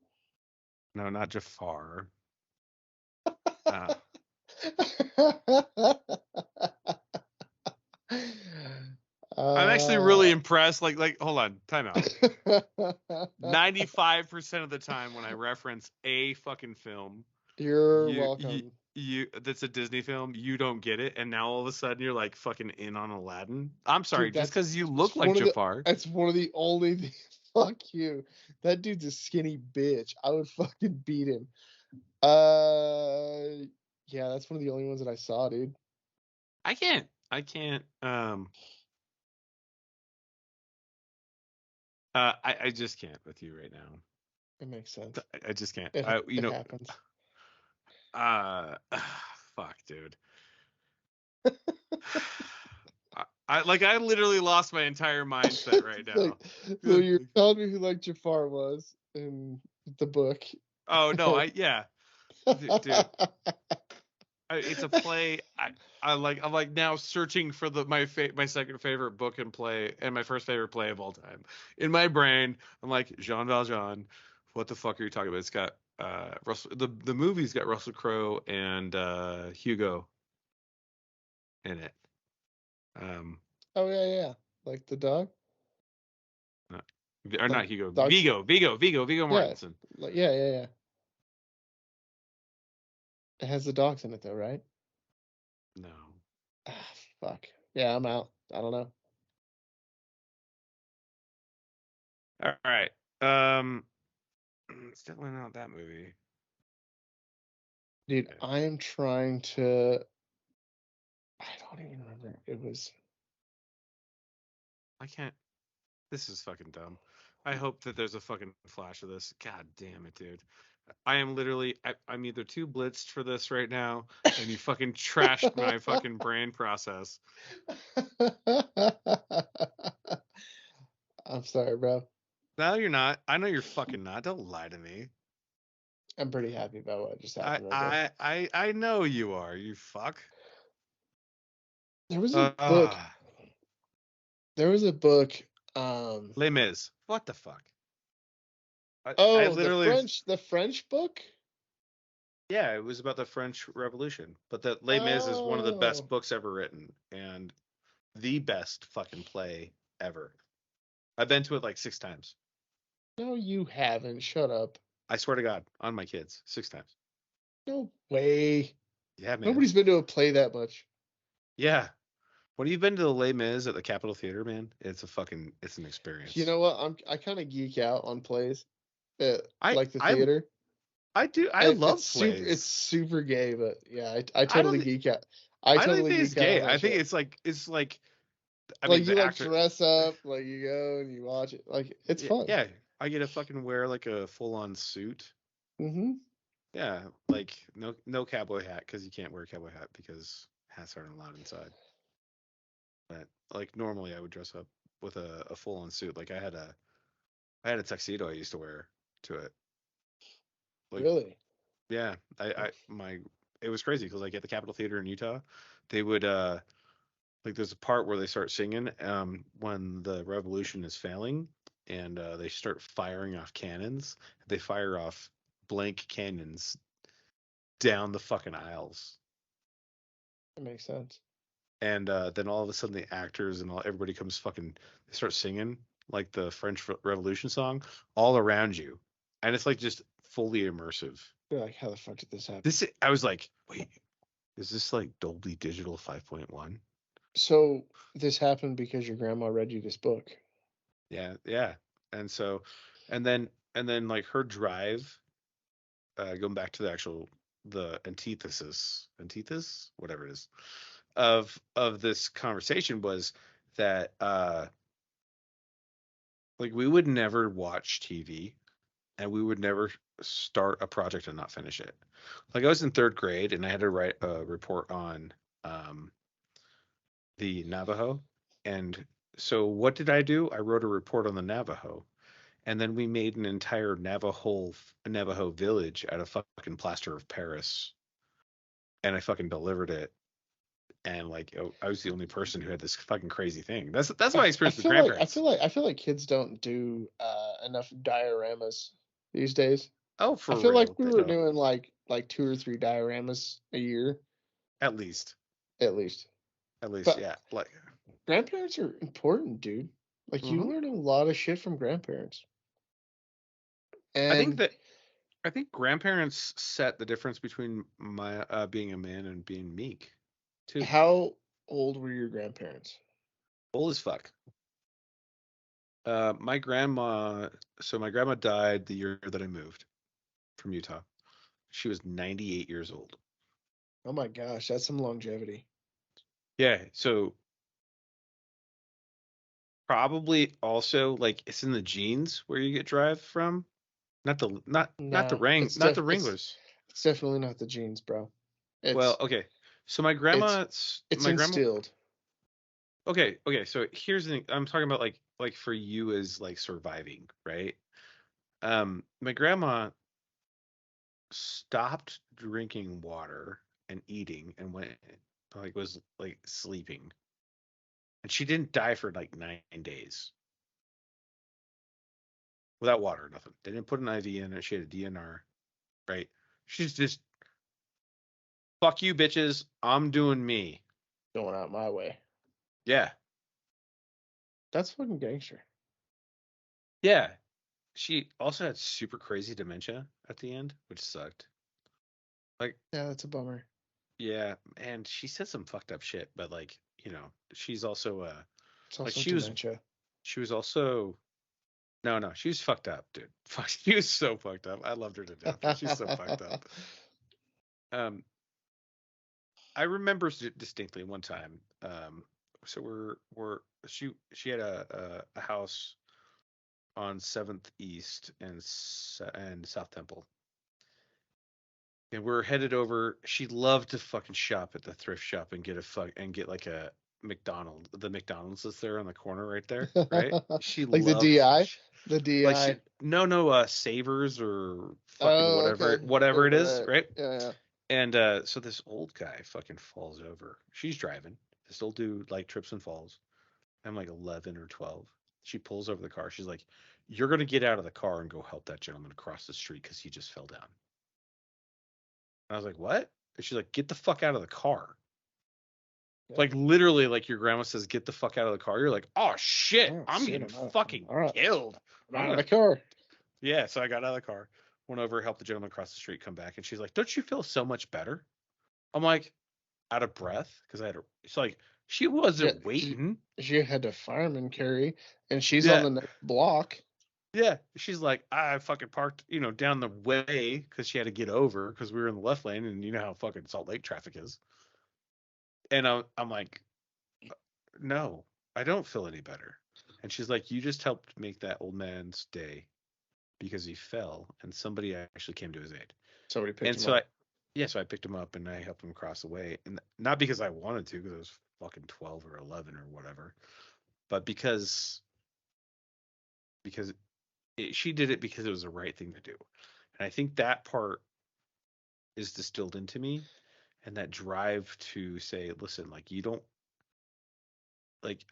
No, not Jafar. I'm actually really impressed. Like, hold on, time out. 95% of the time when I reference a fucking film, you're welcome. that's a Disney film, you don't get it, and now all of a sudden you're like fucking in on Aladdin. I'm sorry, Dude, just because you look it's like one of the Jafar. that's one of the only things. Fuck you. That dude's a skinny bitch. I would fucking beat him. Yeah, that's one of the only ones that I saw, dude. I can't. I just can't with you right now. It makes sense. I just can't. It It happens. Fuck, dude. I literally lost my entire mindset right now. So you're telling me who like Jafar was in the book? Oh no, yeah, dude. It's a play. I'm like now searching for my second favorite book and play and my first favorite play of all time. In my brain, I'm like Jean Valjean. What the fuck are you talking about? It's got Russell. The movie's got Russell Crowe and Hugo in it. Oh yeah, like the dog. No, or not Hugo. Dog Vigo Mortensen. Yeah. It has the dogs in it though, right? No. Fuck. Yeah, I'm out. I don't know. All right. It's definitely not that movie. Dude, I am trying to. I don't even remember. It was. I can't. This is fucking dumb. I hope that there's a fucking flash of this. God damn it, dude. I am literally. I'm either too blitzed for this right now, and you fucking trashed my fucking brain process. I'm sorry, bro. No, you're not. I know you're fucking not. Don't lie to me. I'm pretty happy about what just happened. I know you are. You fuck. There was a book. There was a book. Les Mis. What the fuck? I literally... the French book. Yeah, it was about the French Revolution. But that Les Mis is one of the best books ever written, and the best fucking play ever. I've been to it like 6 times. No, you haven't. Shut up. I swear to God, on my kids, 6 times. No way. Yeah, man. Nobody's been to a play that much. Yeah. When you've been to the Les Mis at the Capitol Theater, man, it's an experience. You know what? I kind of geek out on plays, like the theater. I do. I love plays. It's super gay, but yeah, I totally geek out. I totally don't think it's gay. I think it's like. I mean, you like dress up, like you go and you watch it, like it's fun. Yeah, I get to fucking wear like a full-on suit. Mm-hmm. Yeah, like no cowboy hat because you can't wear a cowboy hat because hats aren't allowed inside. But like normally I would dress up with a full-on suit. Like I had a tuxedo I used to wear to it. Like, really? Yeah, it was crazy because like at the Capitol Theater in Utah, they would like there's a part where they start singing when the revolution is failing and they start firing off cannons. They fire off blank cannons down the fucking aisles. That makes sense. And then all of a sudden the actors and everybody comes fucking, they start singing like the French Revolution song all around you. And it's like just fully immersive. You're like, how the fuck did this happen? I was like, wait, is this like Dolby Digital 5.1? So this happened because your grandma read you this book. Yeah. And so, and then like her drive, going back to the antithesis, whatever it is, of this conversation was that like we would never watch TV and we would never start a project and not finish it. Like I was in 3rd grade and I had to write a report on the Navajo. And so what did I do? I wrote a report on the Navajo. And then we made an entire Navajo village out of fucking plaster of Paris. And I fucking delivered it. And like I was the only person who had this fucking crazy thing. That's my experience with grandparents. I feel like kids don't do enough dioramas these days. Oh, for real. I feel like we were doing like 2 or 3 dioramas a year. At least. But Yeah. Like grandparents are important, dude. Like you learn a lot of shit from grandparents. And I think that I think grandparents set the difference between my being a man and being meek, too. How old were your grandparents? Old as fuck. My grandma. So my grandma died the year that I moved from Utah. She was 98 years old. Oh my gosh, that's some longevity. Yeah. So probably also like it's in the genes where you get drive from. Not the No, not the Wranglers. it's definitely not the genes, bro. Well, It's okay. So it's my grandma. instilled. Okay. So here's the thing. I'm talking about like for you as like surviving, right? My grandma stopped drinking water and eating and went like was like sleeping, and she didn't die for like 9 days without water, nothing. They didn't put an IV in it. She had a DNR, right? She's just fuck you, bitches. I'm doing me. Going out my way. Yeah, That's fucking gangster. yeah. She also had super crazy dementia at the end, which sucked. Like, Yeah, that's a bummer. yeah, and she said some fucked up shit, but like, she's also It's like also dementia. she was also no, she was fucked up, dude. Fuck, she was so fucked up. I loved her to death, but she's so fucked up. Um, I remember distinctly one time. So she had a house on 7th East and South Temple. And we're headed over. She loved to fucking shop at the thrift shop and get like a the McDonald's that's there on the corner right there, right? She Like the loved DI? The like DI. Savers or fucking Oh, okay. whatever it is, Right. right? Yeah. And so this old guy fucking falls over. She's driving. This old dude like trips and falls. I'm like 11 or 12. She pulls over the car. She's like, "You're gonna get out of the car and go help that gentleman across the street because he just fell down." And I was like, "What?" And she's like, "Get the fuck out of the car." Yeah. Like literally, like your grandma says, "Get the fuck out of the car." You're like, "Oh shit, Oh, I'm shit, getting I'm out. fucking All right. killed." I'm out of the car. Yeah, so I got out of the car, went over, helped the gentleman across the street, come back, and she's like, "Don't you feel so much better?" I'm like, out of breath because I had a. It's like she wasn't Yeah, waiting. she had a fireman carry, and she's Yeah. on the next block. Yeah, she's like, I fucking parked, down the way because she had to get over because we were in the left lane, and you know how fucking Salt Lake traffic is. And I'm like, no, I don't feel any better. And she's like, you just helped make that old man's day because he fell, and somebody actually came to his aid. Somebody picked And him so up. so I picked him up and I helped him across the way, and not because I wanted to, because I was fucking 12 or 11 or whatever, but because she did it because it was the right thing to do. And I think that part is distilled into me, and that drive to say, listen, like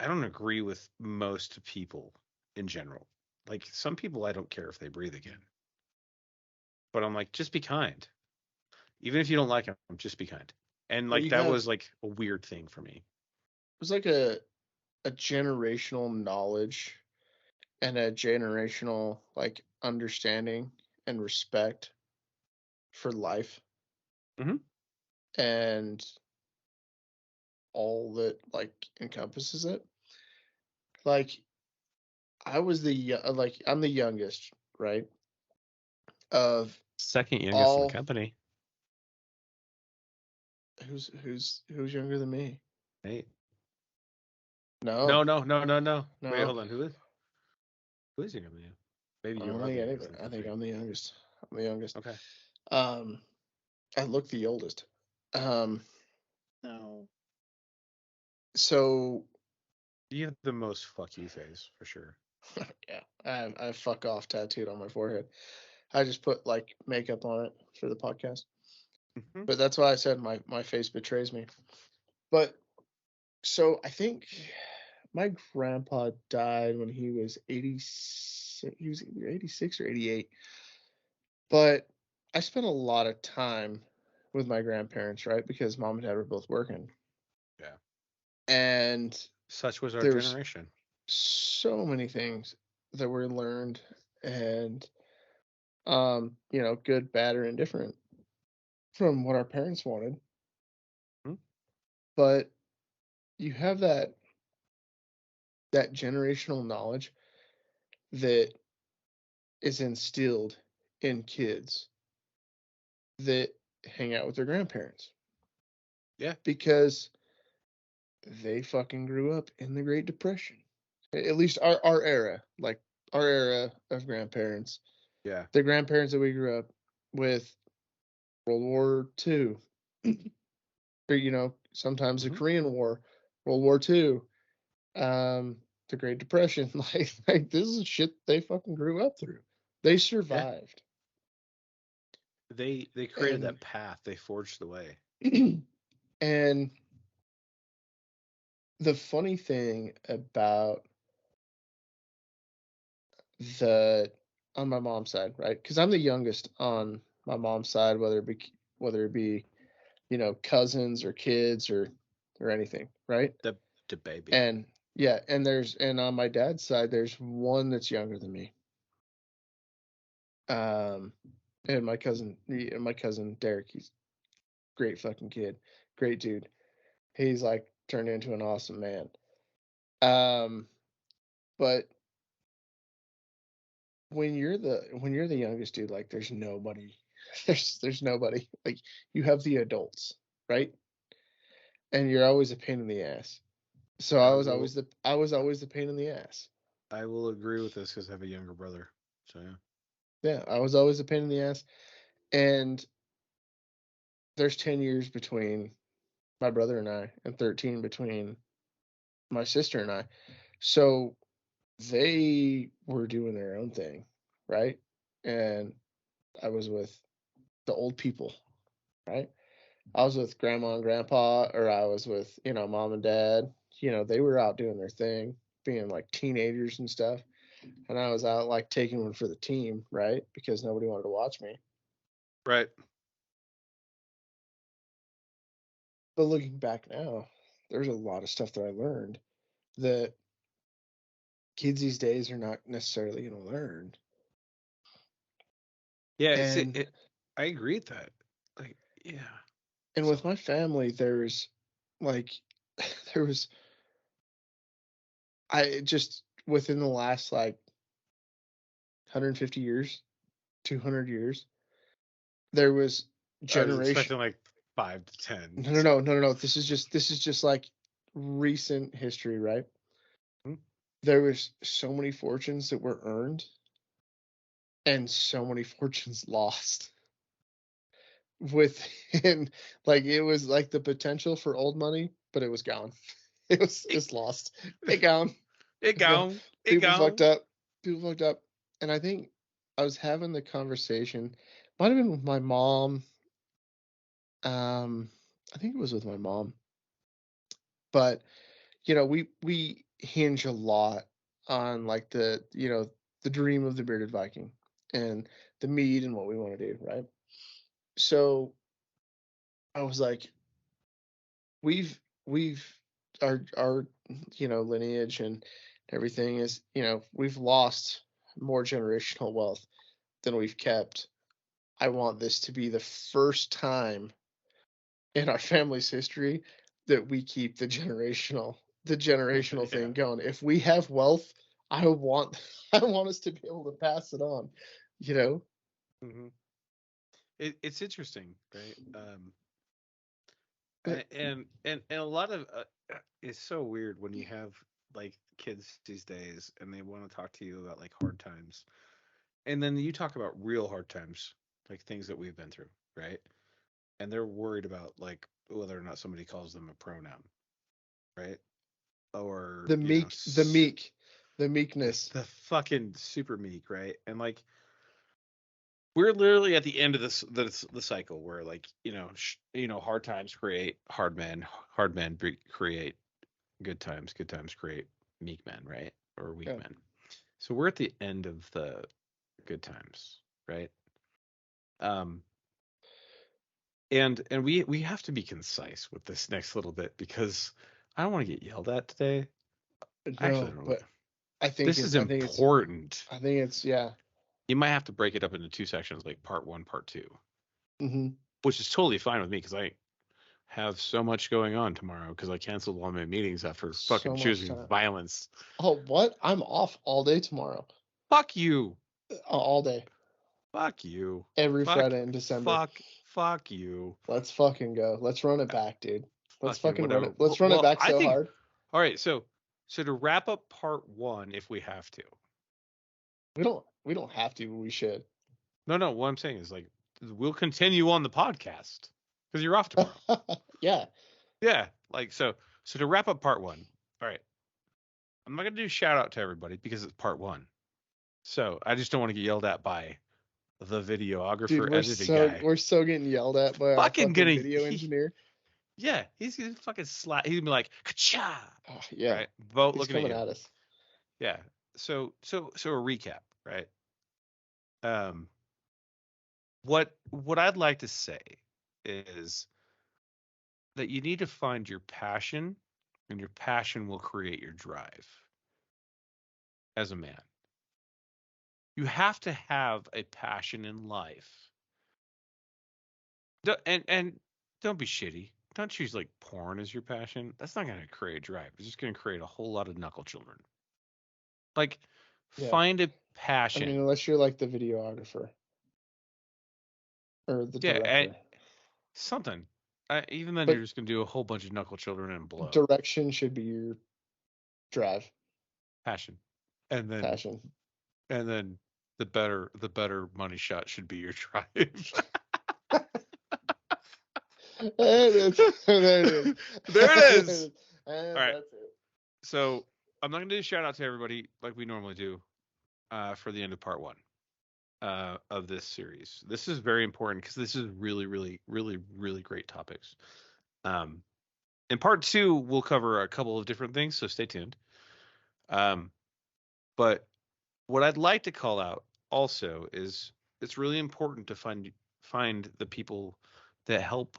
I don't agree with most people in general. Like some people I don't care if they breathe again. But I'm like, just be kind. Even if you don't like them, just be kind. And Well, like that was like a weird thing for me. it was like a generational knowledge and a generational like understanding and respect for life. Mhm. And all that like encompasses it. Like I'm the youngest, right? Of Second youngest in the all company. who's younger than me? Hey. No, No. Wait, no. hold on. Who is younger than you? Maybe I you don't are think the youngest anybody. in the I think company. I'm the youngest. I'm the youngest. Okay. I look the oldest. Um, No. so You have the most fuck you face for sure. yeah, I have fuck off tattooed on my forehead. I just put like makeup on it for the podcast. Mhm. But that's why I said my face betrays me. But so I think my grandpa died when he was 86. He was either 86 or 88. But I spent a lot of time with my grandparents, right? Because mom and dad were both working. Yeah. And Such was our there was generation. so many things that were learned and good, bad, or indifferent from what our parents wanted. Hmm. But you have that generational knowledge that is instilled in kids that hang out with their grandparents. Yeah. Because they fucking grew up in the Great Depression. At least our era, like our era of grandparents. Yeah. The grandparents that we grew up with, World War II, or sometimes the Korean War, World War II, the Great Depression. Like this is shit they fucking grew up through. They survived. They created that path. They forged the way. And the funny thing about on my mom's side, right? Because I'm the youngest on my mom's side, whether it be cousins or kids or anything, right? The baby. And yeah, and on my dad's side, there's one that's younger than me. And my cousin Derek, he's a great fucking kid, great dude. He's like turned into an awesome man. But when you're the youngest dude, like there's nobody, there's nobody. Like you have the adults, right? And you're always a pain in the ass. So I was always the pain in the ass. I will agree with this because I have a younger brother. So yeah. Yeah, I was always a pain in the ass. And there's 10 years between my brother and I, and 13 between my sister and I. So they were doing their own thing, right? And I was with the old people, right? I was with grandma and grandpa, or I was with, mom and dad. They were out doing their thing, being like teenagers and stuff. And I was out like taking one for the team, right? Because nobody wanted to watch me. Right. But looking back now, there's a lot of stuff that I learned that kids these days are not necessarily going to learn. Yeah, I agree with that. Like, yeah. And with my family, there's like, I just within the last like 150 years, 200 years, there was generation. I was expecting like 5 to 10. No. This is just like recent history, right? There was so many fortunes that were earned and so many fortunes lost within, like, it was like the potential for old money, but it was gone. It's lost. It gone. People fucked up. And I think I was having the conversation, might have been with my mom. I think it was with my mom. But we hinge a lot on like the dream of the bearded Viking and the mead and what we want to do, right? So I was like, we've our lineage and everything is, we've lost more generational wealth than we've kept. I want this to be the first time in our family's history that we keep the generational thing going. If we have wealth, I want us to be able to pass it on, Mm-hmm. It's interesting, right? And a lot of it's so weird when you have like kids these days and they want to talk to you about like hard times, and then you talk about real hard times, like things that we've been through, right? And they're worried about like whether or not somebody calls them a pronoun, right? Or the meekness, the fucking super meek, right? And like we're literally at the end of the cycle where like hard times create hard men create good times create meek men, right? Or weak men. So we're at the end of the good times, right? And we have to be concise with this next little bit because I don't want to get yelled at today. No, but I think this is important. I think it's yeah. You might have to break it up into 2 sections, like part 1, part 2, Mm-hmm. which is totally fine with me because I have so much going on tomorrow because I canceled all my meetings after fucking much choosing time. violence. Oh, what? I'm off all day tomorrow. Fuck you. All day. Fuck you. Every Fuck, Friday in December. Fuck you. Let's fucking go. Let's run it back, dude. Let's fucking run whatever. it. Let's run it back so hard. All right, so to wrap up part 1, if we have to. We don't have to, but we should. No. What I'm saying is, like, we'll continue on the podcast because you're off tomorrow. Yeah. Yeah. Like, so to wrap up part 1. All right. I'm not gonna do shout out to everybody because it's part 1. So I just don't want to get yelled at by the videographer, dude, editing guy. We're so getting yelled at by our fucking video engineer. Yeah, he's gonna fucking slap. He's gonna be like, "Ka-cha!" Oh, yeah, right? Vote he's looking coming at us. Yeah. So a recap, right? What I'd like to say is that you need to find your passion, and your passion will create your drive. As a man, you have to have a passion in life. And don't be shitty. Don't choose like porn as your passion. That's not going to create drive. It's just going to create a whole lot of knuckle children. Like, find a passion. I mean, unless you're like the videographer or the director. Something. Even then, you're just going to do a whole bunch of knuckle children and blow. Direction should be your drive. Passion. And then passion. And then the better money shot should be your drive. There it is. There it is. There it is. All right. That's it. So I'm not gonna do a shout out to everybody like we normally do for the end of part 1 of this series. This is very important because this is really, really, really, really great topics. In part 2, we'll cover a couple of different things, so stay tuned. But what I'd like to call out also is it's really important to find the people that help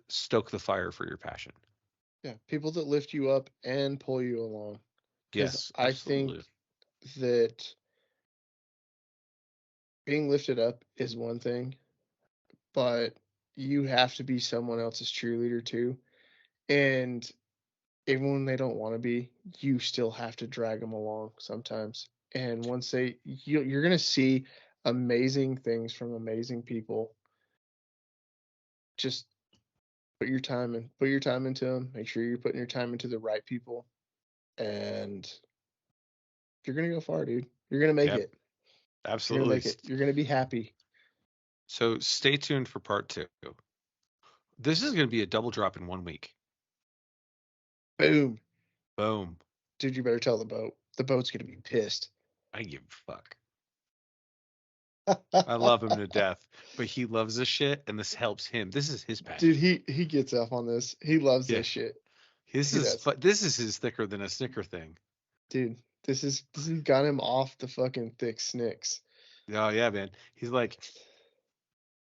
stoke the fire for your passion. Yeah, people that lift you up and pull you along. Yes, I think that being lifted up is one thing, but you have to be someone else's cheerleader too. And even when they don't want to be, you still have to drag them along sometimes. And once you're going to see amazing things from amazing people. Just put your time into them. Make sure you're putting your time into the right people. And you're going to go far, dude. You're going to make it. Absolutely. You're going to make it. You're going to be happy. So stay tuned for part 2. This is going to be a double drop in 1 week. Boom. Boom. Dude, you better tell the boat. The boat's going to be pissed. I give a fuck. I love him to death, but he loves this shit, and this helps him. This is his passion. Dude, he gets up on this. He loves this shit. This is his thicker than a snicker thing. Dude, this has got him off the fucking thick snicks. Oh yeah, man. He's like,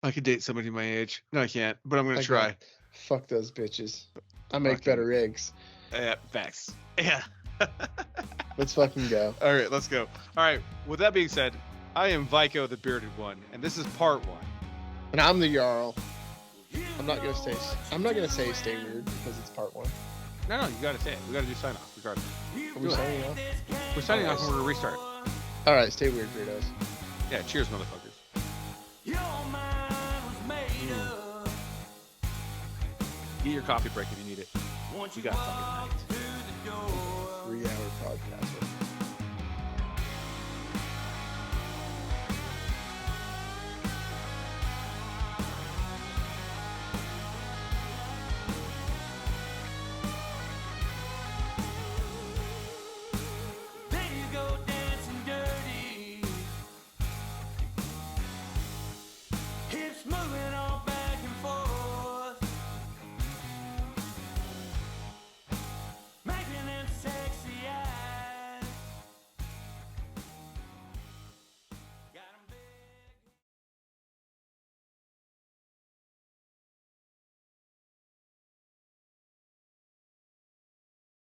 I could date somebody my age. No, I can't, but I'm gonna try. Fuck those bitches. I make better eggs. Yeah, facts. Yeah. Let's fucking go. All right, let's go. All right. With that being said, I am Vico, the bearded one, and this is part 1. And I'm the Jarl. I'm not gonna say stay weird because it's part 1. No, you gotta say it. We gotta do sign off regardless. Are we signing off? We're signing off and we're gonna restart. All right, stay weird, weirdos. Yeah, cheers, motherfuckers. Get your coffee break if you need it. You got fucking night. 3-hour podcast.